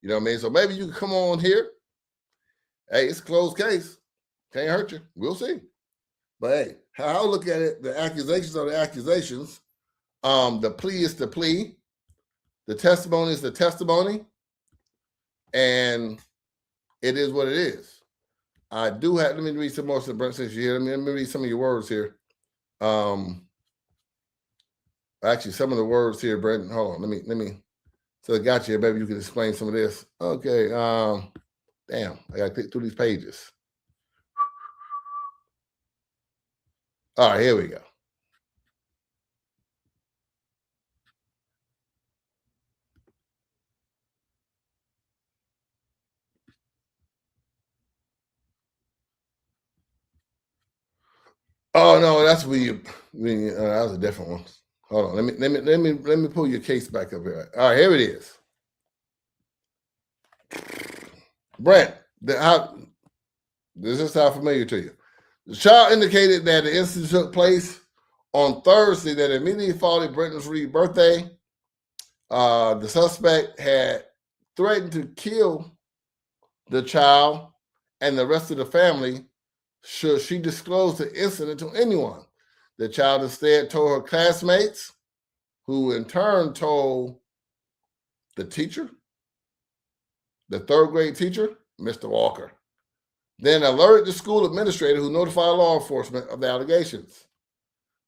You know what I mean? So maybe you can come on here. Hey, it's a closed case. Can't hurt you. We'll see. But hey, how I look at it, the accusations are the accusations. The plea is the plea. The testimony is the testimony. And it is what it is. I do have, let me read some more since you're here. Let me read some of your words here. Actually, some of the words here, Brenton. Hold on, let me. So I got you. Maybe you can explain some of this. Okay. Damn, I got to click through these pages. All right, here we go. Oh no, that's that was a different one. Hold on, let me pull your case back up here. All right, here it is. Brent, this is how familiar to you. The child indicated that the incident took place On Thursday, that immediately followed Brenton Reed's birthday, the suspect had threatened to kill the child and the rest of the family should she disclose the incident to anyone. The child instead told her classmates, who in turn told the teacher, the third grade teacher, Mr. Walker, then alerted the school administrator, who notified law enforcement of the allegations.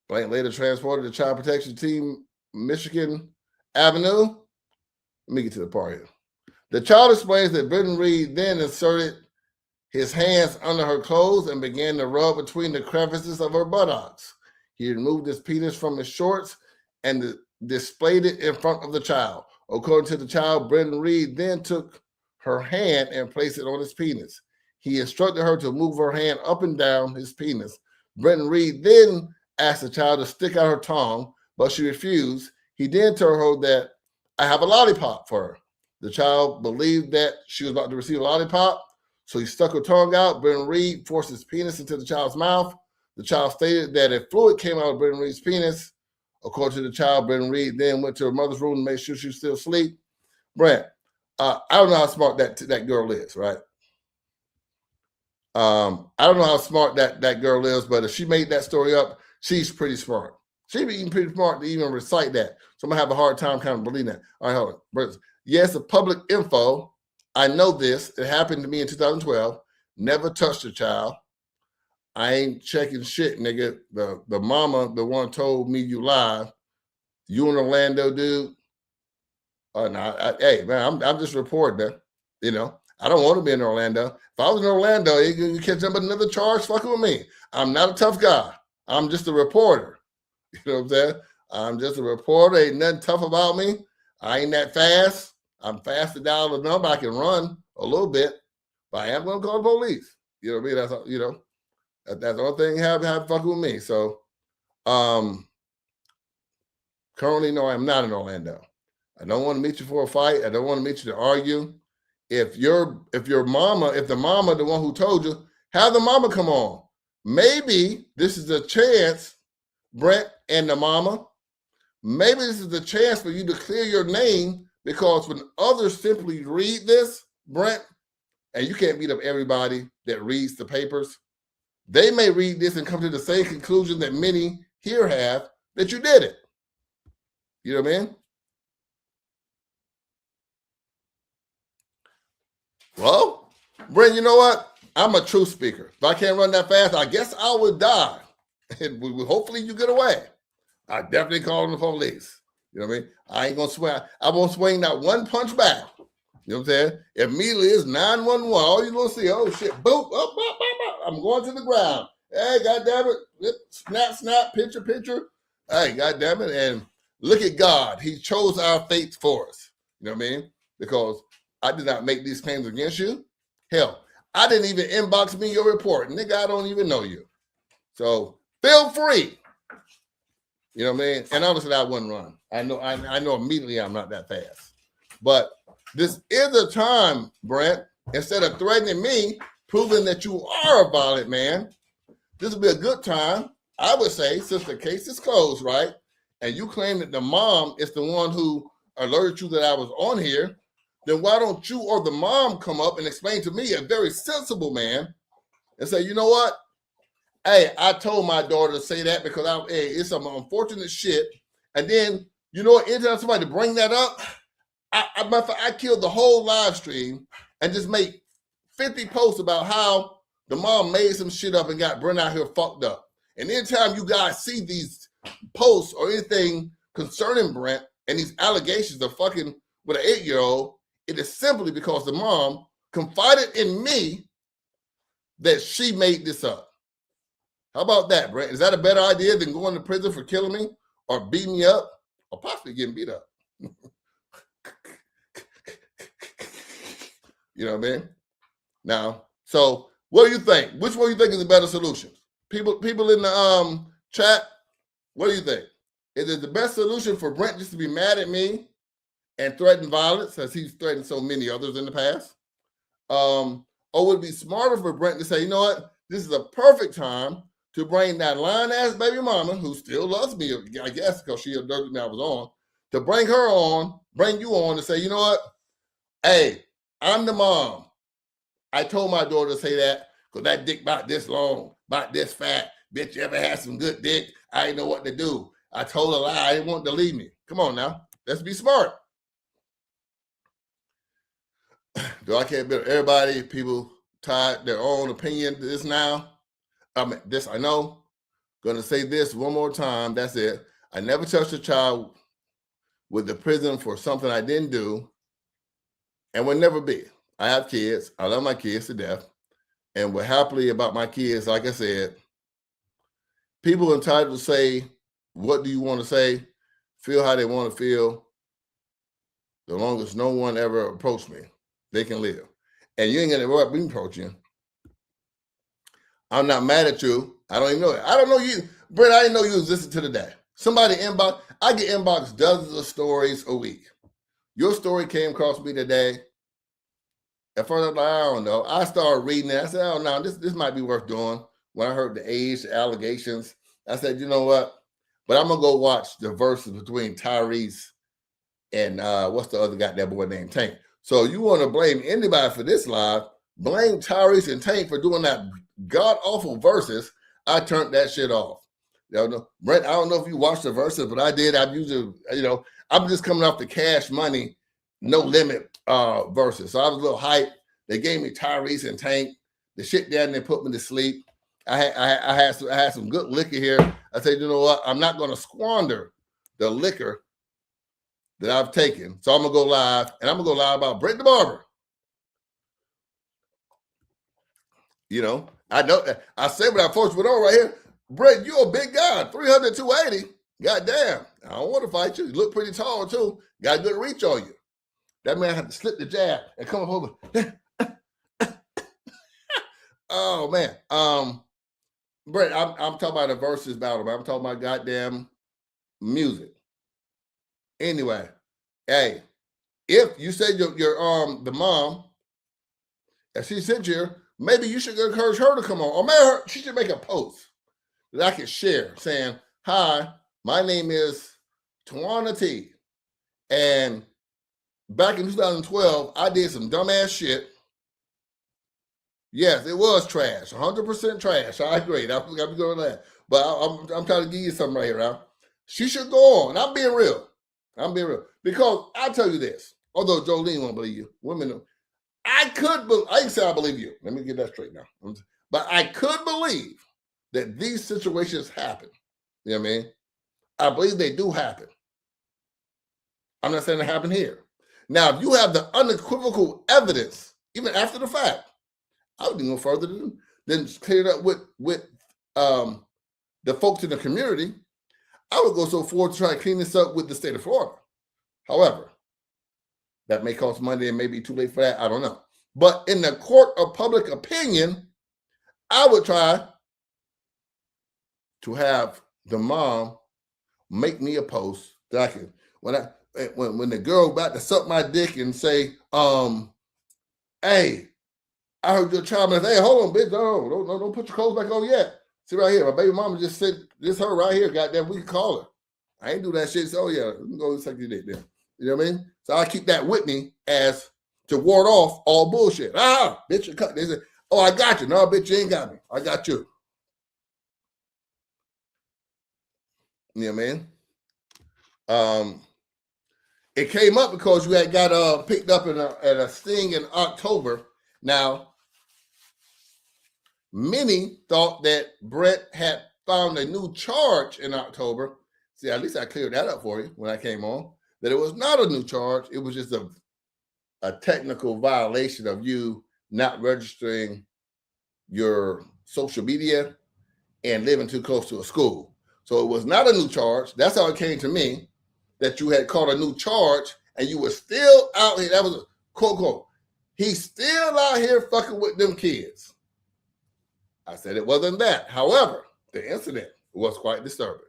Blank later transported the child protection team Michigan Avenue. Let me get to the part here. The child explains that Brenton Reed then inserted his hands under her clothes and began to rub between the crevices of her buttocks. He removed his penis from his shorts and displayed it in front of the child. According to the child, Brenton Reed then took her hand and placed it on his penis. He instructed her to move her hand up and down his penis. Brenton Reed then asked the child to stick out her tongue, but she refused. He then told her that I have a lollipop for her. The child believed that she was about to receive a lollipop, so he stuck her tongue out. Brenton Reed forced his penis into the child's mouth. The child stated that if fluid came out of Brenton Reed's penis, according to the child, Brenton Reed then went to her mother's room to make sure she was still asleep. Brent, I don't know how smart that girl is, right? I don't know how smart that girl is, but if she made that story up, she's pretty smart. She'd be even pretty smart to even recite that. So I'm going to have a hard time kind of believing that. All right, hold on. Yes, the public info. I know this. It happened to me in 2012. Never touched a child. I ain't checking shit, nigga. The mama, the one told me you lied. You in Orlando, dude? Hey, man, I'm just reporting, man. You know, I don't want to be in Orlando. If I was in Orlando, you catch up with another charge fucking with me. I'm not a tough guy. I'm just a reporter. You know what I'm saying? I'm just a reporter. Ain't nothing tough about me. I ain't that fast. I'm faster down the number. I can run a little bit, but I am going to call the police. You know what I mean? That's, you know, that's the only thing have fucking with me. So, currently, no, I'm not in Orlando. I don't want to meet you for a fight. I don't want to meet you to argue. If the mama, the one who told you, have the mama come on. Maybe this is a chance, Brent and the mama. Maybe this is a chance for you to clear your name, because when others simply read this, Brent, and you can't beat up everybody that reads the papers, they may read this and come to the same conclusion that many here have, that you did it. You know what I mean? Well, Brent, you know what? I'm a truth speaker. If I can't run that fast, I guess I would die. And hopefully you get away. I definitely call the police. You know what I mean? I ain't gonna swing. I won't swing that one punch back. You know what I'm saying? Immediately it's 911. All you're gonna see, oh shit, boop, up, I'm going to the ground. Hey, goddamn it! Snap, picture. Hey, goddamn it! And look at God. He chose our fates for us. You know what I mean? Because I did not make these claims against you. Hell, I didn't even inbox me your report. Nigga, I don't even know you. So feel free. You know what I mean? And honestly, I wouldn't run. I know immediately I'm not that fast. But this is a time, Brent, instead of threatening me, proving that you are a violent man, this would be a good time, I would say, since the case is closed, right? And you claim that the mom is the one who alerted you that I was on here, then why don't you or the mom come up and explain to me, a very sensible man, and say, you know what? Hey, I told my daughter to say that because it's some unfortunate shit. And then, you know what? Anytime somebody bring that up, I killed the whole live stream and just make 50 posts about how the mom made some shit up and got Brent out here fucked up. And anytime you guys see these posts or anything concerning Brent and these allegations of fucking with an 8-year-old, it is simply because the mom confided in me that she made this up. How about that, Brent? Is that a better idea than going to prison for killing me or beating me up or possibly getting beat up? You know what I mean? Now, so what do you think? Which one do you think is a better solution? People in the chat, what do you think? Is it the best solution for Brent just to be mad at me and threaten violence, as he's threatened so many others in the past? Or would it be smarter for Brent to say, you know what? This is a perfect time to bring that lying-ass baby mama, who still loves me, I guess, because she alerted me I was on, to bring her on, bring you on and say, you know what? Hey, I'm the mom. I told my daughter to say that because that dick about this long, about this fat. Bitch, you ever had some good dick? I didn't know what to do. I told a lie. I didn't want to leave me. Come on now. Let's be smart. Do I care about everybody? People tied their own opinion to this now. This I know. Gonna say this one more time. That's it. I never touched a child with the prison for something I didn't do and will never be. I have kids. I love my kids to death. And we're happily about my kids. Like I said, people are entitled to say, what do you want to say? Feel how they want to feel. As long as no one ever approached me, they can live. And you ain't going to be approaching. I'm not mad at you. I don't even know it. I don't know you. Brent, I didn't know you was listening to today. Somebody inbox. I get inbox dozens of stories a week. Your story came across me today. At first, I was like, I don't know. I started reading it. I said, oh, no, this might be worth doing. When I heard the age, the allegations, I said, you know what? But I'm going to go watch the verses between Tyrese and what's the other guy, that boy named Tank. So you want to blame anybody for this live, blame Tyrese and Tank for doing that god-awful verses. I turned that shit off. You know, Brent, I don't know if you watched the verses, but I did. I'm usually, I'm just coming off the Cash Money, No Limit verses. So I was a little hyped. They gave me Tyrese and Tank. The shit down there put me to sleep. I had some good liquor here. I said, you know what? I'm not going to squander the liquor that I've taken. So I'm going to go live, and I'm going to go live about Brent the Barber. I know that. I said when I first went on right here, Brent, you're a big guy, 300, 280. Goddamn. I don't want to fight you. You look pretty tall, too. Got good reach on you. That man had to slip the jab and come up over. Oh, man. Brent, I'm talking about the versus battle, man. I'm talking about goddamn music. Anyway, hey, if you said your the mom, if she sent you, maybe you should encourage her to come on. Or maybe she should make a post that I can share saying, hi, my name is Tawana T. And back in 2012, I did some dumbass shit. Yes, it was trash, 100% trash. I agree. I'm going that. But I'm trying to give you something right here, now. She should go on. I'm being real. Because I'll tell you this. Although Jolene won't believe you. Women, I can say I believe you. Let me get that straight now. But I could believe that these situations happen. You know what I mean? I believe they do happen. I'm not saying it happened here. Now, if you have the unequivocal evidence, even after the fact, I would go further than clear it up with the folks in the community. I would go so far to try to clean this up with the state of Florida. However, that may cost money and may be too late for that. I don't know. But in the court of public opinion, I would try to have the mom make me a post that I can, when the girl about to suck my dick and say, hey, I heard your child say, hey, hold on, bitch, don't put your clothes back on yet. See right here, my baby mama just said, this her right here, goddamn, we can call her. I ain't do that shit, so yeah, we can go suck your dick then. You know what I mean? So I keep that with me as to ward off all bullshit. Bitch, you cut. They say, oh, I got you. No, bitch, you ain't got me. I got you. You know what I mean? It came up because you had got picked up at a sting in October. Now, many thought that Brent had found a new charge in October. See, at least I cleared that up for you when I came on, that it was not a new charge. It was just a technical violation of you not registering your social media and living too close to a school. So it was not a new charge. That's how it came to me, that you had caught a new charge and you were still out here. That was a quote, quote. He's still out here fucking with them kids. I said it wasn't that. However, the incident was quite disturbing.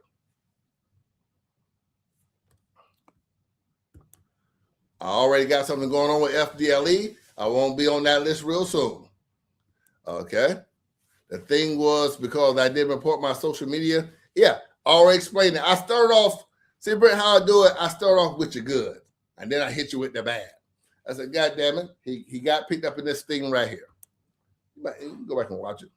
I already got something going on with FDLE. I won't be on that list real soon. Okay? The thing was because I didn't report my social media. Yeah, I already explained it. I started off, see, Brent, how I do it. I start off with your good, and then I hit you with the bad. I said, God damn it, he got picked up in this thing right here. You can go back and watch it.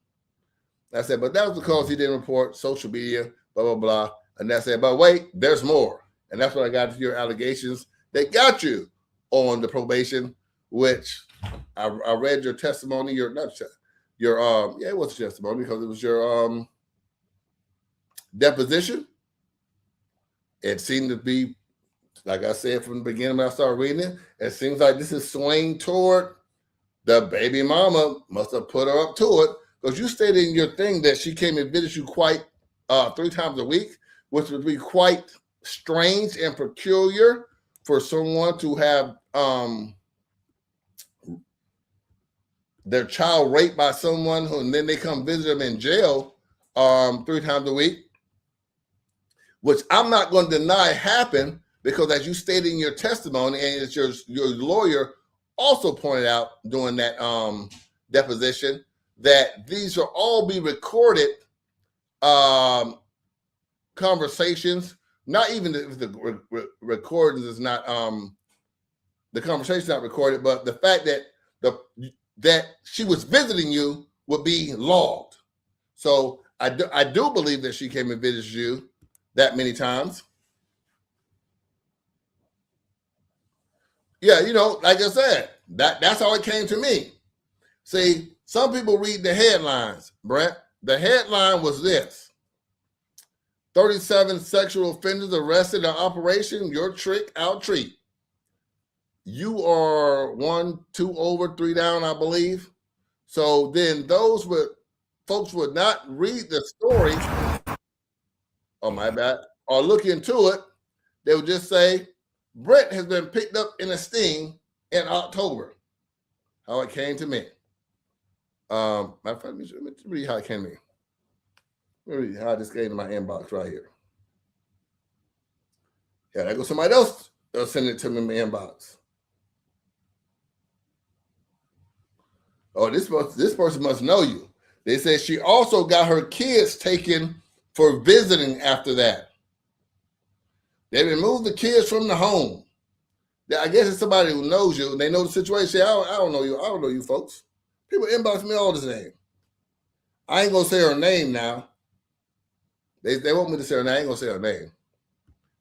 I said, but that was because he didn't report social media, blah, blah, blah. And I said, but wait, there's more. And that's when I got to your allegations that got you on the probation, which I read your testimony, it was a testimony because it was your deposition. It seemed to be, like I said from the beginning when I started reading it seems like this is swaying toward the baby mama must have put her up to it, because you stated in your thing that she came and visited you quite 3 times a week, which would be quite strange and peculiar for someone to have their child raped by someone and then they come visit them in jail 3 times a week, which I'm not going to deny happened, because as you stated in your testimony, and it's your lawyer also pointed out during that deposition, that these will all be recorded conversations. Not even if the recordings is not the conversation not recorded, but the fact that that she was visiting you would be logged. So I do believe that she came and visited you that many times. Yeah, like I said, that's how it came to me. See, some people read the headlines, Brent. The headline was this: 37 sexual offenders arrested in Operation Your Trick, Our Treat. You are 1, 2 over, 3 down, I believe. So then folks would not read the story, oh my bad, or look into it. They would just say, Brent has been picked up in a sting in October. How it came to me. Let me read how it came to me. Let me read how this came to my inbox right here. Yeah, there goes somebody else. They'll send it to me in my inbox. Oh, this person must know you. They said she also got her kids taken for visiting after that. They removed the kids from the home. I guess it's somebody who knows you and they know the situation. I don't know you. I don't know you folks. People inbox me all the same. I ain't gonna say her name now. They want me to say her name. I ain't gonna say her name.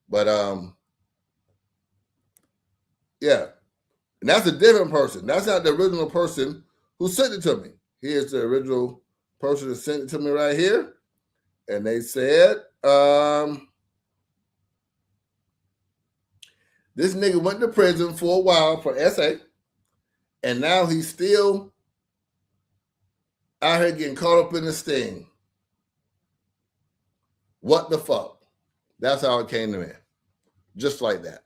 But yeah. And that's a different person. That's not the original person who sent it to me. Here's the original person that sent it to me right here. And they said, this nigga went to prison for a while for SA, and now he's still out here getting caught up in this thing. What the fuck? That's how it came to me. Just like that.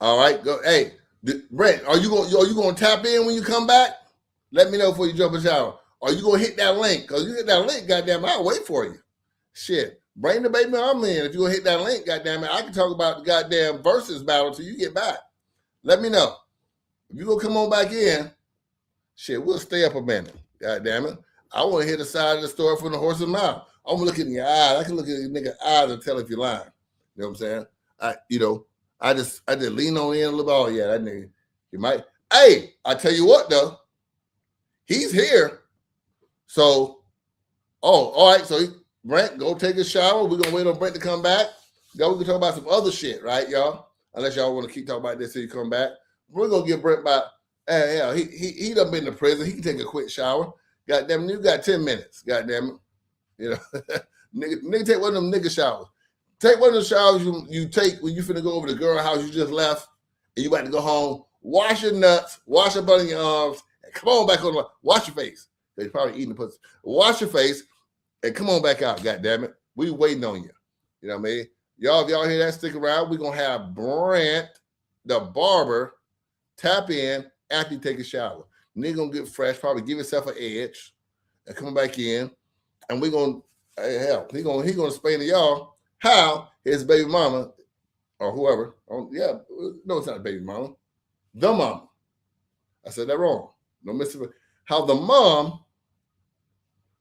All right, go. Hey, Brent, are you going to tap in when you come back? Let me know before you jump in the shower. Are you going to hit that link? Because you hit that link, goddamn, I'll wait for you. Shit. Bring the baby arm in. If you going to hit that link, goddamn it, I can talk about the goddamn versus battle till you get back. Let me know. If you going to come on back in, shit, we'll stay up a minute. Goddamn it. I want to hear the side of the story from the horse's mouth. I'm going to look in your eyes. I can look at your nigga eyes and tell if you're lying. You know what I'm saying? I just lean on in a little bit. Oh, yeah, that nigga. You might. Hey, I tell you what, though. He's here. So, all right. So, Brent, go take a shower. We're going to wait on Brent to come back. Then we can talk about some other shit, right, y'all? Unless y'all want to keep talking about this till you come back. We're going to give Brent about, he done been to prison. He can take a quick shower. Goddamn, you got 10 minutes. Goddamn it. Nigga, take one of them nigga showers. Take one of the showers you take when you finna go over to the girl house you just left and you about to go home. Wash your nuts, wash up under your arms, and come on back on the wash your face. They're probably eating the pussy. Wash your face and come on back out, goddammit. We waiting on you. You know what I mean? Y'all, if y'all hear that, stick around. We're gonna have Brent, the barber, tap in after you take a shower. Nigga gonna get fresh, probably give yourself an edge and come back in. And we're gonna he gonna explain to y'all how his baby mama or whoever. Yeah, no, it's not a baby mama. The mama. I said that wrong. No missing. How the mom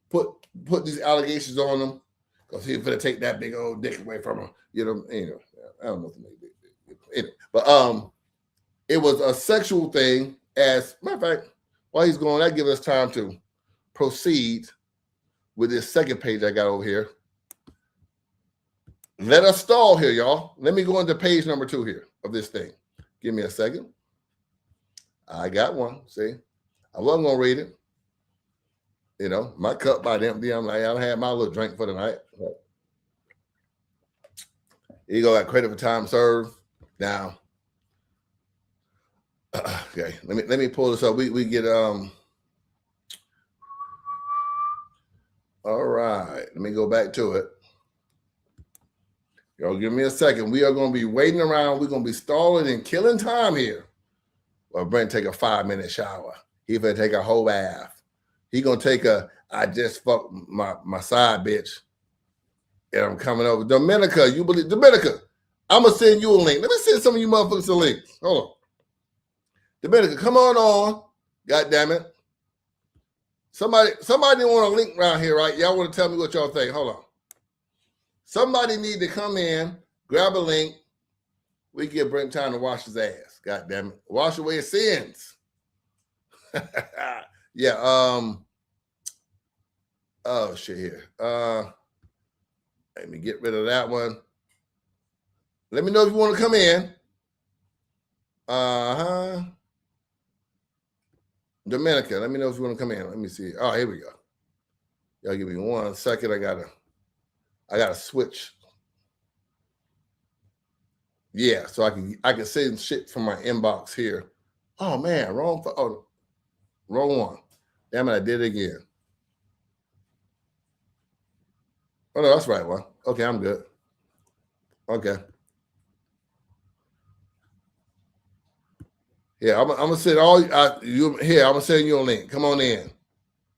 put these allegations on him because he's gonna take that big old dick away from her. You know. I don't know if they anyway, but it was a sexual thing. As a matter of fact, while he's going, that gives us time to proceed with this second page I got over here. Let us stall here, y'all. Let me go into page number 2 here of this thing. Give me a second. I got one. See, I wasn't gonna read it. You know, my cup about empty. I'm like, I don't have my little drink for the night. Here you go. Got credit for time served. Now, okay. Let me pull this up. We get All right. Let me go back to it. Y'all give me a second. We are going to be waiting around. We're going to be stalling and killing time here. Well, Brent take a 5-minute shower. He going to take a whole bath. He going to take I just fucked my side bitch. And I'm coming over. Dominica, you believe? Dominica, I'm going to send you a link. Let me send some of you motherfuckers a link. Hold on. Dominica, come on. God damn it. Somebody want a link around here, right? Y'all want to tell me what y'all think. Hold on. Somebody need to come in, grab a link. We give Brent time to wash his ass. God damn it. Wash away his sins. Yeah. Oh, shit here. Let me get rid of that one. Let me know if you want to come in. Dominica, let me know if you want to come in. Let me see. Oh, here we go. Y'all give me 1 second. I gotta switch. Yeah, so I can send shit from my inbox here. Oh man, wrong one. Damn it, I did it again. Oh no, that's the right one. Okay, I'm good. Okay. Yeah, I'm gonna send you here. I'm gonna send you a link. Come on in.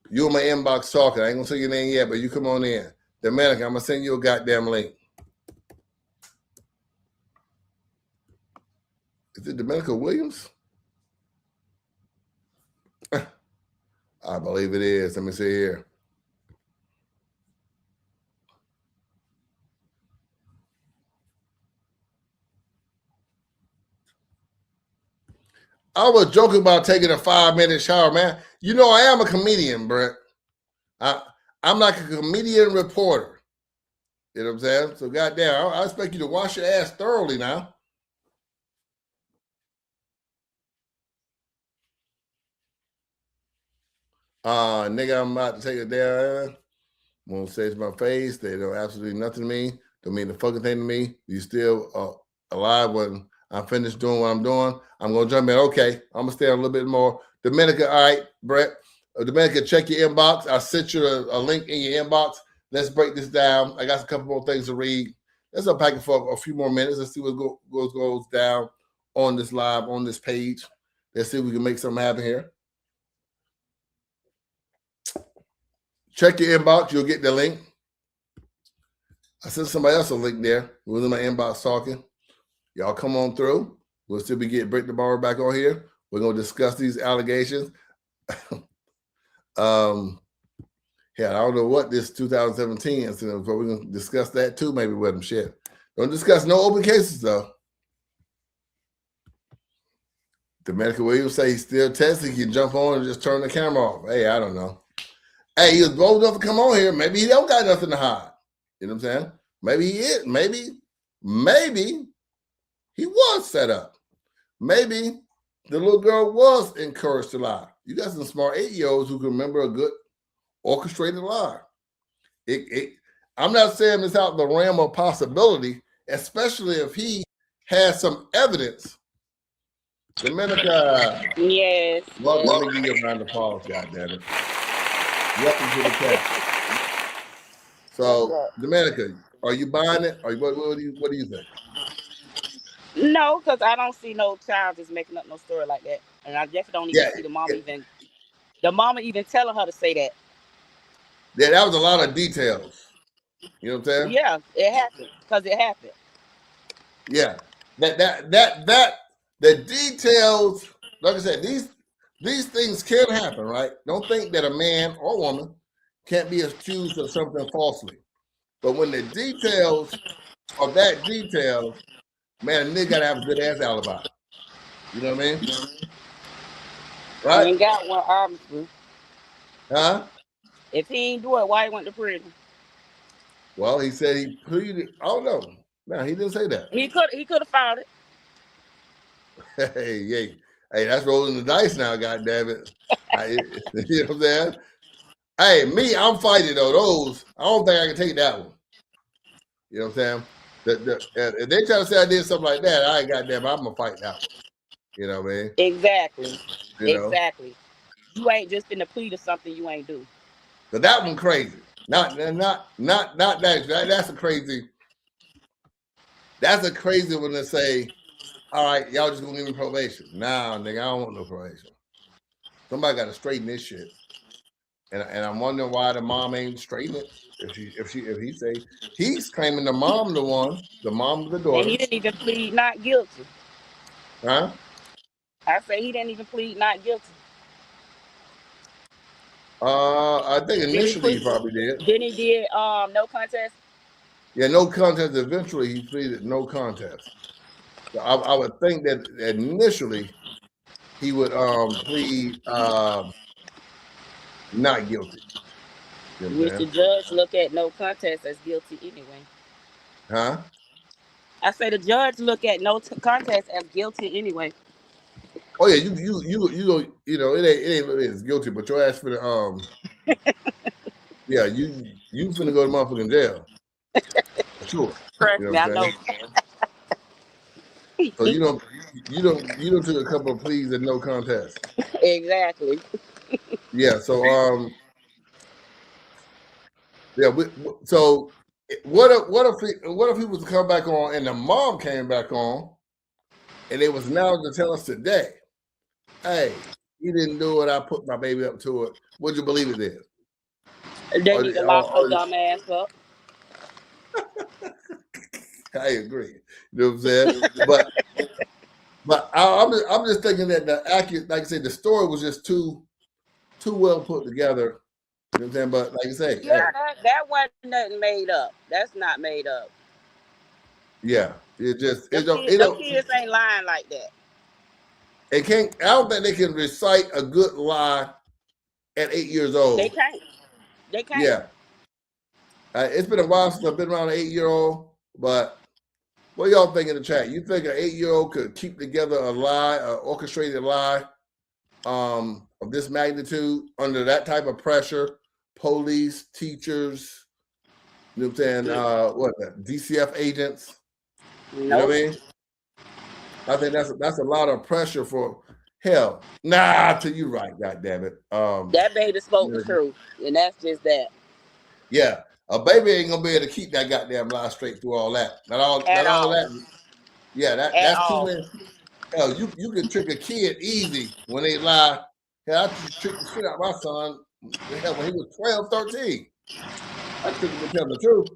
You in my inbox talking. I ain't gonna say your name yet, but you come on in. Dominica, I'm gonna send you a goddamn link. Is it Dominica Williams? I believe it is. Let me see here. I was joking about taking a 5-minute shower, man. You know, I am a comedian, Brent. I'm like a comedian reporter. You know what I'm saying? So, goddamn, I expect you to wash your ass thoroughly now. Nigga, I'm about to take it down. I'm gonna say it's my face. They don't absolutely nothing to me. Don't mean the fucking thing to me. You still alive when I'm finished doing what I'm doing. I'm gonna jump in. Okay, I'm gonna stay on a little bit more. Dominica, all right, Brett. Dominica, check your inbox. I sent you a link in your inbox. Let's break this down. I got a couple more things to read. Let's unpack it for a few more minutes. Let's see what goes down on this live, on this page. Let's see if we can make something happen here. Check your inbox. You'll get the link. I sent somebody else a link there. It was in my inbox talking. Y'all come on through. We'll still be getting Break the Barber back on here. We're going to discuss these allegations. Yeah, I don't know what this 2017 incident, but we're going to discuss that too, maybe with them. Shit. Don't discuss no open cases, though. Dominica Williams say he's still testing. He can jump on and just turn the camera off. Hey, I don't know. Hey, he was bold enough to come on here. Maybe he don't got nothing to hide. You know what I'm saying? Maybe he is. Maybe he was set up. Maybe the little girl was encouraged to lie. You got some smart 8-year-olds who can remember a good orchestrated lie. I'm not saying it's out the realm of possibility, especially if he has some evidence. Dominica. Yes. Well, let me give you a round of applause, goddammit. Welcome to the cast. So, Dominica, are you buying it? What do you think? No, because I don't see no child just making up no story like that, and I definitely don't even see the mama even telling her to say that. Yeah, that was a lot of details. You know what I'm saying? Yeah, it happened because it happened. Yeah, the details, like I said, these things can happen, right? Don't think that a man or woman can't be accused of something falsely. But when the details are that detailed, man, a nigga gotta have a good ass alibi. You know what I mean? He Right? ain't got one, obviously. Huh? If he ain't do it, why he went to prison? Well, he said he pleaded. I don't know. No, he didn't say that. He could have found it. Hey, that's rolling the dice now, goddamn it. You know what I'm saying? Hey, me, I'm fighting though. Those, I don't think I can take that one. You know what I'm saying? If they try to say I did something like that, I ain't goddamn, I'm gonna fight that one. You know what I mean? Exactly. You know? Exactly. You ain't just finna plead to something you ain't do. But that one crazy. Not that. That's a crazy. That's a crazy one to say, all right, y'all just gonna give me probation. Nah, nigga, I don't want no probation. Somebody got to straighten this shit. And I'm wondering why the mom ain't straighten it. If he say he's claiming the mom of the daughter. And he didn't even plead not guilty. Huh? I say he didn't even plead not guilty. I think initially he probably did. Then he did no contest. Yeah, no contest. Eventually he pleaded no contest. So I would think that initially he would plead not guilty. You know Which the judge look at no contest as guilty anyway. Huh? I say the judge look at no contest as guilty anyway. Oh yeah, you know it ain't really as guilty, but your ass for the yeah, you finna go to motherfucking jail. Sure. Trust You know me, I what I'm know. saying? So you don't took a couple of pleas and no contest. Exactly. Yeah. So yeah. So what if he was to come back on and the mom came back on, and they was now to tell us today, hey, he didn't do it. I put my baby up to it. Would you believe it is? They need to lock her dumb ass up. I agree. You know what I'm saying? But I'm just thinking that like I said, the story was just too well put together. You know what I'm saying? But like I say, yeah, that wasn't nothing made up. That's not made up. Yeah, it Them kids ain't lying like that. It can't. I don't think they can recite a good lie at 8 years old. They can't. Yeah. It's been a while since I've been around an 8-year-old, but what y'all think in the chat? You think an 8-year-old could keep together a lie, an orchestrated lie of this magnitude under that type of pressure? Police, teachers, you know what I'm saying? DCF agents. Nope. You know what I mean? I think that's a lot of pressure for hell. Nah, till you right, goddamn it. That baby spoke the truth, and that's just that. Yeah, a baby ain't gonna be able to keep that goddamn lie straight through all that. Not all that. Yeah, that's too many. Hell, you can trick a kid easy when they lie. Hell, I tricked the shit out of my son. Hell, when he was 12, 13. I tricked him to tell the truth.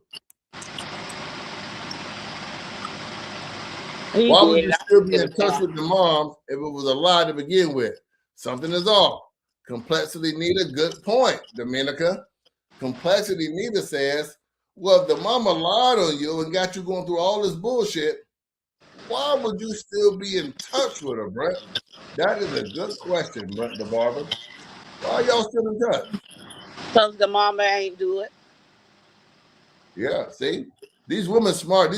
Why would you still be in touch with the mom if it was a lie to begin with? Something is off. Complexity Nita, good point, Dominica. Complexity Nita says, well, if the mama lied on you and got you going through all this bullshit, why would you still be in touch with her, Brett? That is a good question, Brett the barber. Why are y'all still in touch? Because the mama ain't do it. Yeah, see? These women smart.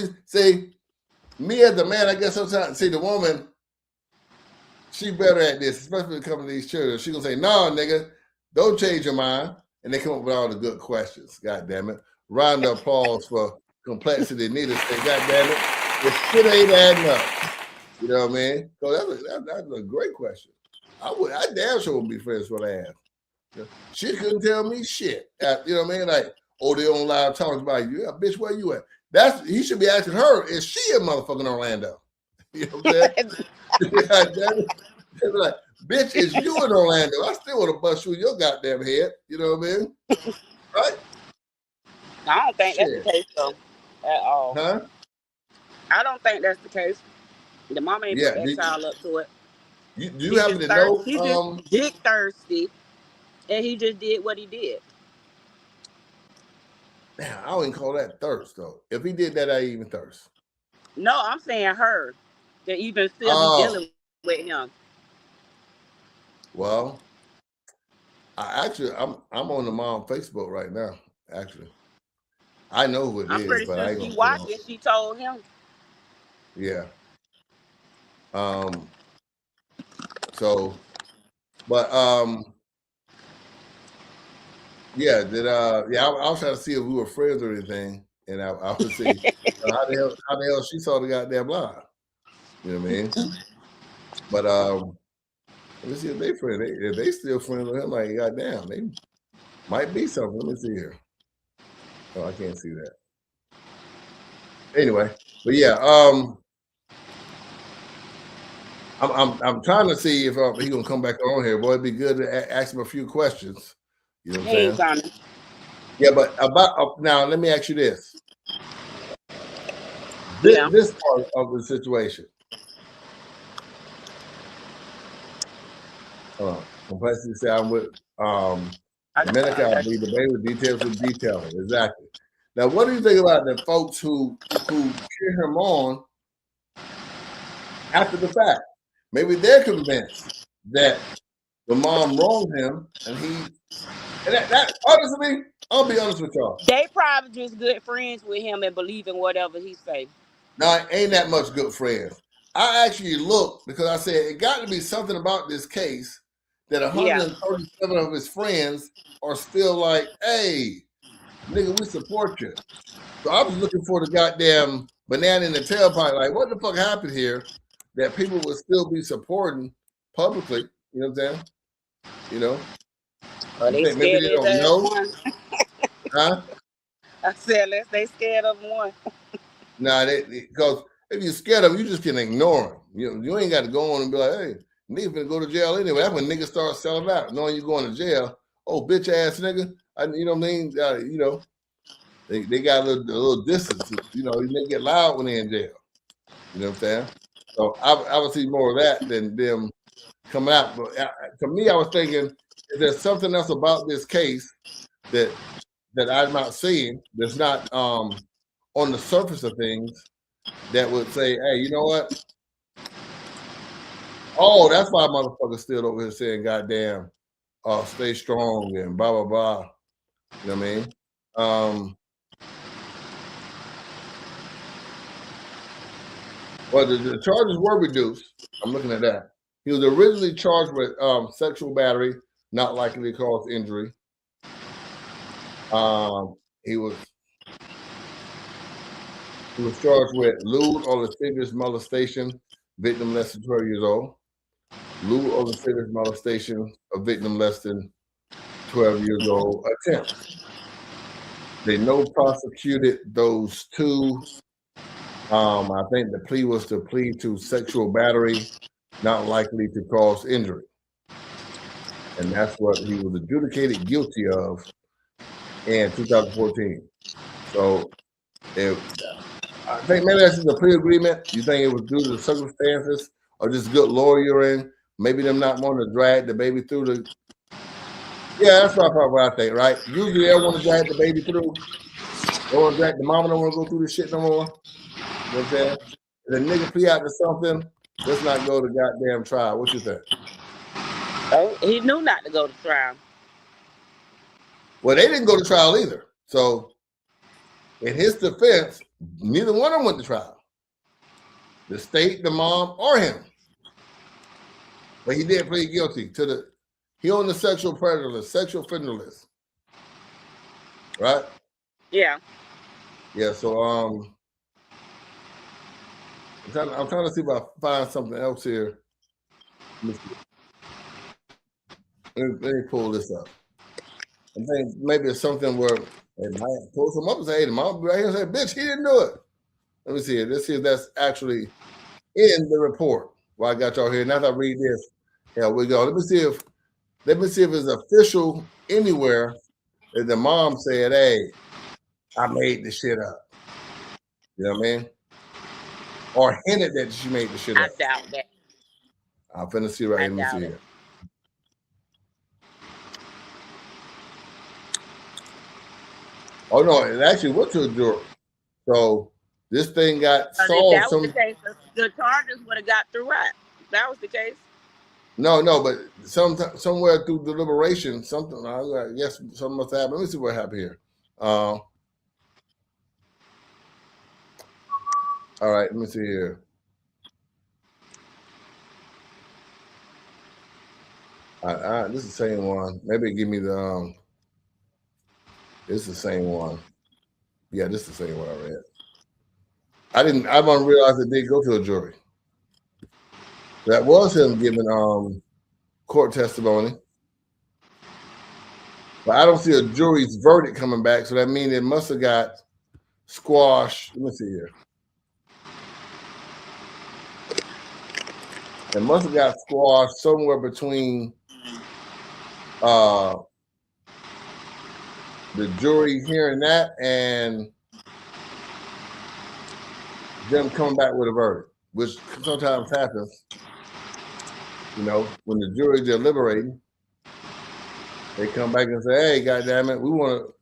Me as a man, I guess sometimes, see, the woman, she better at this, especially when it comes to these children. She gonna say, no, nigga, don't change your mind. And they come up with all the good questions. God damn it. Round of applause for Complexity Nita. Say, God damn it, the shit ain't adding up. You know what I mean? So that's a great question. I damn sure wouldn't be friends with her ass. She couldn't tell me shit. You know what I mean? Like, oh, they on live talking about you. Yeah, bitch, where you at? He should be asking her, is she in motherfucking Orlando? You know what I'm saying? Like, bitch, is you in Orlando? I still want to bust you in your goddamn head. You know what I mean? Right? I don't think that's the case, though, at all. Huh? I don't think that's the case. The mama ain't Yeah. put that child up to it. Do you He happen just to thirsty. know? He just dick thirsty, and he just did what he did. Damn, I wouldn't call that thirst though. If he did that, I even thirst. No, I'm saying her to even still be Oh, dealing with him. well, I'm on the mom Facebook right now. Actually, I know who it I'm is, pretty but sure I ain't she gonna put it watched on. it. She told him. Yeah. So, but yeah. I was trying to see if we were friends or anything, and I would see how the hell she saw the goddamn live. You know what I mean? But let me see if they friends. If they still friends with him, like goddamn, they might be something. Let me see here. Oh, I can't see that. Anyway, but yeah, I'm trying to see if he gonna come back on here. Boy, it'd be good to ask him a few questions. You know what I'm He ain't saying? coming. Yeah, but about now, let me ask you this: Yeah. this part of the situation. Complexity sound with I got Dominica, I believe the baby details with detailing. Exactly. Now, what do you think about the folks who cheer him on after the fact? Maybe they're convinced that the mom wronged him, and that honestly, I'll be honest with y'all. They probably just good friends with him and believe in whatever he say. Now, ain't that much good friends. I actually looked because I said it got to be something about this case that Yeah. 137 of his friends are still like, hey, nigga, we support you. So I was looking for the goddamn banana in the tailpipe. Like, what the fuck happened here that people would still be supporting publicly? You know what I'm saying? You know, Are you they think maybe scared they his don't ass know? one? Huh? I said, unless they scared of one. Nah, because if you're scared of them, you just can ignore them. You ain't got to go on and be like, hey, nigga finna go to jail anyway. That's when niggas start selling out, knowing you going to jail. Oh, bitch ass nigga. You know what I mean? They got a little distance. You know, they get loud when they're in jail. You know what I'm saying? So I would see more of that than them coming out. But to me, I was thinking, is there something else about this case that I'm not seeing that's not on the surface of things that would say, hey, you know what? Oh, that's why motherfuckers still over here saying, goddamn, stay strong and blah, blah, blah. You know what I mean? Well, the charges were reduced. I'm looking at that. He was originally charged with sexual battery, not likely to cause injury. He was charged with lewd or lascivious molestation, victim less than 12 years old. Lewd or lascivious molestation, a victim less than 12 years old. Attempt. They no prosecuted those two. I think the plea was to plead to sexual battery, not likely to cause injury. And that's what he was adjudicated guilty of in 2014. So I think maybe that's just a plea agreement. You think it was due to the circumstances or just good lawyering? Maybe them not wanting to drag the baby through the. Yeah, that's probably what I think, right? Usually they want to drag the baby through. They want to drag the mama don't want to go through this shit no more. You know what I'm saying? If the nigga plea out to something, let's not go to goddamn trial. What you think? Oh, he knew not to go to trial. Well, they didn't go to trial either. So, in his defense, neither one of them went to trial. The state, the mom, or him. But he did plead guilty to he on the sexual predator list, sexual offender list. Right? Yeah. Yeah, so I'm trying to see if I find something else here. Let me pull this up. I think maybe it's something where they might pull some up and say, hey, the mom right here and say, bitch, he didn't do it. Let me see it. Let's see if that's actually in the report. Well, I got y'all here. Now that I read this, here we go. Let me see if it's official anywhere that the mom said, hey, I made this shit up. You know what I mean? or hinted that she made the shit I up. doubt that. I'm finna see right. I Let me see doubt it. here. Oh no, it actually went to a jury. So this thing got Because if solved. that was the case, the charges would have got through right. If that was the case. No, but somewhere through deliberation, something. I guess something must happen. Let me see what happened here. All right, let me see here. This is the same one. Maybe give me the. This is the same one. Yeah, this is the same one I read. I didn't realize it did go to a jury. That was him giving court testimony. But I don't see a jury's verdict coming back, so that means it must have got squashed. Let me see here. It must have got squashed somewhere between the jury hearing that and them coming back with a verdict, which sometimes happens. You know, when the jury deliberating, they come back and say, "Hey, goddamn it, we want to."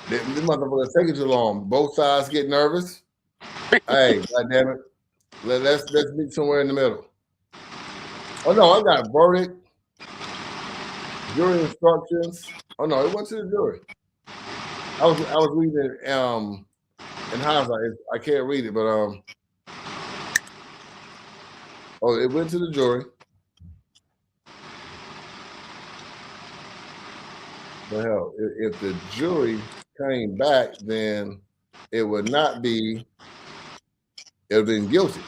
This motherfucker taking too long. Both sides get nervous. Hey, goddamn it, let's meet somewhere in the middle. Oh no, I got a verdict, jury instructions. Oh no, it went to the jury. I was reading it in hindsight. I can't read it, but oh, it went to the jury. Well, hell, if the jury came back, then it would not be. It would have been guilty.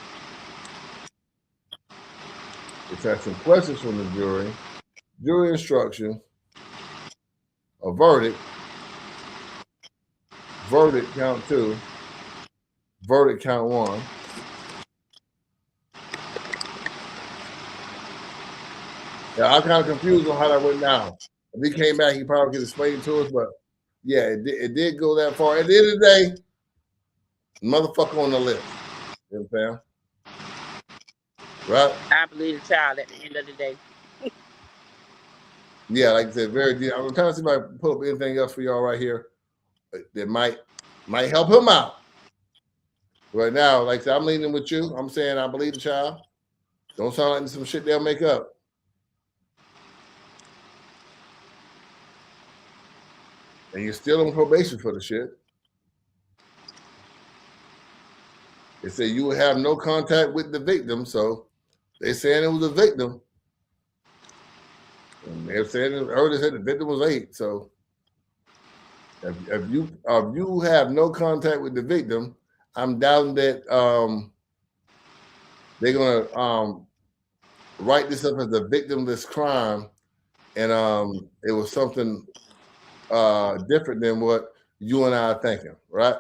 It's had some questions from the jury instruction, a verdict count 2, verdict count 1. Yeah, I'm kind of confused on how that went down. If he came back, he probably could explain it to us, but yeah, it did go that far. At the end of the day, motherfucker on the list. You know what I'm saying? Right? I believe the child at the end of the day. Yeah, like I said, very deep. I'm trying to see if I can pull up anything else for y'all right here that might help him out. Right now, like I said, I'm leaning with you. I'm saying I believe the child. Don't sound like some shit they'll make up. And you're still on probation for the shit. They say you will have no contact with the victim, so they saying it was a victim. And they're saying earlier said the victim was 8. So if you have no contact with the victim, I'm doubting that they're gonna write this up as a victimless crime, and it was something different than what you and I are thinking, right?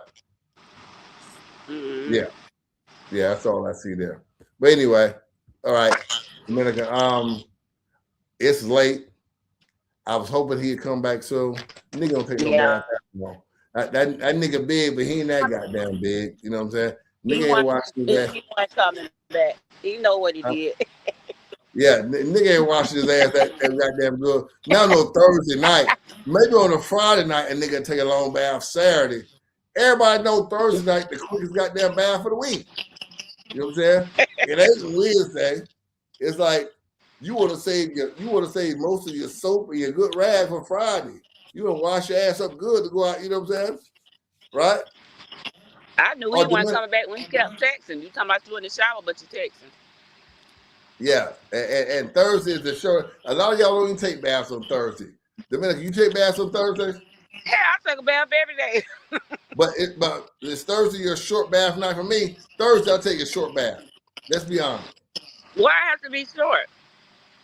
Mm-hmm. Yeah, that's all I see there. But anyway, all right, Dominica, it's late. I was hoping he'd come back soon. Nigga don't take no bath anymore. That nigga big, but he ain't that goddamn big. You know what I'm saying? Nigga ain't washing his ass. He wasn't coming back. He know what he did. Yeah, nigga ain't washing his ass that goddamn good. Now no Thursday night. Maybe on a Friday night, a nigga take a long bath Saturday. Everybody know Thursday night the quickest goddamn bath of the week. You know what I'm saying? It ain't Wednesday. It's like you want to save most of your soap and your good rag for Friday. You want to wash your ass up good to go out. You know what I'm saying? Right? I knew he wasn't coming back when he kept texting. You talking about you in the shower, but you texting. Yeah, and Thursday is the show. A lot of y'all don't even take baths on Thursday. Dominica, you take baths on Thursdays? Yeah, I take a bath every day. But it's Thursday your short bath night for me. Thursday I'll take a short bath. Let's be honest. Why has to be short?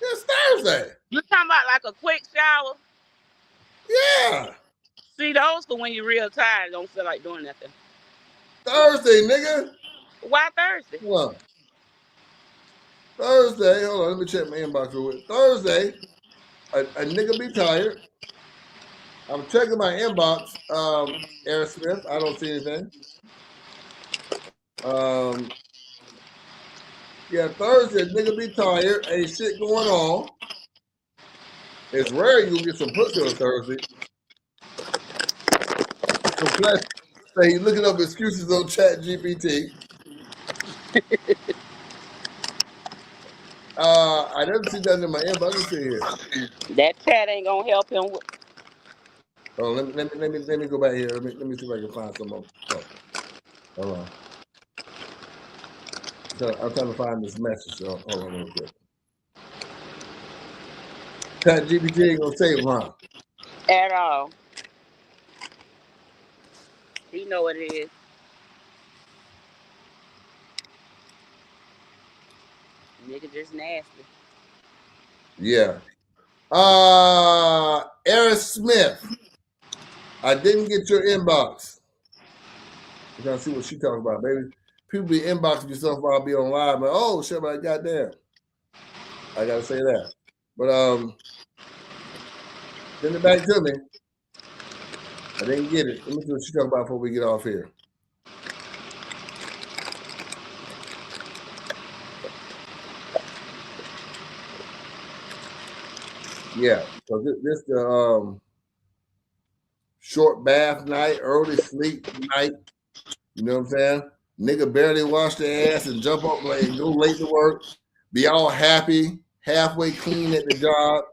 It's Thursday. You talking about like a quick shower? Yeah. See, those for when you're real tired, don't feel like doing nothing. Thursday, nigga. Why Thursday? Hold on. Thursday, hold on, let me check my inbox real quick. Thursday, a nigga be tired. I'm checking my inbox, Aaron Smith. I don't see anything. Yeah, Thursday, nigga be tired. Ain't shit going on. It's rare you get some pussy on Thursday. So Flesh say he's looking up excuses on Chat GPT. I never see that in my inbox. Let me see here. That chat ain't gonna help him. Oh, let me go back here. Let me see if I can find some more. Oh, hold on. I'm trying to find this message. So hold on real quick. Chat GPT ain't gonna save him, huh? At all. You know what it is. Nigga just nasty. Yeah. Erin Smith. I didn't get your inbox. We're gonna see what she talking about, baby. People be inboxing me stuff while I be on live, but oh shit, my goddamn. I gotta say that. But send it back to me. I didn't get it. Let me see what she talking about before we get off here. Yeah, so this the short bath night, early sleep night. You know what I'm saying? Nigga barely wash their ass and jump up like and go late to work, be all happy, halfway clean at the job.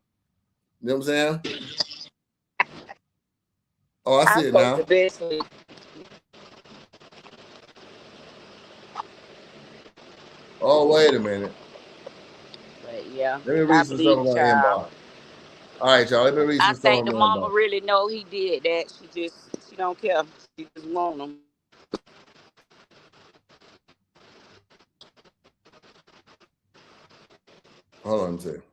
You know what I'm saying? Oh, I see it now. Oh, wait a minute. But yeah, Let me read some stuff about inbox. All right, y'all. Let me read some stuff. I think the mama really know he did that. She don't care. She just want him. Hold on a second.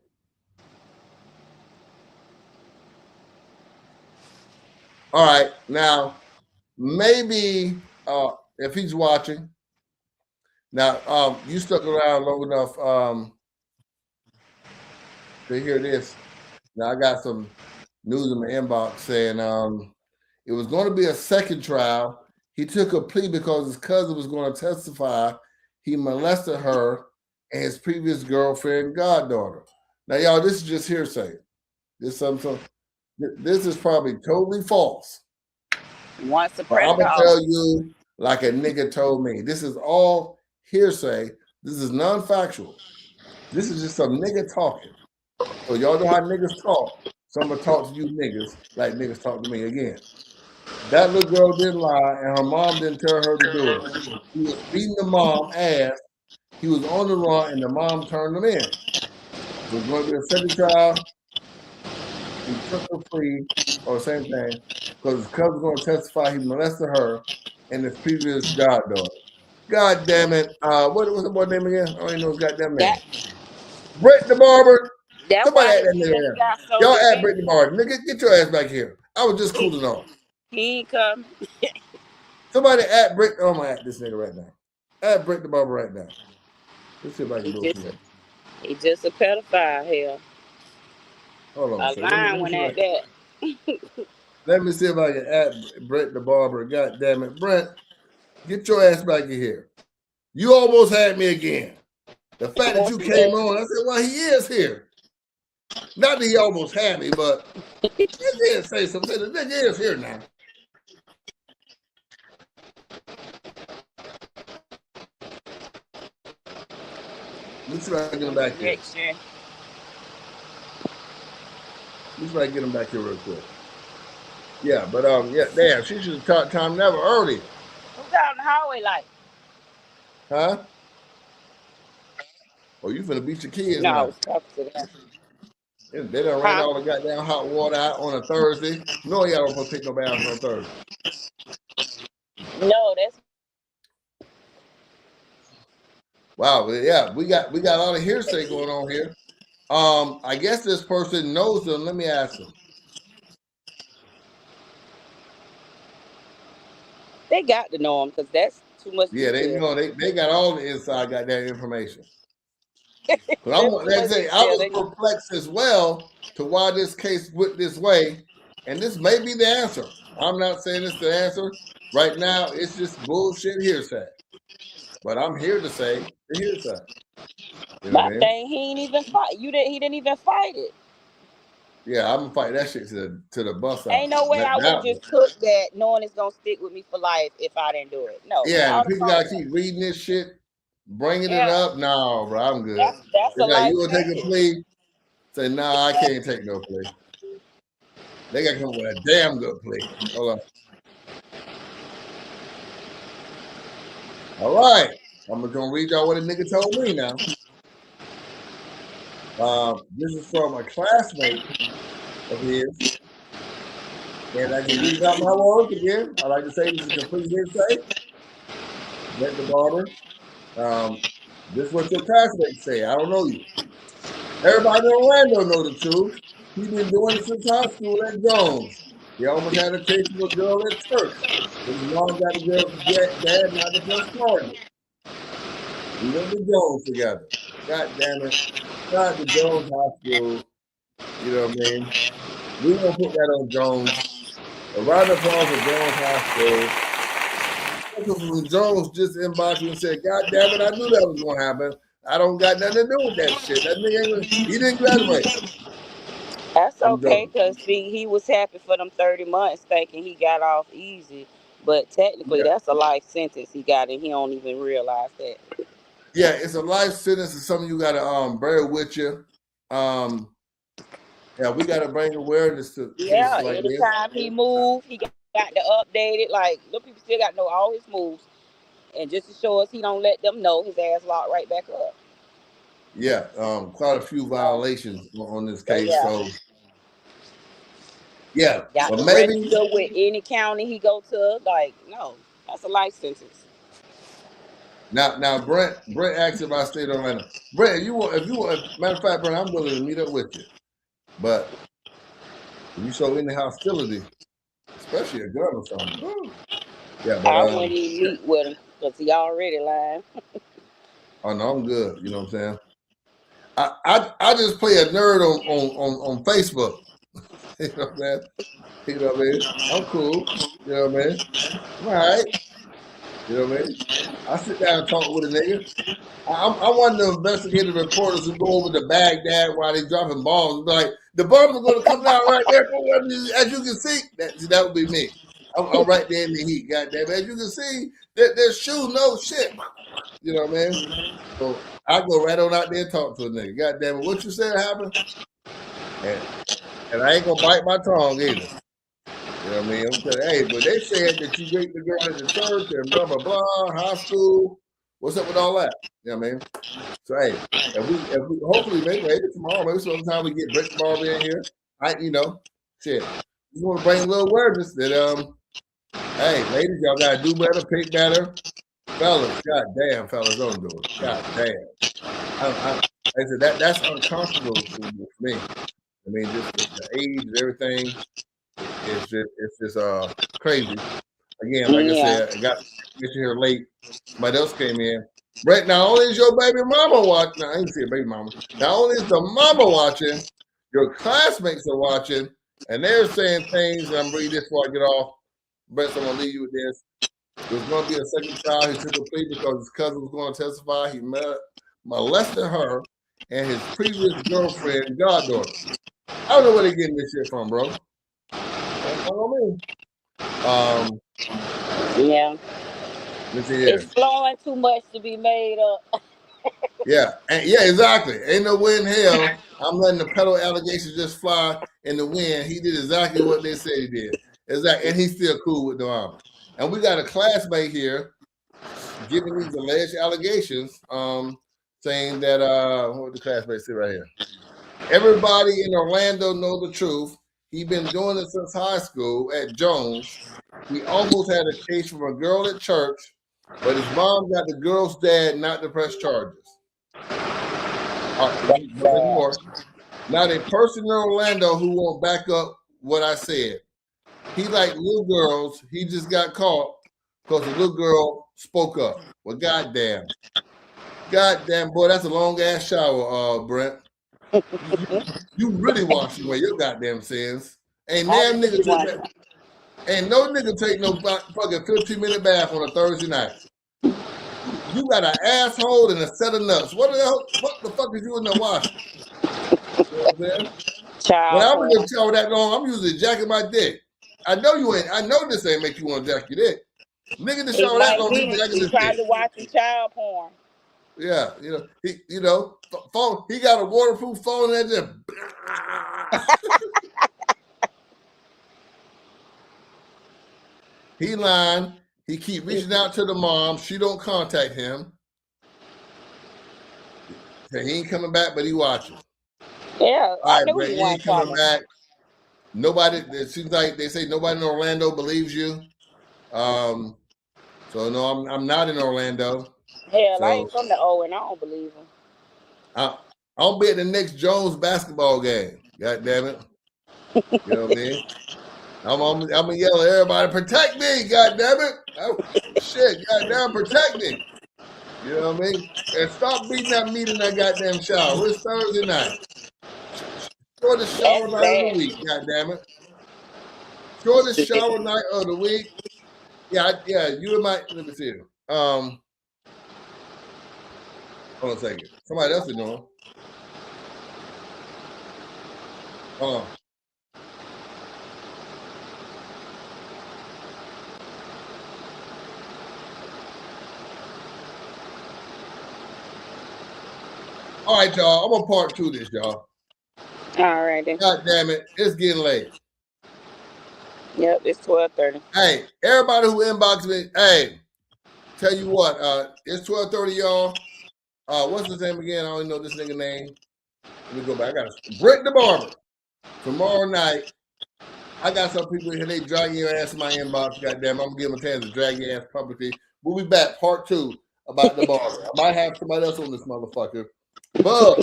All right, now maybe if he's watching, now you stuck around long enough to hear this. Now I got some news in my inbox saying it was going to be a second trial. He took a plea because his cousin was going to testify he molested her and his previous girlfriend goddaughter. Now, y'all, this is just hearsay. This is probably totally false. But I'm gonna tell you like a nigga told me. This is all hearsay. This is non-factual. This is just some nigga talking. So y'all know how niggas talk. So I'm gonna talk to you niggas like niggas talk to me again. That little girl didn't lie, and her mom didn't tell her to do it. He was beating the mom ass. He was on the run, and the mom turned him in. There's going to be a second trial. He took her free, or same thing, because his cousin's going to testify he molested her and his previous goddaughter. God damn it! What was the boy name again? I don't even know his goddamn name. Brett the Barber. Somebody at that nigga there. Y'all at Brett the Barber. Nigga, get your ass back here. I was just cooling off. He ain't coming. Somebody at Brett. Oh, I'm gonna at this nigga right now. At Brett the Barber right now. Let's see if I can do it for him. He just a pedophile here. Hold on a second. Line went at that. Let me see if I can add Brett the Barber. God damn it. Brent, get your ass back in here. You almost had me again. The fact that you came on, I said, well, he is here. Not that he almost had me, but he did say something. The nigga is here now. Let's see if I can get him back here. Let's see if I can get him back here real quick. Yeah, but yeah, damn, she should have taught time never early. Who's out in the hallway like? Huh? Oh, you finna beat your kids no, now. I was talking to them. They done ran all the goddamn hot water out on a Thursday. No, y'all don't supposed to take no baths on Thursday. No, that's wow. Yeah, we got all the hearsay going on here. I guess this person knows them. Let me ask them. They got to know them because that's too much. Yeah, they know they got all the inside goddamn information. I was perplexed as well to why this case went this way, and this may be the answer. I'm not saying it's the answer right now. It's just bullshit hearsay. but I'm here to say the hearsay. You know My what I mean? thing, he ain't even fight. He didn't even fight it. Yeah, I'm gonna fight that shit to the bus out. Ain't no way I would have Now, just took that knowing it's gonna stick with me for life if I didn't do it. No, yeah, and all the the people phone. gotta keep reading this shit, bringing it Yeah, up. No, bro, I'm good. that's They a got life you gonna take a sentence. plea? Say, nah, I can't take no plea. They gotta come up with a damn good plea. Hold on. All right, I'm gonna read y'all what a nigga told me now. This is from a classmate of his, and these are not my words again. I like to say this is complete hearsay. Brett the barber. This is what your classmates say. I don't know you. Everybody in Orlando know the truth. He been doing it since high school at Jones. He almost had a case with a girl at church, but his mom got the girl's dad not to press charges. We went to Jones together. God damn it. Not the Jones High School. You know what I mean? We gonna put that on Jones. A round of applause for Jones High School. From Jones just inboxed me and said, God damn it, I knew that was gonna happen. I don't got nothing to do with that shit. That nigga, he didn't graduate. That's I'm okay, joking. cause see, he was happy for them 30 months, thinking he got off easy. But technically, Yeah. that's a life sentence he got, and he don't even realize that. Yeah, it's a life sentence. It's something you gotta bear with you. Yeah, we gotta bring awareness to Yeah, cases like this. anytime he moved, he got to update it. Like, little people still got to know all his moves, and just to show us he don't let them know, his ass locked right back up. Yeah, quite a few violations on this So case. yeah, So yeah, got but to maybe register with any county he go to. Like, no, that's a life sentence. now Brent asked if I stayed in Orlando. Brent, if matter of fact, Brent, I'm willing to meet up with you. But if you show any hostility, especially a gun or something. Woo. Yeah, but I wouldn't even meet with him because he already lying. oh no, I'm good. You know what I'm saying? I just play a nerd on Facebook. You know what I'm saying? You know what I mean? I'm cool. You know what I mean? I'm all right. You know what I mean? I sit down and talk with a nigga. I'm one of the investigative reporters who go over to Baghdad while they dropping bombs. Be like, the bombs are going to come down right there. As you can see, that would be me. I'm right there in the heat. Goddamn, as you can see, they're shooting no shit. You know what I mean? So I go right on out there and talk to a nigga. Goddamn it, what you said happened? And I ain't gonna bite my tongue either. You know what I mean? I'm saying, hey, but they said that you raped the girl at the church and blah blah blah, high school. What's up with all that? You know what I mean? So hey, if we hopefully maybe tomorrow, maybe sometime we get Brett the Barber in here. Shit. Just want to bring a little awareness that hey, ladies, y'all gotta do better, pick better. Fellas, goddamn, fellas, don't do it. Goddamn. I said that's uncomfortable for me. I mean, just the age and everything. It's just crazy. Again, like I Yeah. said, I got here late. Somebody else came in. Right, not only is your baby mama watching, I ain't see a baby mama. Not only is the mama watching, your classmates are watching, and they're saying things. And I'm reading this before I get off. Brett, I'm gonna leave you with this. There's gonna be a second child. He took a plea because his cousin was going to testify. He molested her and his previous girlfriend, goddaughter. I don't know where they're getting this shit from, bro. Don't follow me. Yeah. Let's see here. It's flowing too much to be made up. Yeah, exactly. Ain't no way in hell I'm letting the pedal allegations just fly in the wind. He did exactly what they said he did. Exactly, and he's still cool with the army. And we got a classmate here giving these alleged allegations, saying that what the classmate say right here? Everybody in Orlando know the truth. He been doing it since high school at Jones. He almost had a case from a girl at church, but his mom got the girl's dad not to press charges. There's more. Not a person in Orlando who won't back up what I said. He like little girls. He just got caught because the little girl spoke up. Well, goddamn, boy, that's a long ass shower, Brent. You really wash away your goddamn sins. Ain't I damn nigga really take want that. Ain't no nigga take no fucking 15-minute bath on a Thursday night. You got an asshole and a set of nuts. What the fuck is you in the wash? You know what I'm saying? When I was in the shower that long, I'm usually jacking my dick. I know you ain't. I know this ain't make you want to jack your dick. Nigga in the shower that long, he jacking his dick. Probably watching child porn. Yeah, phone. He got a waterproof phone and just. He lying. He keep reaching out to the mom. She don't contact him. So he ain't coming back, but he watching. Yeah, all right, Brett, you ain't coming back. Nobody. It seems like they say nobody in Orlando believes you. So no, I'm not in Orlando. Hell, I ain't from the O, and I don't believe him. I'll be at the next Jones basketball game. God damn it. You know what I mean? I'm gonna yell at everybody, protect me, god damn it. Oh, shit, goddamn, protect me. You know what I mean? And stop beating that meat in that goddamn shower. It's Thursday night. Shortest shower night of the week, god damn it. Shortest shower night of the week. Yeah, you might, let me see. Hold on a second. Somebody else is doing. Hold on. All right, y'all. I'm gonna part 2 this, y'all. All right then. God damn it, it's getting late. Yep, it's 12:30. Hey, everybody who inboxed me, hey, tell you what, it's 12:30, y'all. What's his name again? I don't even know this nigga name. Let me go back. I got Brent the Barber. Tomorrow night, I got some people here. They drag your ass in my inbox. Goddamn, I'm gonna give them a chance to drag your ass publicly. We'll be back, part 2 about the barber. I might have somebody else on this motherfucker. But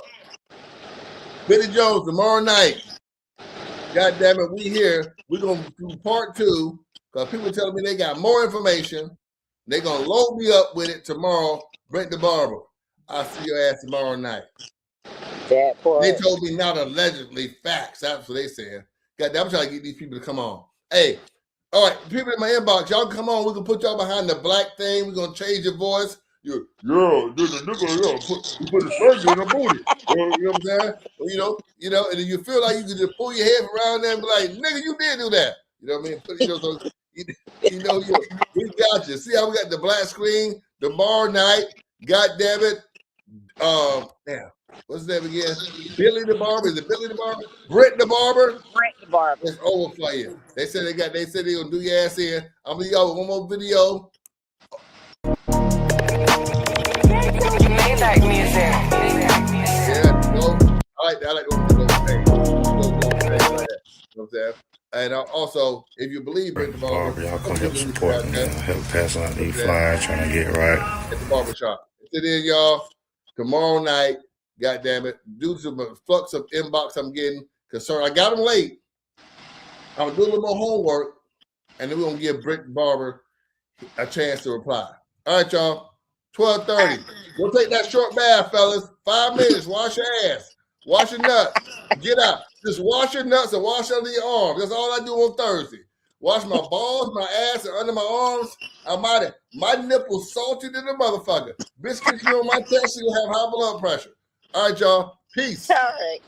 Billy Jones tomorrow night. God damn it, we here. We're gonna do part 2 because people telling me they got more information. They're gonna load me up with it tomorrow. Brent the Barber. I'll see your ass tomorrow night. They told me not allegedly, facts. That's what they said. God damn, I'm trying to get these people to come on. Hey, all right, people in my inbox, y'all come on. We can put y'all behind the black thing. We're gonna change your voice. You put the surgery in the booty. You know what I'm saying? And then you feel like you can just pull your head around there and be like, nigga, you did do that. You know what I mean? We got you. See how we got the black screen tomorrow night? God damn it. What's his name again? Billy the Barber. Is it Billy the Barber? Brent the Barber? Brent the Barber. It's over for you. They said they're gonna do your ass in. I'm gonna y'all with one more video. You may like music. Yeah, I like the thing. Go thing like that. You know what I'm saying? And also, if you believe Brent the Barber, y'all come help support me, help pass out these flyers, trying to get right at the barbershop. Sit in, y'all. Tomorrow night, God damn it, due to the flux of inbox I'm getting concerned. I got them late. I'm gonna do a little more homework, and then we're gonna give Brent Barber a chance to reply. All right, y'all. 12:30. We'll take that short bath, fellas. 5 minutes. Wash your ass. Wash your nuts. Get out. Just wash your nuts and wash under your arms. That's all I do on Thursday. Wash my balls, my ass, and under my arms. I'm out of my nipples salty than a motherfucker. Biscuits you on my test, so you'll have high blood pressure. All right, y'all. Peace. All right.